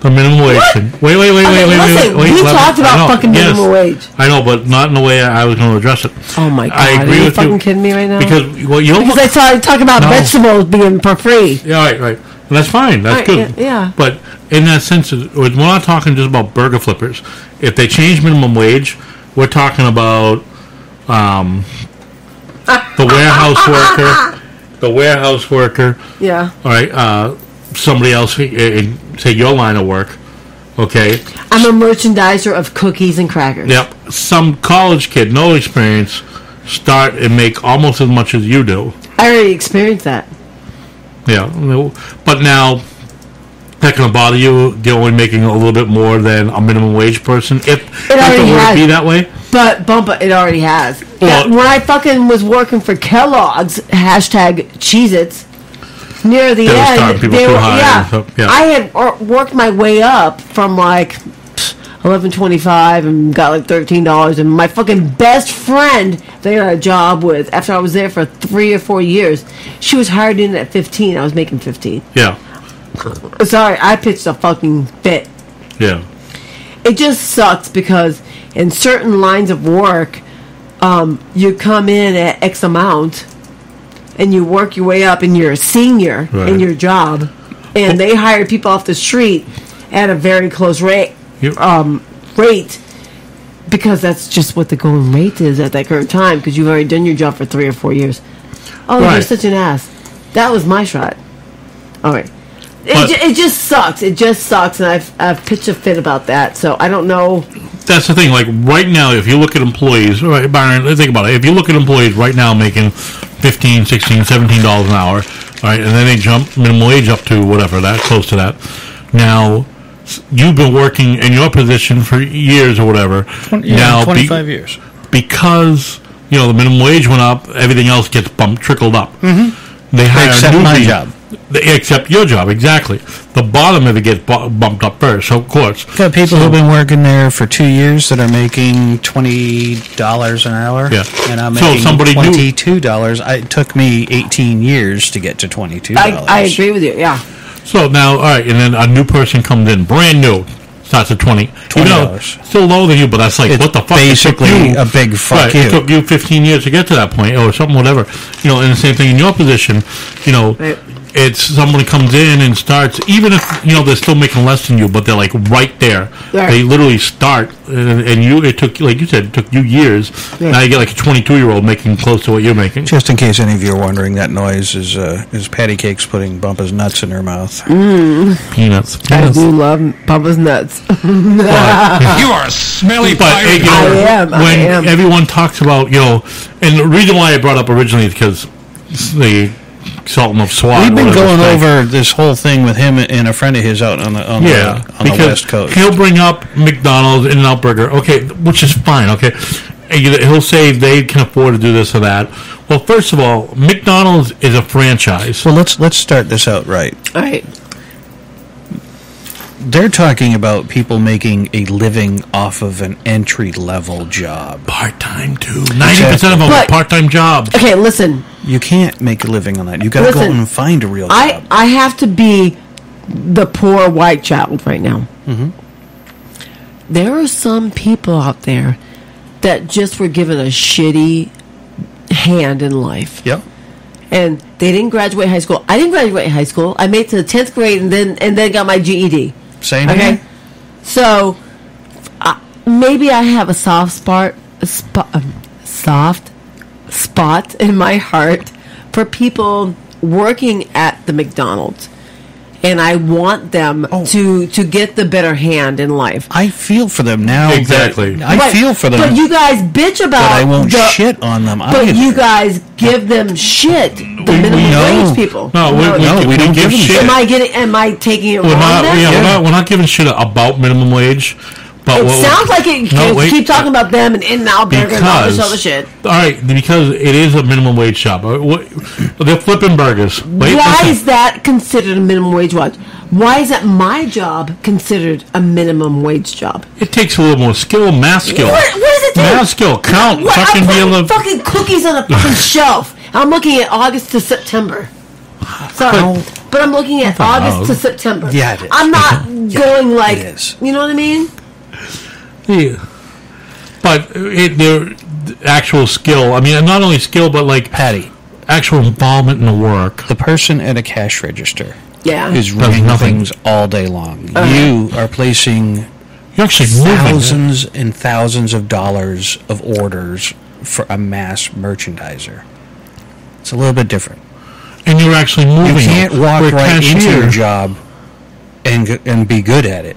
Speaker 9: The minimum wage. thing. Wait.
Speaker 8: Okay, listen, we talked about fucking minimum wage.
Speaker 9: I know, but not in the way I was going to address it.
Speaker 8: Oh my god,
Speaker 9: I agree
Speaker 8: are you
Speaker 9: with
Speaker 8: fucking
Speaker 9: you.
Speaker 8: kidding me right now?
Speaker 9: Because, well, you
Speaker 8: Because I talk about
Speaker 9: No.
Speaker 8: vegetables being for free.
Speaker 9: Yeah, right. And that's fine. That's
Speaker 8: Right,
Speaker 9: good.
Speaker 8: yeah.
Speaker 9: But in that sense, we're not talking just about burger flippers. If they change minimum wage, we're talking about the warehouse worker. The warehouse worker.
Speaker 8: Yeah.
Speaker 9: All right. Somebody else in, say, your line of work. Okay.
Speaker 8: I'm a merchandiser of cookies and crackers.
Speaker 9: Yep. Some college kid, no experience, start and make almost as much as you do.
Speaker 8: I already experienced that.
Speaker 9: Yeah. But now, that going to bother you? You're only making a little bit more than a minimum wage person? If
Speaker 8: It already
Speaker 9: it were to
Speaker 8: has.
Speaker 9: be that way?
Speaker 8: But Bumpa, it already has.
Speaker 9: Well-
Speaker 8: When I fucking was working for Kellogg's, hashtag Cheez-Its, near the
Speaker 9: They were
Speaker 8: end,
Speaker 9: starting people too high
Speaker 8: yeah,
Speaker 9: and stuff, yeah.
Speaker 8: I had worked my way up from like $11.25 and got like $13, and my fucking best friend that I got a job with after I was there for 3 or 4 years, she was hired in at 15. I was making 15.
Speaker 9: Yeah.
Speaker 8: Sorry, I pitched a fucking fit.
Speaker 9: Yeah.
Speaker 8: It just sucks because in certain lines of work, you come in at X amount and you work your way up and you're a senior in your job, and they hire people off the street at a very close rate, because that's just what the going rate is at that current time, because you've already done your job for 3 or 4 years. Oh, you're such an ass. That was my shot. All right. It just sucks. It just sucks, and I've pitched a fit about that. So I don't know.
Speaker 9: That's the thing. Like right now, if you look at employees, right, Byron, think about it. If you look at employees right now making $15, $16, $17 an hour, right, and then they jump minimum wage up to whatever that, close to that. Now, you've been working in your position for years or whatever.
Speaker 7: 25 years.
Speaker 9: Because the minimum wage went up, everything else gets trickled up.
Speaker 7: Mm-hmm.
Speaker 9: They hire
Speaker 7: except my job.
Speaker 9: Except your job, exactly. The bottom of it gets bumped up first, so of course.
Speaker 7: Got people who've been working there for 2 years that are making $20 an hour.
Speaker 9: Yeah.
Speaker 7: And I'm making $22. It took me 18 years to get to $22.
Speaker 8: I agree with you, yeah.
Speaker 9: So now, all right, and then a new person comes in, brand new, starts at $20. Still lower than you, but that's like, what the fuck?
Speaker 7: Basically a big fuck you.
Speaker 9: It took you 15 years to get to that point, or something, whatever. And the same thing in your position, it's somebody comes in and starts, even if they're still making less than you, but they're like right there. Right. They literally start, and it took, like you said, it took you years. Yeah. Now you get like a 22-year-old making close to what you're making.
Speaker 7: Just in case any of you are wondering, that noise is Patty Cakes putting Bumpa's nuts in her mouth.
Speaker 9: Peanuts.
Speaker 8: I do love Bumpa's nuts.
Speaker 2: You are a smelly pirate.
Speaker 9: I am. Everyone talks about and the reason why I brought up originally is because the Sultan of SWAT.
Speaker 7: We've been going over this whole thing with him and a friend of his out on the West Coast.
Speaker 9: He'll bring up McDonald's, In-N-Out Burger, okay, which is fine, okay. He'll say they can afford to do this or that. Well, first of all, McDonald's is a franchise.
Speaker 7: Well, let's start this out right.
Speaker 8: All right.
Speaker 7: They're talking about people making a living off of an entry-level job.
Speaker 9: Part-time, too. 90% of them are part-time jobs.
Speaker 8: Okay, listen.
Speaker 7: You can't make a living on that. You got to go out and find a real job.
Speaker 8: I have to be the poor white child right now.
Speaker 7: Mm-hmm.
Speaker 8: There are some people out there that just were given a shitty hand in life.
Speaker 7: Yep.
Speaker 8: And they didn't graduate high school. I didn't graduate high school. I made it to the 10th grade and then got my GED.
Speaker 7: Same
Speaker 8: okay? Here. So maybe I have a soft spot in my heart for people working at the McDonald's, and I want them to get the better hand in life.
Speaker 7: I feel for them now.
Speaker 9: Exactly.
Speaker 8: I
Speaker 7: feel for them.
Speaker 8: But you guys bitch about.
Speaker 7: But I won't shit on them.
Speaker 8: But you guys give them shit. The minimum wage people.
Speaker 9: No, we don't give them shit.
Speaker 8: Am I taking it wrong?
Speaker 9: We're not giving shit about minimum wage. But
Speaker 8: it sounds like it. Keep talking about them and In-N-Out Burger and all this other shit.
Speaker 9: All right, because it is a minimum wage shop. They're flipping burgers.
Speaker 8: Why is that considered a minimum wage job? Why is that my job considered a minimum wage job?
Speaker 9: It takes a little more skill, math skill.
Speaker 8: What does it take?
Speaker 9: Math skill, count.
Speaker 8: I'm putting fucking cookies on a fucking shelf. I'm looking at August to September. Sorry, but I'm looking at August to September.
Speaker 7: Yeah, it is.
Speaker 8: I'm not going like,
Speaker 7: it is.
Speaker 8: You know what I mean?
Speaker 9: Yeah. But their actual skill, I mean, not only skill, but like
Speaker 7: Patty,
Speaker 9: actual involvement in the work.
Speaker 7: The person at a cash register is
Speaker 9: running
Speaker 7: running things all day long. You are placing
Speaker 9: actually
Speaker 7: thousands and thousands of dollars of orders for a mass merchandiser. It's a little bit different.
Speaker 9: And you're actually moving.
Speaker 7: You can't walk right into your job and be good at it.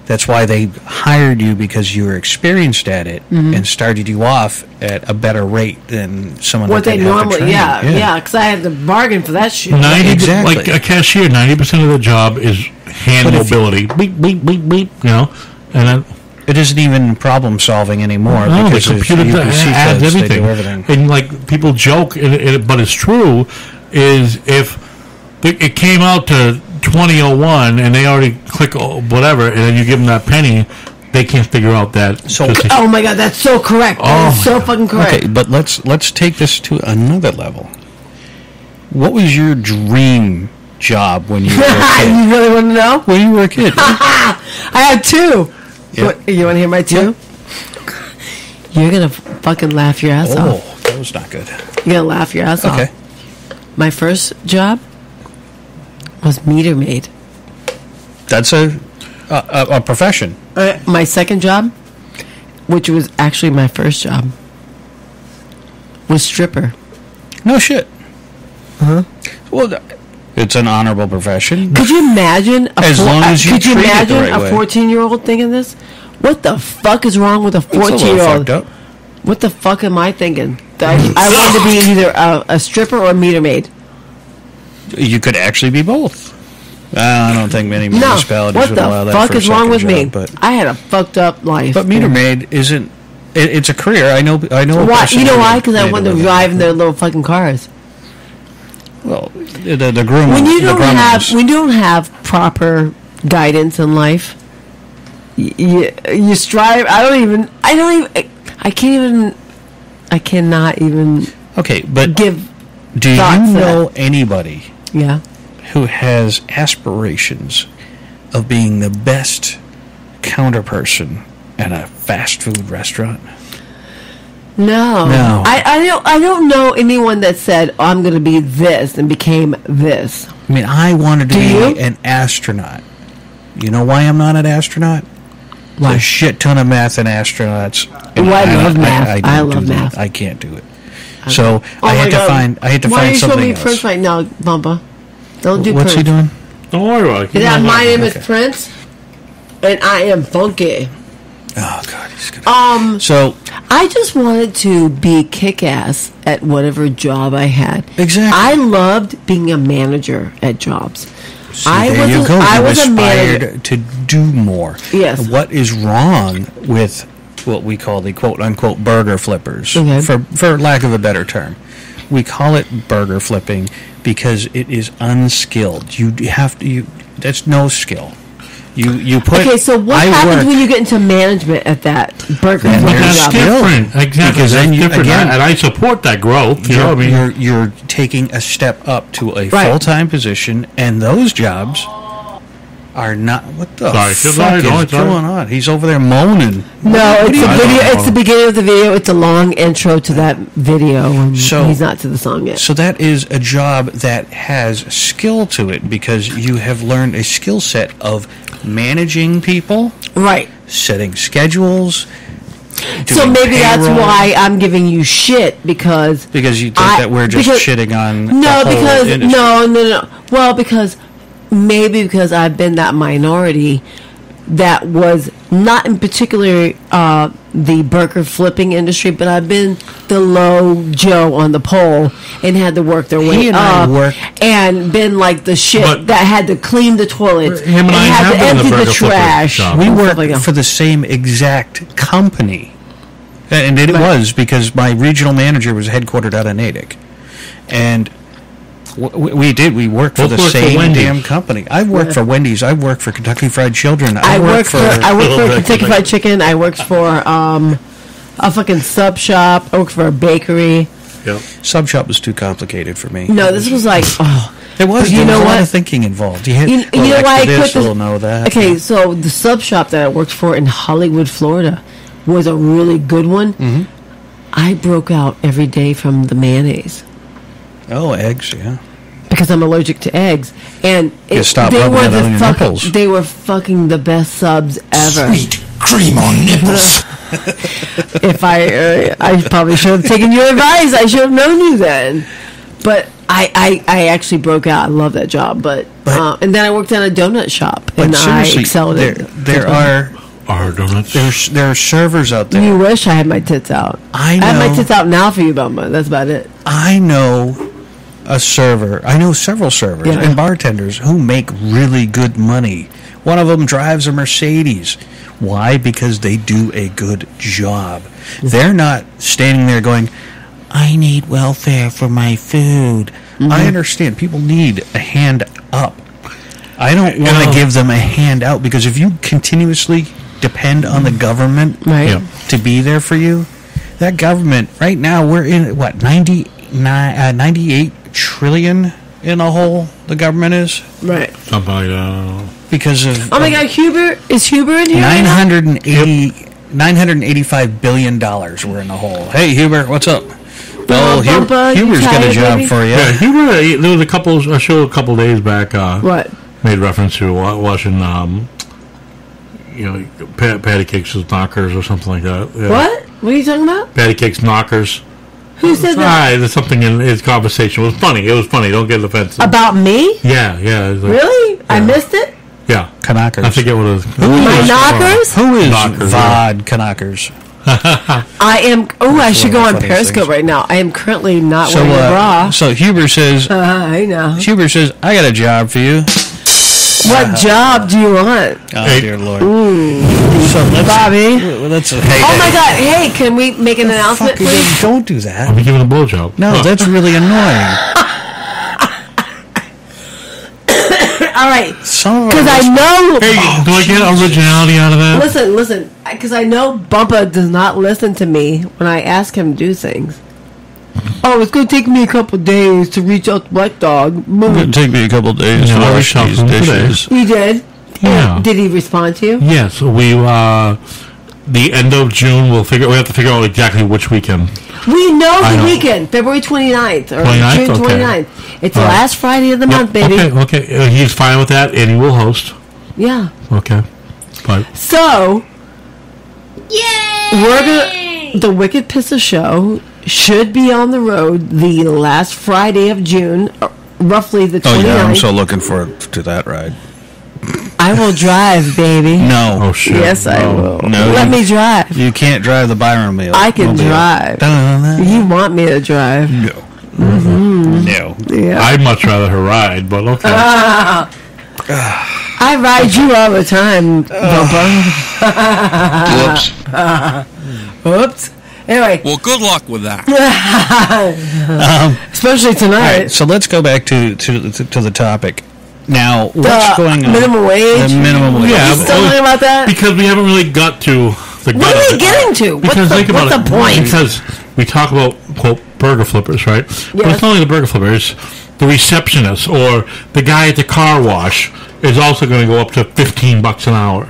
Speaker 7: That's why they hired you, because you were experienced at it and started you off at a better rate than someone
Speaker 8: what
Speaker 7: that
Speaker 8: they normally, because I had to bargain for that shit.
Speaker 9: Exactly. Like a cashier, 90% of the job is hand mobility. Beep, beep, beep, beep, and then,
Speaker 7: it isn't even problem solving anymore.
Speaker 9: No,
Speaker 7: because
Speaker 9: the computer adds everything. And like people joke, but it's true, is if it came out to 2001 and they already click whatever, and then you give them that penny, they can't figure out that.
Speaker 8: So, oh my god, that's so correct. That's so fucking correct.
Speaker 7: Okay, but let's take this to another level. What was your dream job when you were a kid?
Speaker 8: You really want to know?
Speaker 7: When you were a kid.
Speaker 8: I have two.
Speaker 7: Yep.
Speaker 8: You want to hear my two? You're going to fucking laugh your ass off.
Speaker 7: Oh, that was not good.
Speaker 8: You're going to laugh your ass
Speaker 7: Okay.
Speaker 8: off. My first job was meter maid.
Speaker 7: That's a profession.
Speaker 8: My second job, which was actually my first job, was stripper.
Speaker 7: No shit. Well, it's an honorable profession.
Speaker 8: Could you imagine?
Speaker 7: As long as you
Speaker 8: could you
Speaker 7: treat it the
Speaker 8: imagine
Speaker 7: right way.
Speaker 8: a 14-year-old thinking this? What the fuck is wrong with a
Speaker 7: It's a little
Speaker 8: 14-year-old?
Speaker 7: fucked up.
Speaker 8: What the fuck am I thinking? That I wanted to be either a stripper or a meter maid.
Speaker 7: You could actually be both. I don't think many
Speaker 8: No,
Speaker 7: municipalities
Speaker 8: what
Speaker 7: would
Speaker 8: the
Speaker 7: allow that
Speaker 8: fuck
Speaker 7: for a
Speaker 8: is wrong
Speaker 7: second
Speaker 8: with
Speaker 7: job,
Speaker 8: me?
Speaker 7: But,
Speaker 8: I had a fucked up life.
Speaker 7: but meter maid isn't. It's a career. I know. a
Speaker 8: Why?
Speaker 7: person
Speaker 8: You know
Speaker 7: who
Speaker 8: why? Because I
Speaker 7: made a
Speaker 8: wanted to
Speaker 7: living.
Speaker 8: drive in their little fucking cars.
Speaker 7: Well, the groom.
Speaker 8: When you
Speaker 7: the
Speaker 8: don't have proper guidance in life, you strive. I cannot even.
Speaker 7: Okay, but
Speaker 8: give.
Speaker 7: Do you
Speaker 8: thoughts to
Speaker 7: know anybody?
Speaker 8: Yeah.
Speaker 7: Who has aspirations of being the best counterperson at a fast food restaurant?
Speaker 8: No.
Speaker 7: No.
Speaker 8: I don't know anyone that said, oh, I'm going to be this and became this.
Speaker 7: I mean, I wanted to
Speaker 8: Do
Speaker 7: be
Speaker 8: you?
Speaker 7: an astronaut. You know why I'm not an astronaut?
Speaker 8: Why?
Speaker 7: There's a shit ton of math and astronauts.
Speaker 8: Oh, I love math. I
Speaker 7: don't
Speaker 8: love
Speaker 7: do that.
Speaker 8: math.
Speaker 7: I can't do it. So
Speaker 8: Oh
Speaker 7: I
Speaker 8: my
Speaker 7: had
Speaker 8: God.
Speaker 7: to find. I had to
Speaker 8: Why
Speaker 7: find
Speaker 8: are you showing
Speaker 7: something
Speaker 8: me
Speaker 7: else.
Speaker 8: Prince right now, Bumpa? Don't do
Speaker 7: What's
Speaker 8: Prince.
Speaker 7: he doing?
Speaker 9: Don't worry about it.
Speaker 8: Yeah, my name is Prince, and I am funky.
Speaker 7: Oh God, he's gonna. So
Speaker 8: I just wanted to be kick-ass at whatever job I had.
Speaker 7: Exactly.
Speaker 8: I loved being a manager at jobs.
Speaker 7: there you go.
Speaker 8: I
Speaker 7: You
Speaker 8: was a manager.
Speaker 7: aspired to do more.
Speaker 8: Yes.
Speaker 7: What is wrong with what we call the quote-unquote burger flippers?
Speaker 8: Okay.
Speaker 7: For lack of a better term, we call it burger flipping because it is unskilled. You have to. That's no skill. You put.
Speaker 8: Okay, so what happens when you get into management at that burger
Speaker 7: Then
Speaker 8: flipping
Speaker 7: there's
Speaker 8: job?
Speaker 7: skill.
Speaker 9: Exactly.
Speaker 7: Because then you,
Speaker 9: different.
Speaker 7: again,
Speaker 9: and I support that growth. You know what I mean?
Speaker 7: you're taking a step up to a
Speaker 8: Right.
Speaker 7: full-time position, and those jobs are not. What the
Speaker 9: Sorry,
Speaker 7: fuck is going on? He's over there moaning.
Speaker 8: No,
Speaker 7: What
Speaker 8: it's
Speaker 7: are
Speaker 8: the
Speaker 7: you
Speaker 8: video.
Speaker 7: doing?
Speaker 8: It's the beginning of the video. It's a long intro to that video, and
Speaker 7: So-
Speaker 8: he's not to the song yet.
Speaker 7: So that is a job that has skill to it because you have learned a skill set of managing people,
Speaker 8: Right.
Speaker 7: setting schedules.
Speaker 8: So
Speaker 7: doing
Speaker 8: maybe that's
Speaker 7: payroll.
Speaker 8: why I'm giving you shit because
Speaker 7: Because you think that we're just shitting on
Speaker 8: no,
Speaker 7: the whole
Speaker 8: because
Speaker 7: industry.
Speaker 8: no. Well, because maybe because I've been that minority that was not in particular the burger flipping industry, but I've been the low Joe on the pole and had to work their way
Speaker 7: He and I
Speaker 8: up
Speaker 7: worked-
Speaker 8: and been like the shit
Speaker 9: But-
Speaker 8: that had to clean the toilets
Speaker 9: Him and I
Speaker 8: had
Speaker 9: have
Speaker 8: to
Speaker 9: been in the
Speaker 8: empty the
Speaker 9: burger flipper
Speaker 8: trash.
Speaker 9: shop.
Speaker 7: We
Speaker 8: and
Speaker 7: work
Speaker 8: stuff like that.
Speaker 7: for the same exact company. And it
Speaker 8: Right.
Speaker 7: was because my regional manager was headquartered out of Natick. And we did. We worked for
Speaker 9: Both
Speaker 7: the
Speaker 9: worked for
Speaker 7: same
Speaker 9: Wendy's.
Speaker 7: damn company. I've worked for Wendy's. I've worked for Kentucky Fried Children.
Speaker 8: I worked for
Speaker 7: Little
Speaker 8: Kentucky Fried Chicken. I worked for a fucking sub shop. I worked for a bakery.
Speaker 9: Yep.
Speaker 7: Sub shop was too complicated for me.
Speaker 8: No, this was like, oh.
Speaker 7: It was.
Speaker 8: You
Speaker 7: There
Speaker 8: know
Speaker 7: was a lot
Speaker 8: what?
Speaker 7: of thinking involved. You, had,
Speaker 8: You know why I
Speaker 7: this,
Speaker 8: quit this?
Speaker 7: little know that.
Speaker 8: Okay, so the sub shop that I worked for in Hollywood, Florida, was a really good one.
Speaker 7: Mm-hmm.
Speaker 8: I broke out every day from the mayonnaise
Speaker 7: Oh, eggs. Yeah.
Speaker 8: because I'm allergic to eggs, and
Speaker 7: You stop rubbing it on your nipples.
Speaker 8: They were fucking the best subs ever.
Speaker 2: Sweet cream on nipples.
Speaker 8: If I probably should have taken your advice. I should have known you then. But I actually broke out. I love that job. But and then I worked at a donut shop,
Speaker 7: But
Speaker 8: and I
Speaker 7: seriously,
Speaker 8: excelled
Speaker 7: there,
Speaker 8: at
Speaker 7: there are
Speaker 9: Our donuts.
Speaker 7: there are servers out there.
Speaker 8: You wish I had my tits out.
Speaker 7: I
Speaker 8: have my
Speaker 7: know.
Speaker 8: tits out now for you, Bumba. That's about it.
Speaker 7: I know a server. I know several servers
Speaker 8: Yeah.
Speaker 7: and bartenders who make really good money. One of them drives a Mercedes. Why? Because they do a good job. They're not standing there going, I need welfare for my food. I understand. People need a hand up. I don't want to give them a hand out because if you continuously depend on the government
Speaker 8: Right.
Speaker 7: to be there for you, that government, right now, we're in, what, 98 trillion in a hole, the government is?
Speaker 8: Right.
Speaker 9: Something like that.
Speaker 7: because of...
Speaker 8: Oh my God, Huber in here?
Speaker 7: $985 billion we're in the hole. Hey, Huber, what's up? Well,
Speaker 8: Bumpa,
Speaker 7: Huber's got a job
Speaker 8: baby?
Speaker 7: for you.
Speaker 9: Yeah, Huber. There was a show a couple days back.
Speaker 8: What?
Speaker 9: Made reference to watching, Patty Cakes' Knockers or something like that. Yeah.
Speaker 8: What? What are you talking about?
Speaker 9: Patty Cakes Knockers.
Speaker 8: Who said that?
Speaker 9: There's something in his conversation. It was funny. Don't get offensive.
Speaker 8: About me?
Speaker 9: Yeah. Like,
Speaker 8: Really?
Speaker 9: Yeah.
Speaker 8: I missed it?
Speaker 9: Yeah.
Speaker 7: Knockers.
Speaker 9: I forget what it was.
Speaker 8: My knockers?
Speaker 7: Who is
Speaker 9: Knockers,
Speaker 7: Vod Knockers?
Speaker 8: I am... Oh, I should go on Periscope right now. I am currently not wearing a bra.
Speaker 7: So Huber says...
Speaker 8: I know.
Speaker 7: Huber says, I got a job for you.
Speaker 8: What job do you want?
Speaker 7: Oh, dear Lord.
Speaker 8: So Bobby.
Speaker 7: Oh,
Speaker 8: my God. Hey, can we make an announcement, please?
Speaker 7: Don't do that.
Speaker 9: I'll be giving a blowjob.
Speaker 7: No, that's really annoying.
Speaker 8: All right. Because I know...
Speaker 9: Hey, do I get originality out of that?
Speaker 8: Listen. Because I know Bumpa does not listen to me when I ask him to do things. Oh, it's going to take me a couple days to reach out to Black Dog.
Speaker 7: It's going to take me a couple days to wash these dishes.
Speaker 8: You did?
Speaker 9: Yeah.
Speaker 8: Did he respond to you?
Speaker 9: Yes. We, the end of June, we have to figure out exactly which weekend.
Speaker 8: We know the weekend, February 29th or
Speaker 9: 29th?
Speaker 8: June 29th. It's the last Friday of the month, baby.
Speaker 9: Okay. He's fine with that, and he will host.
Speaker 8: Yeah.
Speaker 9: Okay. But
Speaker 8: So, the Wicked Pissa Show should be on the road the last Friday of June, roughly the 29th.
Speaker 7: Oh, yeah, I'm so looking forward to that ride.
Speaker 8: I will drive, baby.
Speaker 7: No.
Speaker 9: Oh, shit.
Speaker 8: Yes, I will.
Speaker 7: No,
Speaker 8: Let me drive.
Speaker 7: You can't drive the Byron Mobile.
Speaker 8: I can drive. You want me to drive?
Speaker 7: No.
Speaker 8: Mm-hmm.
Speaker 7: No.
Speaker 8: Yeah.
Speaker 9: I'd much rather her ride, but okay.
Speaker 8: I ride you all the time, Bumpa. Whoops. Anyway.
Speaker 2: Well, good luck with that.
Speaker 8: Especially tonight.
Speaker 7: All right, so let's go back to the topic. Now, what's going on?
Speaker 8: Minimum wage?
Speaker 7: The minimum wage.
Speaker 9: Yeah,
Speaker 8: Are you still talking about that?
Speaker 9: Because we haven't really got to the
Speaker 8: What are we getting to? What's the point?
Speaker 9: Because we talk about, quote, burger flippers, right? But it's not only the burger flippers. The receptionist or the guy at the car wash is also going to go up to $15 an hour.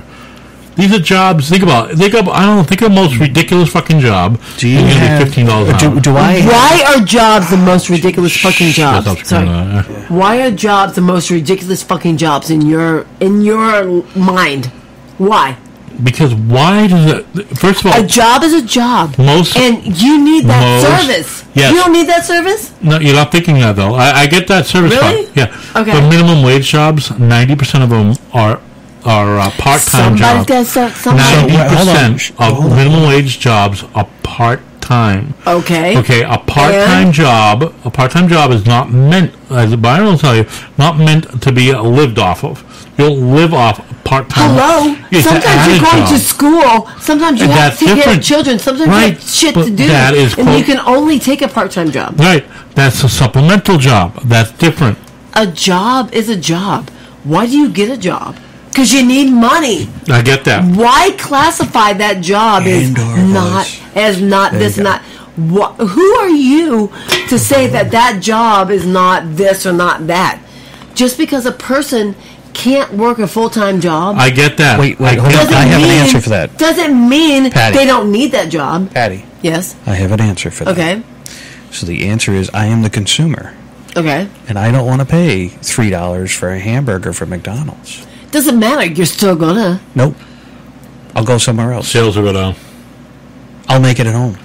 Speaker 9: These are jobs. Think of the most ridiculous fucking job.
Speaker 7: Do you have
Speaker 9: $15 an hour?
Speaker 8: Why are jobs the most ridiculous fucking jobs?
Speaker 9: Sorry.
Speaker 8: Why are jobs the most ridiculous fucking jobs in your mind? Why?
Speaker 9: Because why does it? First of all,
Speaker 8: a job is a job, and you need that service.
Speaker 9: Yes.
Speaker 8: You don't need that service.
Speaker 9: No, you're not thinking that though. I get that service.
Speaker 8: Really?
Speaker 9: Part. Yeah.
Speaker 8: Okay.
Speaker 9: The minimum wage jobs, 90% of them are part-time jobs. 90% of minimum wage jobs are part-time.
Speaker 8: Okay.
Speaker 9: Okay. A part-time job is not meant, as Byron will tell you, not meant to be lived off of. You'll live off part-time.
Speaker 8: Hello. Sometimes you're going to school. Sometimes you have to take care of children. Sometimes you have shit to do, and you can only take a part-time job.
Speaker 9: Right. That's a supplemental job. That's different.
Speaker 8: A job is a job. Why do you get a job? Because you need money.
Speaker 9: I get that.
Speaker 8: Why classify that job as not this and that? Who are you to say that job is not this or not that? Just because a person can't work a full-time job.
Speaker 7: I get that. Wait, hold on. I have an answer for that.
Speaker 8: Doesn't mean
Speaker 7: Patty.
Speaker 8: they don't need that job.
Speaker 7: Patty.
Speaker 8: Yes.
Speaker 7: I have an answer for that.
Speaker 8: Okay.
Speaker 7: So the answer is I am the consumer.
Speaker 8: Okay.
Speaker 7: And I don't want to pay $3 for a hamburger from McDonald's.
Speaker 8: Doesn't matter. You're still gonna.
Speaker 7: Nope. I'll go somewhere else.
Speaker 9: Sales will go down.
Speaker 7: I'll make it at home.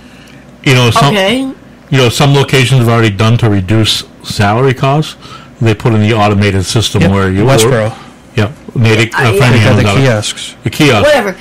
Speaker 9: Some locations have already done to reduce salary costs. They put in the automated system where you
Speaker 7: Westboro.
Speaker 9: Yeah,
Speaker 7: they got the kiosks.
Speaker 9: The kiosks.
Speaker 8: Whatever.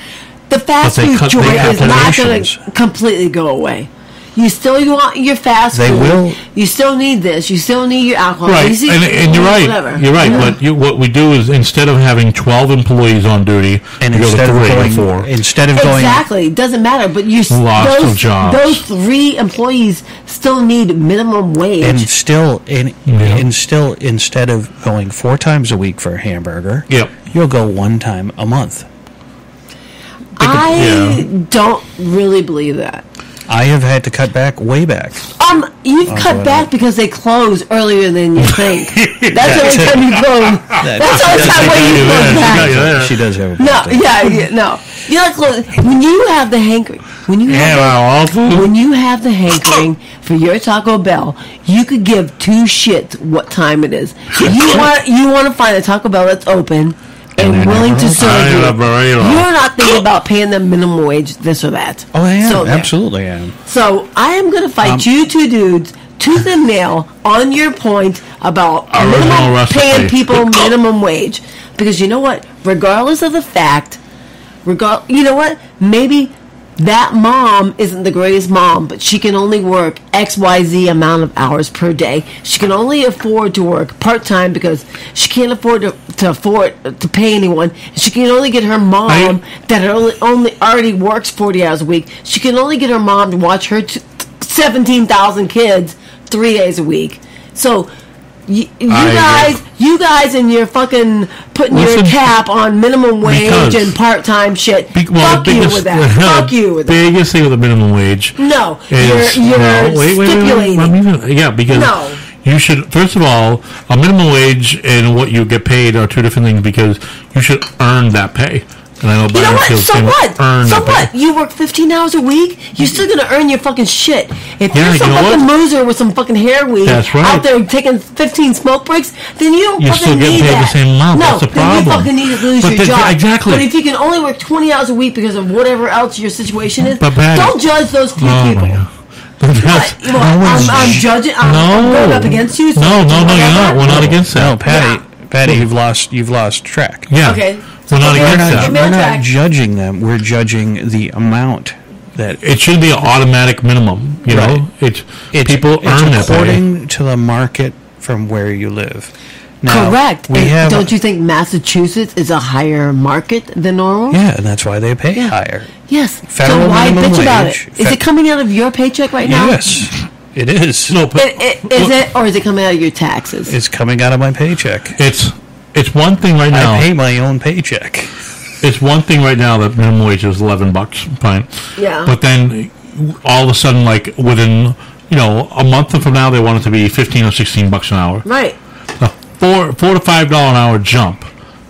Speaker 8: The fast food joint is not going to completely go away. You still want your fast food.
Speaker 7: They will.
Speaker 8: You still need this. You still need your alcohol.
Speaker 9: Right, and you're right.
Speaker 8: Whatever.
Speaker 9: You're right. But what we do is instead of having 12 employees on duty,
Speaker 7: and
Speaker 9: we
Speaker 7: instead
Speaker 9: go to 3
Speaker 7: of
Speaker 9: or 4.
Speaker 7: Instead of going
Speaker 8: exactly, it doesn't matter. But you
Speaker 9: lots of jobs.
Speaker 8: Those 3 employees still need minimum wage.
Speaker 7: And still, instead of going 4 times a week for a hamburger, you'll go 1 time a month.
Speaker 8: I don't really believe that.
Speaker 7: I have had to cut back way back.
Speaker 8: You've cut back because they close earlier than you think. That's the only time you close. That's the only time when you close back.
Speaker 7: She does have a
Speaker 8: No. You're not close. When you have the hankering, when you have the hankering for your Taco Bell, you could give two shits what time it is. You want to find a Taco Bell that's open and willing to serve you. You're not thinking about paying them minimum wage, this or that.
Speaker 7: Oh, I am. Absolutely am.
Speaker 8: So I am going to fight you two dudes tooth and nail on your point about paying people minimum wage. Because you know what? Regardless of the fact, you know what? Maybe that mom isn't the greatest mom, but she can only work XYZ amount of hours per day. She can only afford to work part-time because she can't afford to pay anyone. She can only get her mom that only already works 40 hours a week. She can only get her mom to watch her 17,000 kids 3 days a week. So you guys and your fucking putting your cap on minimum wage and part-time shit. Fuck you with that. Fuck you with that.
Speaker 9: Biggest thing with the minimum wage.
Speaker 8: No,
Speaker 9: you're
Speaker 8: stipulating.
Speaker 9: Because you should, first of all, a minimum wage and what you get paid are two different things because you should earn that pay. And I know
Speaker 8: you know what? So what? You work 15 hours a week, you're still going to earn your fucking shit. If you're some fucking loser with some fucking hair weed out there taking 15 smoke breaks, then you don't fucking need that.
Speaker 9: The same amount.
Speaker 8: No,
Speaker 9: that's the problem.
Speaker 8: Then you fucking need to lose your job.
Speaker 9: Exactly.
Speaker 8: But if you can only work 20 hours a week because of whatever else your situation is, don't judge those few people. I'm judging. I'm going up against you. So
Speaker 9: no, you're not. We're not against that.
Speaker 7: No, Patty, you've lost track.
Speaker 9: Yeah.
Speaker 8: Okay.
Speaker 9: We're not against that.
Speaker 7: We're not judging them. We're judging the amount that
Speaker 9: it should be an automatic minimum. You know, it's people earn it
Speaker 7: according to the market from where you live. Now,
Speaker 8: correct. Don't you think Massachusetts is a higher market than normal?
Speaker 7: Yeah, and that's why they pay higher.
Speaker 8: Yes.
Speaker 7: Federal
Speaker 8: so why
Speaker 7: minimum
Speaker 8: bitch
Speaker 7: wage,
Speaker 8: about it? Is it coming out of your paycheck right now?
Speaker 7: Yes, it is.
Speaker 8: No, is it, or is it coming out of your taxes?
Speaker 7: It's coming out of my paycheck.
Speaker 9: It's one thing right now.
Speaker 7: I pay my own paycheck.
Speaker 9: It's one thing right now that minimum wage is $11, fine.
Speaker 8: Yeah.
Speaker 9: But then all of a sudden, like within a month from now, they want it to be $15 or $16 an hour.
Speaker 8: Right.
Speaker 9: A $4 to $5 an hour jump.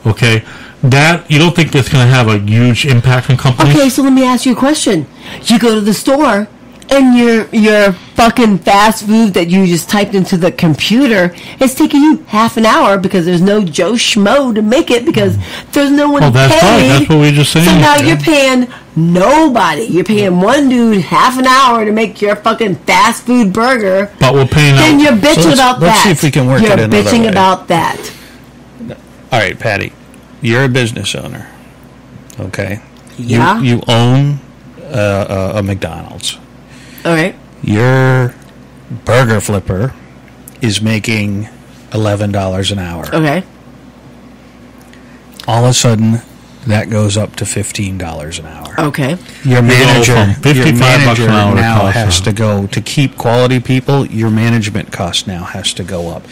Speaker 9: Okay. That you don't think that's going to have a huge impact on companies?
Speaker 8: Okay, so let me ask you a question. You go to the store. And your fucking fast food that you just typed into the computer is taking you half an hour because there's no Joe Schmo to make it because there's no one
Speaker 9: that's
Speaker 8: paid.
Speaker 9: Right. That's what we were just saying.
Speaker 8: So now you're paying nobody. You're paying one dude half an hour to make your fucking fast food burger.
Speaker 9: But we're paying.
Speaker 8: Then you're bitching about that.
Speaker 7: Let's see if we can work it another way.
Speaker 8: You're bitching about that.
Speaker 7: All right, Patty, you're a business owner. Okay.
Speaker 8: Yeah.
Speaker 7: You own a McDonald's.
Speaker 8: All right.
Speaker 7: Your burger flipper is making $11 an hour.
Speaker 8: Okay.
Speaker 7: All of a sudden, that goes up to $15 an hour.
Speaker 8: Okay.
Speaker 7: Your manager now has
Speaker 9: to
Speaker 7: go to keep quality people. Your management cost now has to go up.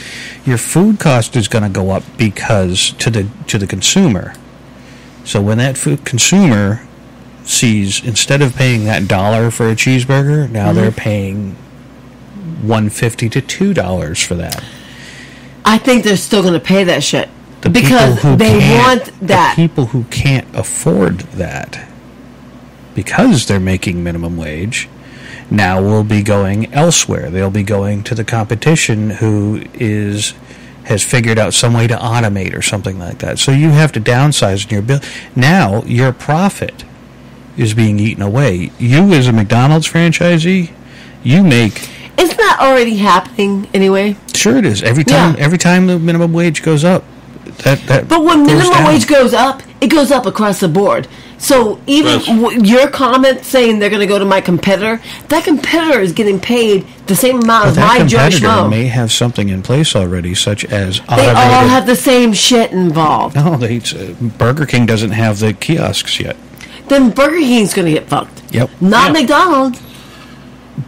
Speaker 7: Your food cost is going to go up because to the consumer. So when that food consumer sees, instead of paying that $1 for a cheeseburger, now they're paying $1.50 to $2 for that.
Speaker 8: I think they're still going to pay that shit
Speaker 7: because
Speaker 8: they want that.
Speaker 7: The people who can't afford that, because they're making minimum wage, now will be going elsewhere. They'll be going to the competition who has figured out some way to automate or something like that. So you have to downsize in your bill. Now your profit is being eaten away. You, as a McDonald's franchisee, you make...
Speaker 8: Isn't that already happening anyway?
Speaker 7: Sure it is. Every time the minimum wage goes up, that
Speaker 8: But when minimum
Speaker 7: down.
Speaker 8: wage goes up, it goes up across the board. So even your comment saying they're going to go to my competitor, that competitor is getting paid the same amount as my Joe Schmo.
Speaker 7: That competitor may have something in place already, such as automated...
Speaker 8: They all have the same shit involved.
Speaker 7: No, Burger King doesn't have the kiosks yet.
Speaker 8: Then Burger King's going to get fucked.
Speaker 7: Yep.
Speaker 8: Not McDonald's.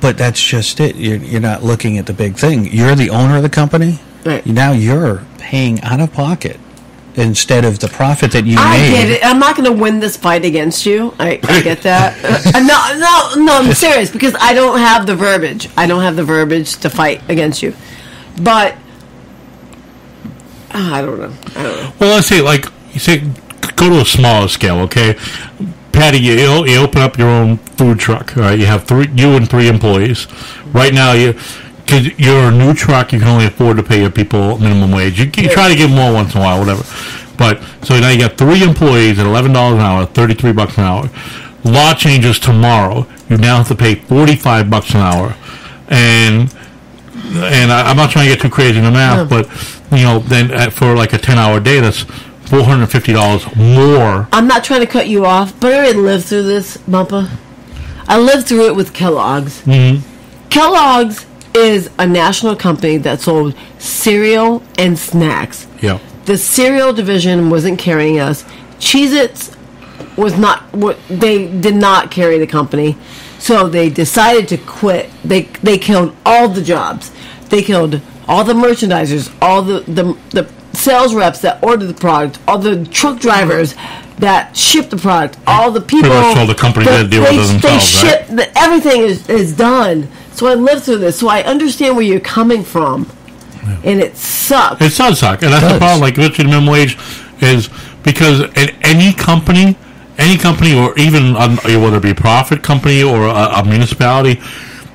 Speaker 7: But that's just it. You're not looking at the big thing. You're the owner of the company.
Speaker 8: Right.
Speaker 7: Now you're paying out of pocket instead of the profit that you
Speaker 8: I
Speaker 7: made.
Speaker 8: get it. I'm not going to win this fight against you. I get that. No, I'm serious because I don't have the verbiage. I don't have the verbiage to fight against you. But I don't know.
Speaker 9: Well, let's say, like, you say, go to a smaller scale, okay? Patty, you open up your own food truck, all right? You have you and 3 employees. Right now, because you're a new truck, you can only afford to pay your people minimum wage. You try to give more once in a while, whatever. But, so now you got 3 employees at $11 an hour, $33 an hour. Law changes tomorrow. You now have to pay $45 an hour. And I'm not trying to get too crazy in the math, but, then for like a 10-hour day, that's $450 more.
Speaker 8: I'm not trying to cut you off, but I already lived through this, Bumpa. I lived through it with Kellogg's.
Speaker 9: Mm-hmm.
Speaker 8: Kellogg's is a national company that sold cereal and snacks.
Speaker 9: Yeah.
Speaker 8: The cereal division wasn't carrying us. Cheez-Its was not. They did not carry the company, so they decided to quit. They killed all the jobs. They killed all the merchandisers, all the sales reps that ordered the product, all the truck drivers that ship the product, all the people.
Speaker 9: Pretty much all the companies that deal with it themselves,
Speaker 8: they ship, everything is done. So I lived through this, so I understand where you're coming from, and it sucks.
Speaker 9: It does suck, and that's the problem. Like literally, minimum wage is because at any company, or even whether it be a profit company or a municipality,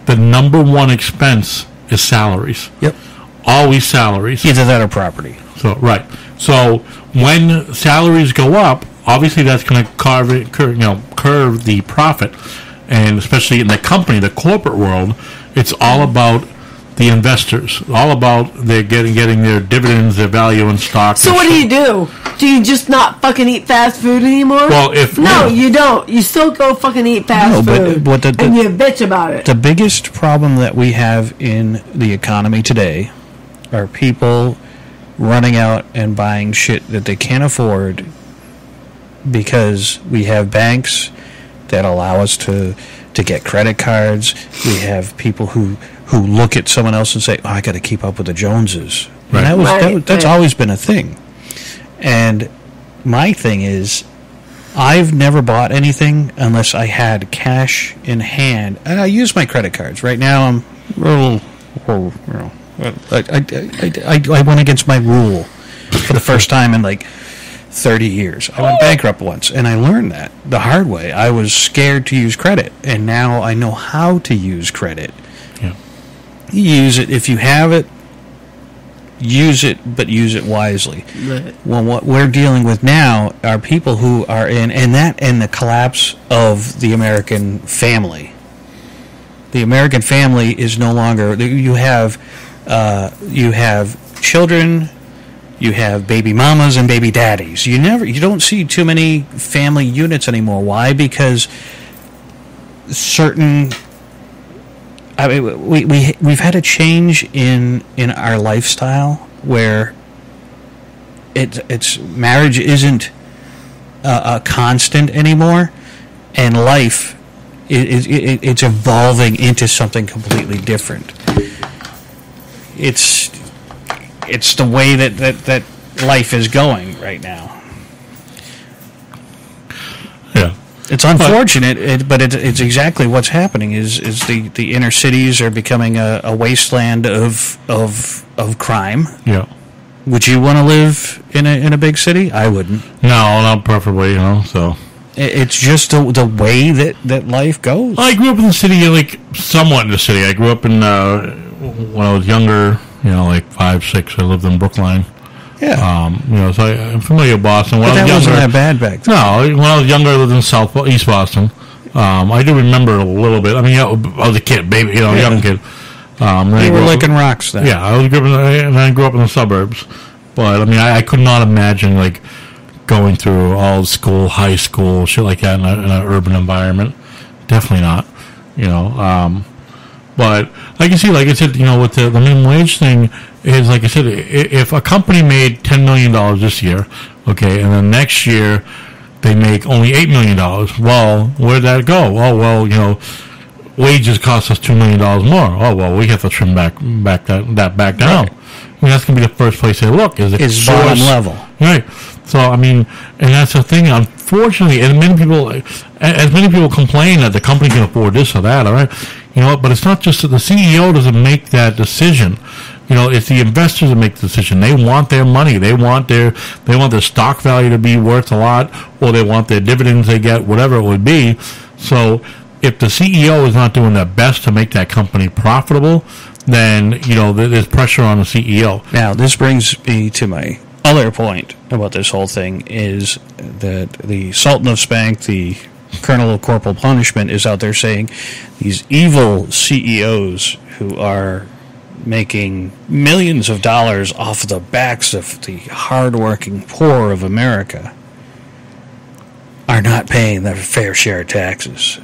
Speaker 9: the number one expense is salaries.
Speaker 7: Yep,
Speaker 9: always salaries.
Speaker 7: Either that or property.
Speaker 9: So right. So when salaries go up, obviously that's going to curve the profit, and especially in the company, the corporate world, it's all about the investors, all about their getting their dividends, their value in stock.
Speaker 8: So what do? Do you just not fucking eat fast food anymore?
Speaker 9: Well,
Speaker 8: you don't. You still go fucking eat fast food, and you bitch about it.
Speaker 7: The biggest problem that we have in the economy today are people running out and buying shit that they can't afford because we have banks that allow us to get credit cards. We have people who look at someone else and say, "Oh, I got to keep up with the Joneses." Right. And that's always been a thing. And my thing is, I've never bought anything unless I had cash in hand, and I use my credit cards. Right now, I'm I went against my rule for the first time in like 30 years. I went bankrupt once, and I learned that the hard way. I was scared to use credit, and now I know how to use credit.
Speaker 9: Yeah.
Speaker 7: Use it if you have it. Use it, but use it wisely.
Speaker 8: Right.
Speaker 7: Well, what we're dealing with now are people who are in the collapse of the American family. The American family is no longer. You have children. You have baby mamas and baby daddies. You don't see too many family units anymore. Why? Because we've had a change in our lifestyle where it's marriage isn't a constant anymore, and life it's evolving into something completely different. It's the way that life is going right now.
Speaker 9: Yeah.
Speaker 7: It's unfortunate, but it's exactly what's happening. Is the inner cities are becoming a wasteland of crime.
Speaker 9: Yeah.
Speaker 7: Would you want to live in a big city? I wouldn't.
Speaker 9: No, not preferably. So
Speaker 7: it's just the way that life goes.
Speaker 9: I grew up in the city, like somewhat in the city. I grew up in when I was younger. Like 5, 6. I lived in Brookline.
Speaker 7: Yeah.
Speaker 9: So I'm familiar with Boston.
Speaker 7: But that wasn't that bad back then.
Speaker 9: No, when I was younger, I lived in East Boston. I do remember a little bit. I mean, I was a kid, baby, young kid.
Speaker 7: You were licking rocks then.
Speaker 9: Yeah, I grew up in the suburbs. But I mean, I could not imagine like going through all school, high school, shit like that in an urban environment. Definitely not. But like I said, with the minimum wage thing is, like I said, if a company made $10 million this year, okay, and then next year they make only $8 million, well, where'd that go? Oh, well, wages cost us $2 million more. Oh, well, we have to trim back down. Right. I mean, that's going to be the first place they look. Is
Speaker 7: bottom level.
Speaker 9: Right. So I mean, and that's the thing. Unfortunately, and as many people complain that the company can afford this or that. All right, but it's not just that the CEO doesn't make that decision. It's the investors that make the decision. They want their money. They want their stock value to be worth a lot, or they want their dividends they get, whatever it would be. So if the CEO is not doing their best to make that company profitable, then there's pressure on the CEO.
Speaker 7: Now, this brings me to my other point about this whole thing is that the Sultan of Spank, the Colonel of Corporal Punishment, is out there saying these evil CEOs who are making millions of dollars off the backs of the hardworking poor of America are not paying their fair share of taxes.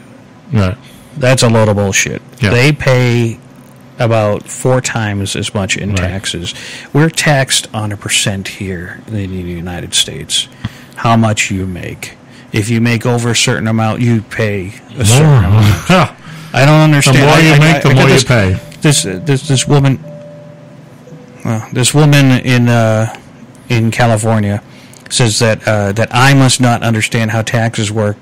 Speaker 9: Right.
Speaker 7: That's a load of bullshit.
Speaker 9: Yeah.
Speaker 7: They pay about 4 times as much in taxes. We're taxed on a percent here in the United States. How much you make. If you make over a certain amount, you pay a certain amount. I don't understand.
Speaker 9: The more you make, the more you pay.
Speaker 7: This woman, this woman in California says that I must not understand how taxes work.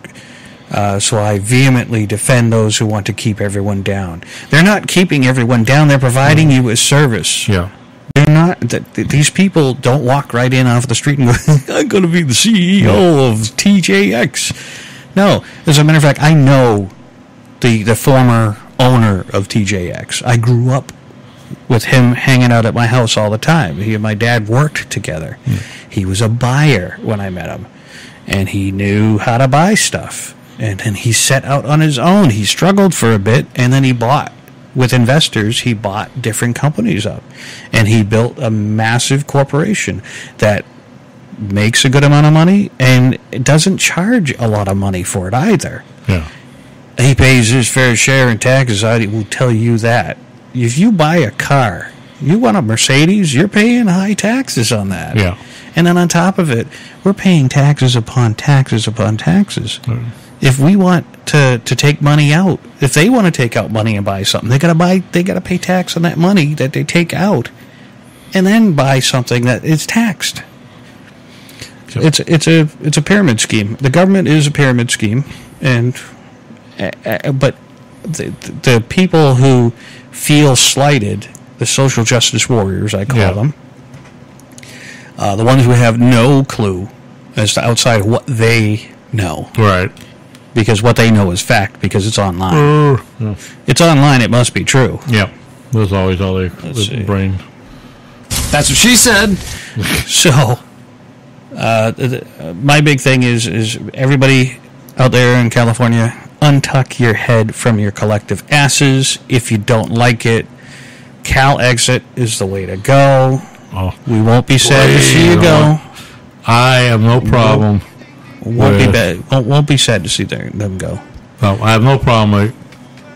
Speaker 7: So I vehemently defend those who want to keep everyone down. They're not keeping everyone down. They're providing you a service.
Speaker 9: Yeah.
Speaker 7: They're not. These people don't walk right in off the street and go, I'm going to be the CEO of TJX. No. As a matter of fact, I know the former owner of TJX. I grew up with him hanging out at my house all the time. He and my dad worked together. He was a buyer when I met him. And he knew how to buy stuff. And then he set out on his own. He struggled for a bit, and then he bought. With investors, he bought different companies up. And he built a massive corporation that makes a good amount of money, and it doesn't charge a lot of money for it either.
Speaker 9: Yeah.
Speaker 7: He pays his fair share in taxes. I will tell you that. If you buy a car, you want a Mercedes, you're paying high taxes on that.
Speaker 9: Yeah.
Speaker 7: And then on top of it, we're paying taxes upon taxes upon taxes. If we want to take money out, if they want to take out money and buy something, they gotta pay tax on that money that they take out, and then buy something that is taxed. It's a pyramid scheme. The government is a pyramid scheme, but the people who feel slighted, the social justice warriors, I call them, the ones who have no clue as to outside of what they know.
Speaker 9: Right.
Speaker 7: Because what they know is fact, because it's online. It's online, it must be true.
Speaker 9: Yeah. There's always all the brain.
Speaker 6: That's what she said.
Speaker 7: So, my big thing is everybody out there in California, untuck your head from your collective asses. If you don't like it, Cal exit is the way to go.
Speaker 9: Oh,
Speaker 7: we won't be sad to see you go.
Speaker 9: I have no problem.
Speaker 7: Won't be sad to see them go.
Speaker 9: Well, I have no problem with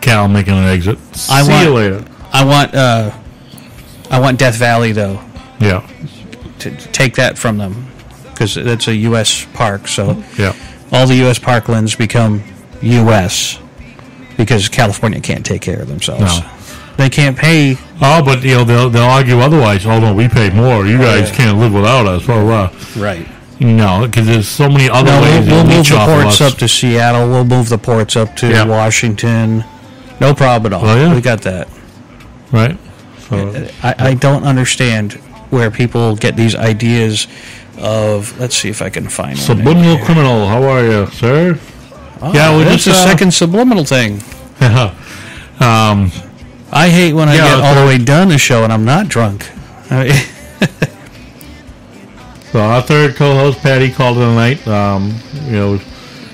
Speaker 9: Cal making an exit. See you later.
Speaker 7: I want Death Valley though.
Speaker 9: Yeah.
Speaker 7: To take that from them, because that's a U.S. park. So
Speaker 9: yeah,
Speaker 7: all the U.S. parklands become U.S. because California can't take care of themselves.
Speaker 9: No.
Speaker 7: They can't pay.
Speaker 9: Oh, but they'll argue otherwise. Oh no, we pay more. You guys can't live without us.
Speaker 7: Right.
Speaker 9: No, because there's so many other ways.
Speaker 7: We'll move the ports up to Seattle. We'll move the ports up to Washington. No problem at all.
Speaker 9: Oh, yeah.
Speaker 7: We got that.
Speaker 9: Right. So,
Speaker 7: I don't understand where people get these ideas of. Let's see if I can find one.
Speaker 9: Subliminal criminal. How are you, sir?
Speaker 7: Oh, yeah, that's the second subliminal thing. I hate when I get all the way done the show and I'm not drunk.
Speaker 9: So our third co-host, Patty, called it a night.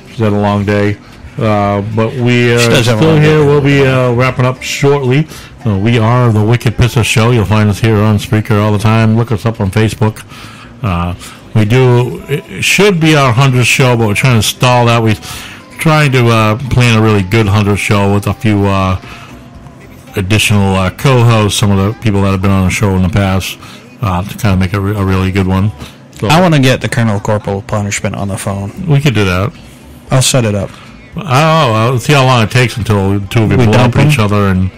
Speaker 9: She's had a long day. But we are still here. We'll be wrapping up shortly. We are the Wicked Pisser Show. You'll find us here on Spreaker all the time. Look us up on Facebook. It should be our 100th show, but we're trying to stall that. We're trying to plan a really good 100th show with a few additional co-hosts, some of the people that have been on the show in the past, to kind of make a really good one. So,
Speaker 7: I want to get the Colonel Corporal Punishment on the phone.
Speaker 9: We could do that.
Speaker 7: I'll set it up.
Speaker 9: I'll see how long it takes until the two of you blow up each other, and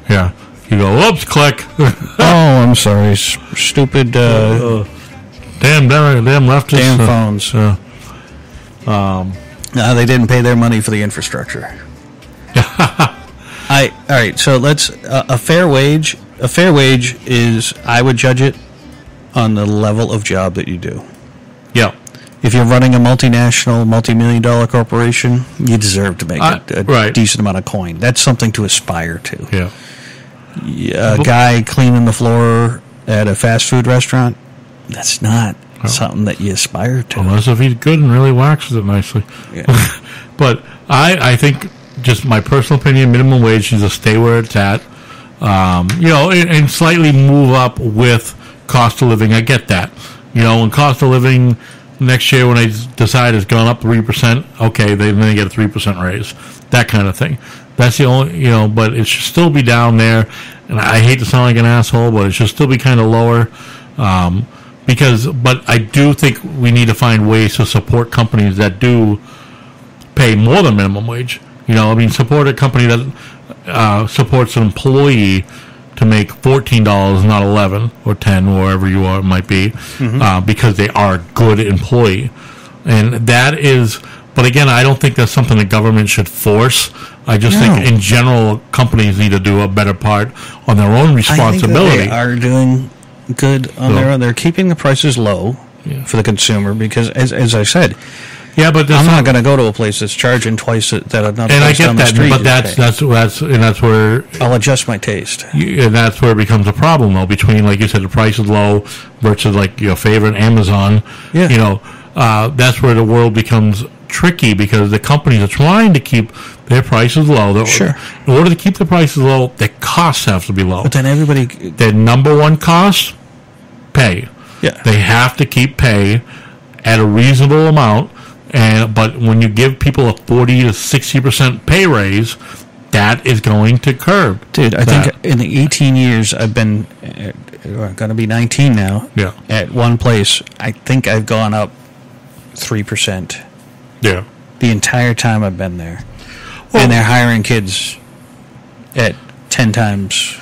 Speaker 9: you go, whoops, click.
Speaker 7: Oh, I'm sorry, stupid.
Speaker 9: Damn leftists.
Speaker 7: Damn phones. No, they didn't pay their money for the infrastructure. All right, so let's a fair wage. A fair wage is, I would judge it on the level of job that you do.
Speaker 9: Yeah.
Speaker 7: If you're running a multinational, multi-million-dollar corporation, you deserve to make a decent amount of coin. That's something to aspire to.
Speaker 9: Yeah.
Speaker 7: A guy cleaning the floor at a fast food restaurant, that's not something that you aspire to.
Speaker 9: Unless if he's good and really waxes it nicely.
Speaker 7: Yeah.
Speaker 9: But I think, just my personal opinion, minimum wage needs to stay where it's at. And slightly move up with cost of living. I get that. When cost of living next year, when I decide it's gone up 3%, okay, then they get a 3% raise. That kind of thing. That's the only, but it should still be down there. And I hate to sound like an asshole, but it should still be kind of lower. But I do think we need to find ways to support companies that do pay more than minimum wage. Support a company that supports an employee to make $14, not $11 or $10, wherever you are, it might be, because they are a good employee. And that is, but again, I don't think that's something the government should force. I just think in general, companies need to do a better part on their own responsibility.
Speaker 7: I think that they are doing good on their own. They're keeping the prices low for the consumer because, as I said,
Speaker 9: but
Speaker 7: I'm not going to go to a place that's charging twice that another
Speaker 9: and
Speaker 7: place down the street.
Speaker 9: But that's where
Speaker 7: I'll adjust my taste.
Speaker 9: And that's where it becomes a problem, though, between, like you said, the price is low versus like your favorite Amazon.
Speaker 7: Yeah.
Speaker 9: That's where the world becomes tricky because the companies are trying to keep their prices low.
Speaker 7: Sure.
Speaker 9: In order to keep the prices low, their costs have to be low.
Speaker 7: But then
Speaker 9: their number one cost, pay.
Speaker 7: Yeah.
Speaker 9: They have to keep pay at a reasonable amount. But when you give people a 40 to 60% pay raise, that is going to curb.
Speaker 7: Dude, I think in the 18 years I've been, going to be 19 now, at one place, I think I've gone up 3%.
Speaker 9: Yeah.
Speaker 7: The entire time I've been there. And they're hiring kids at 10 times.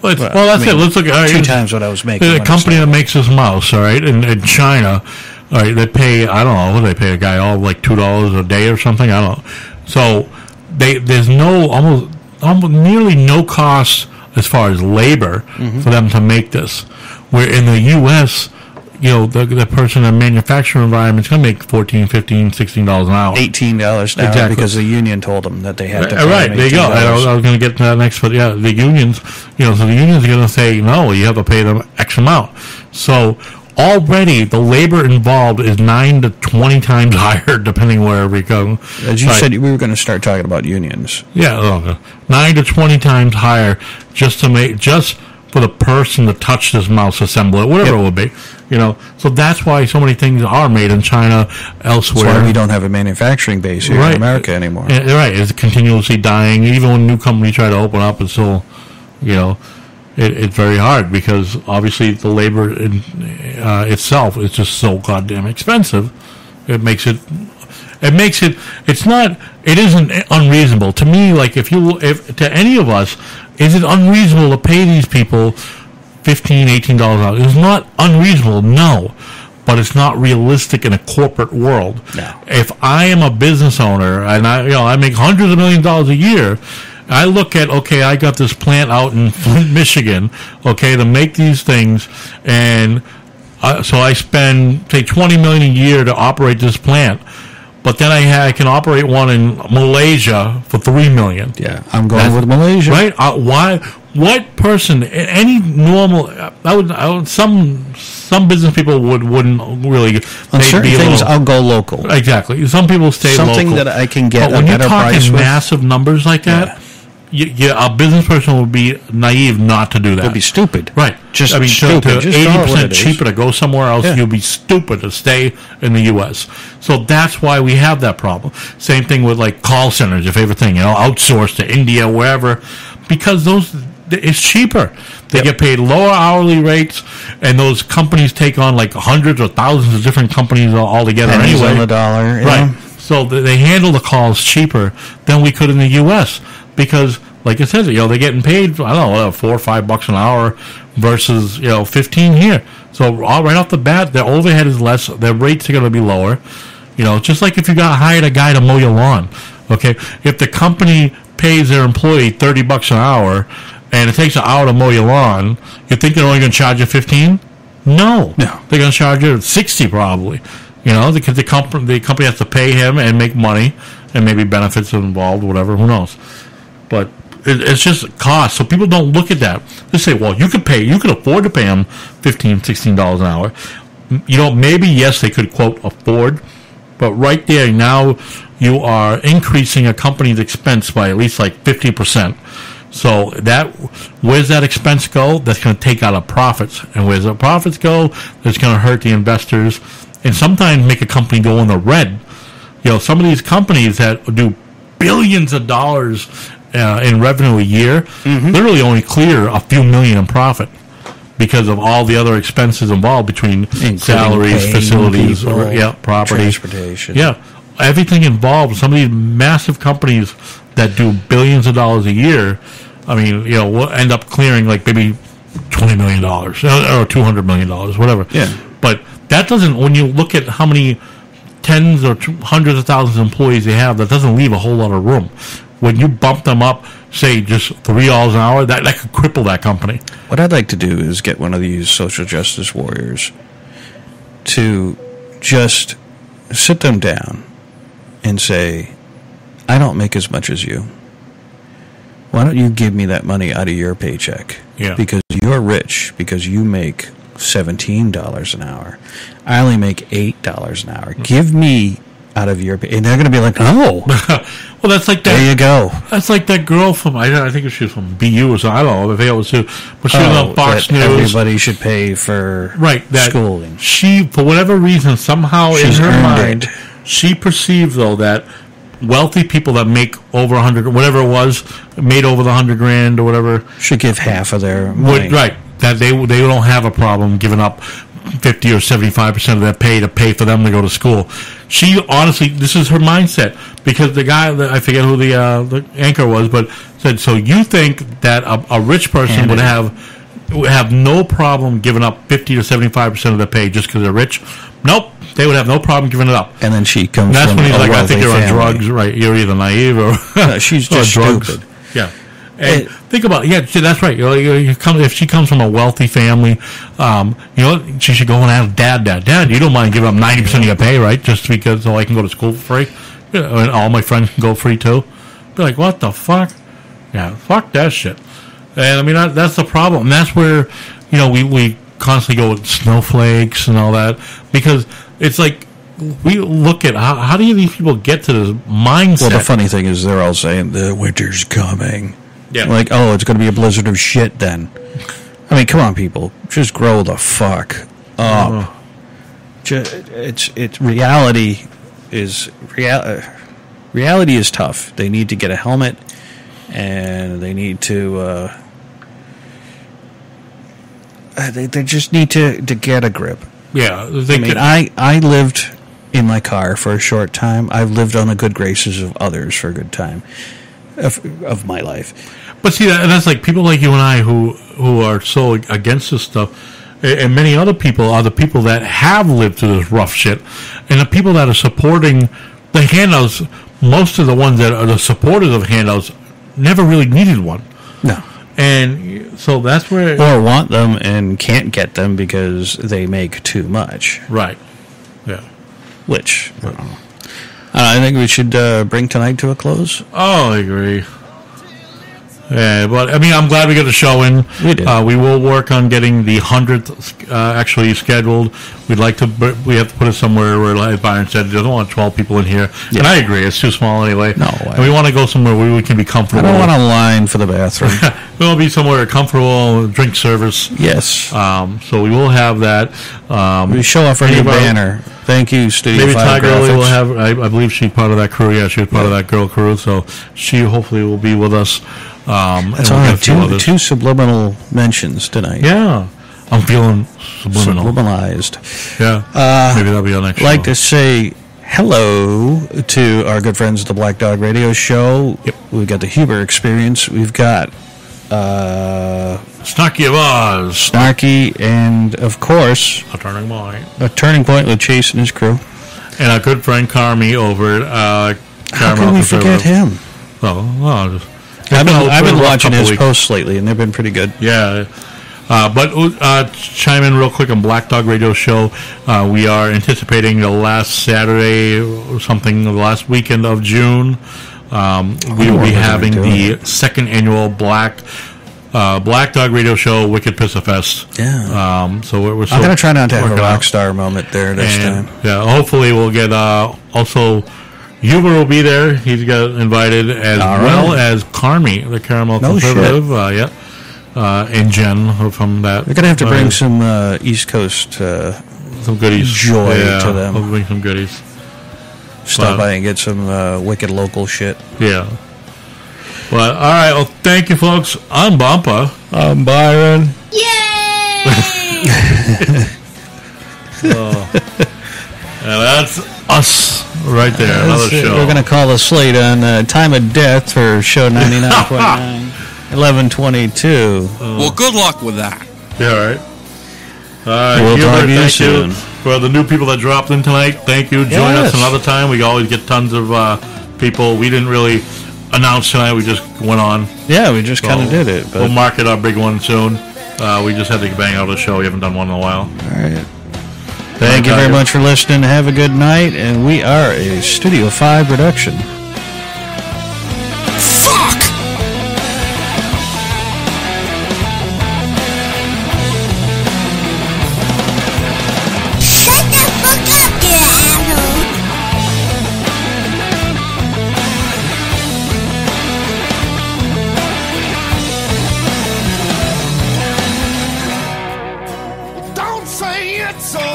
Speaker 9: That's it. Let's look at
Speaker 7: 2 times what I was making.
Speaker 9: The company that makes this mouse, all right, in China. All right, they pay, I don't know, what do they pay a guy, like $2 a day or something? I don't know. So there's almost nearly no cost as far as labor for them to make this. Where in the U.S., the person in the manufacturing environment is going to make $14, $15, $16 an hour.
Speaker 7: $18 an hour because the union told them that they had to pay
Speaker 9: Right, there you go. I was going to get to that next, but the unions, so the unions are going to say, no, you have to pay them X amount. So already the labor involved is 9 to 20 times higher, depending wherever you go.
Speaker 7: As you said, we were going to start talking about unions.
Speaker 9: Yeah, 9 to 20 times higher just for the person to touch this mouse, assemble it, whatever it would be. So that's why so many things are made in China, elsewhere.
Speaker 7: That's why we don't have a manufacturing base here in America anymore.
Speaker 9: Right, it's continuously dying. Even when new companies try to open up, it's still, it's very hard because obviously the labor itself is just so goddamn expensive. It isn't unreasonable to me. Like if to any of us, is it unreasonable to pay these people $15, $18 an hour? It's not unreasonable, no, but it's not realistic in a corporate world.
Speaker 7: No.
Speaker 9: If I am a business owner and I make hundreds of millions of dollars a year, I look at, I got this plant out in Flint, Michigan, to make these things, and so I spend, say, $20 million a year to operate this plant. But then I can operate one in Malaysia for $3 million.
Speaker 7: Yeah, I'm going with Malaysia.
Speaker 9: Right? Why? What person? Any normal? Some business people wouldn't really.
Speaker 7: On certain things, I'll go local.
Speaker 9: Exactly. Some people stay local.
Speaker 7: Something that I can get.
Speaker 9: But when you're talking massive numbers like that. A business person would be naive not to do that.
Speaker 7: Would be stupid.
Speaker 9: Right.
Speaker 7: Stupid.
Speaker 9: To 80% cheaper to go somewhere else, you'll be stupid to stay in the U.S. So that's why we have that problem. Same thing with like call centers, your favorite thing, outsourced to India, wherever, because it's cheaper. They get paid lower hourly rates, and those companies take on like hundreds or thousands of different companies all together anyway.
Speaker 7: On the dollar.
Speaker 9: Right. So they handle the calls cheaper than we could in the U.S. because, like I said, they're getting paid, I don't know, $4 or $5 an hour versus 15 here. So right off the bat, their overhead is less. Their rates are going to be lower. Just like if you hired a guy to mow your lawn. Okay, if the company pays their employee $30 an hour, and it takes an hour to mow your lawn, you think they're only going to charge you $15? No, they're going to charge you $60 probably. Because the company has to pay him and make money, and maybe benefits are involved, whatever. Who knows? But it's just cost. So people don't look at that. They say, well, you could afford to pay them $15, $16 an hour. Maybe yes, they could quote afford, but right there now you are increasing a company's expense by at least like 50%. So where's that expense go? That's going to take out of profits, and where's the profits go? That's going to hurt the investors, and sometimes make a company go in the red. Some of these companies that do billions of dollars in revenue a year, literally only clear a few million in profit because of all the other expenses involved between including salaries, facilities, property,
Speaker 7: transportation.
Speaker 9: Yeah, everything involved. Some of these massive companies that do billions of dollars a year, will end up clearing like maybe $20 million or $200 million, whatever.
Speaker 7: Yeah.
Speaker 9: But that doesn't, when you look at how many tens or hundreds of thousands of employees they have, that doesn't leave a whole lot of room. When you bump them up, say just $3 an hour, that could cripple that company.
Speaker 7: What I'd like to do is get one of these social justice warriors to just sit them down and say, I don't make as much as you. Why don't you give me that money out of your paycheck?
Speaker 9: Yeah.
Speaker 7: Because you're rich, because you make $17 an hour. I only make $8 an hour. Give me out of your pay. And they're going to be like, oh.
Speaker 9: Well, that's like that.
Speaker 7: There you go.
Speaker 9: That's like that girl from, I think she was from BU or something. I don't know if it was too. But she was on Fox News.
Speaker 7: Everybody should pay for schooling.
Speaker 9: She, for whatever reason, somehow
Speaker 7: She's
Speaker 9: in her
Speaker 7: earned
Speaker 9: mind, she perceived, though, that wealthy people that make over 100, whatever it was, made over the $100,000 or whatever,
Speaker 7: should give half of their money.
Speaker 9: Right. That they don't have a problem giving up 50 or 75% of their pay to pay for them to go to school. She honestly, this is her mindset, because the guy, I forget who the anchor was, but said, so you think that a rich person would have no problem giving up 50 to 75% of their pay just because they're rich? Nope. They would have no problem giving it up.
Speaker 7: And then she comes
Speaker 9: and that's
Speaker 7: from
Speaker 9: when he's
Speaker 7: a
Speaker 9: like, I think you're
Speaker 7: family.
Speaker 9: on drugs, right? You're either naive or
Speaker 7: no, she's just
Speaker 9: drugs.
Speaker 7: stupid.
Speaker 9: Yeah. And think about it. Yeah, that's right. If she comes from a wealthy family, she should go and ask Dad, you don't mind giving up 90% of your pay, right? Just because so I can go to school for free? And all my friends can go free too? Be like, what the fuck? Yeah, fuck that shit. And that's the problem. And that's where, we constantly go with snowflakes and all that, because it's like, we look at how do these people get to this mindset?
Speaker 7: Well, the funny thing is they're all saying the winter's coming.
Speaker 9: Yeah.
Speaker 7: Like, oh, it's going to be a blizzard of shit then. Come on, people. Just grow the fuck up. It's reality is reality is tough. They need to get a helmet, and they need to they just need to get a grip.
Speaker 9: Yeah.
Speaker 7: I lived in my car for a short time. I've lived on the good graces of others for a good time of my life.
Speaker 9: But see, that's like people like you and I who are so against this stuff, and many other people are the people that have lived through this rough shit, and the people that are supporting the handouts. Most of the ones that are the supporters of handouts never really needed one.
Speaker 7: No.
Speaker 9: And so that's where...
Speaker 7: Or want them and can't get them because they make too much.
Speaker 9: Right. Yeah.
Speaker 7: Which, I don't know. I think we should bring tonight to a close.
Speaker 9: Oh, I agree. Yeah, but I'm glad we got the show in.
Speaker 7: We did.
Speaker 9: We will work on getting the 100th actually scheduled. We have to put it somewhere where, like Byron said, he doesn't want 12 people in here. Yeah. And I agree, it's too small anyway.
Speaker 7: No,
Speaker 9: and we want to go somewhere where we can be comfortable.
Speaker 7: I don't want a line for the bathroom.
Speaker 9: We want to be somewhere comfortable, drink service.
Speaker 7: Yes.
Speaker 9: So we will have that.
Speaker 7: We show off our new banner. Thank you, Studio 5
Speaker 9: Tiger
Speaker 7: Graphics.
Speaker 9: will have. I believe she's part of that crew. Yeah, she was part of that girl crew. So she hopefully will be with us.
Speaker 7: That's all right. Two subliminal mentions tonight.
Speaker 9: Yeah. I'm feeling subliminal.
Speaker 7: Subliminalized.
Speaker 9: Yeah. Maybe that'll be our next show.
Speaker 7: Like to say hello to our good friends at the Black Dog Radio Show.
Speaker 9: Yep.
Speaker 7: We've got the Huber Experience. We've got
Speaker 9: Snarky of Oz.
Speaker 7: Snarky, and of course,
Speaker 9: A Turning Point.
Speaker 7: A Turning Point with Chase and his crew.
Speaker 9: And our good friend Carmi over at
Speaker 7: How can we forget him?
Speaker 9: Well,
Speaker 7: I've been watching his posts lately, and they've been pretty good.
Speaker 9: Yeah. But chime in real quick on Black Dog Radio Show. We are anticipating the last Saturday or something, the last weekend of June. We will be having the second annual Black Dog Radio Show Wicked Pissa Fest.
Speaker 7: Yeah.
Speaker 9: So we're
Speaker 7: I'm going to try not to have a rock star moment there this time.
Speaker 9: Yeah, hopefully we'll get also Huber will be there. He's got invited as well as Carmi, the Caramel Conservative. And Jen from that.
Speaker 7: We're going to have to bring some East Coast
Speaker 9: some goodies.
Speaker 7: Joy to them.
Speaker 9: We'll bring some goodies.
Speaker 7: Stop by and get some wicked local shit.
Speaker 9: Yeah. But, all right. Well, thank you, folks. I'm Bumpa.
Speaker 7: I'm Byron.
Speaker 9: And that's us right there. Another show.
Speaker 7: We're going to call the slate on time of death for show 99.9, 1122.
Speaker 2: Well, good luck with that.
Speaker 9: Yeah, right. All right.
Speaker 7: We'll talk to you
Speaker 9: thank
Speaker 7: soon.
Speaker 9: you for the new people that dropped in tonight. Thank you. Join us another time. We always get tons of people. We didn't really announce tonight. We just went on.
Speaker 7: Yeah, we just kind of did it. But
Speaker 9: we'll market our big one soon. We just had to bang out a show. We haven't done one in a while.
Speaker 7: All right. Thank you very much for listening. Have a good night. And we are a Studio 5 production.
Speaker 2: Fuck!
Speaker 1: Shut the fuck up, you asshole! Don't say it's over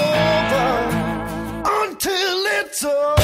Speaker 1: until it's over.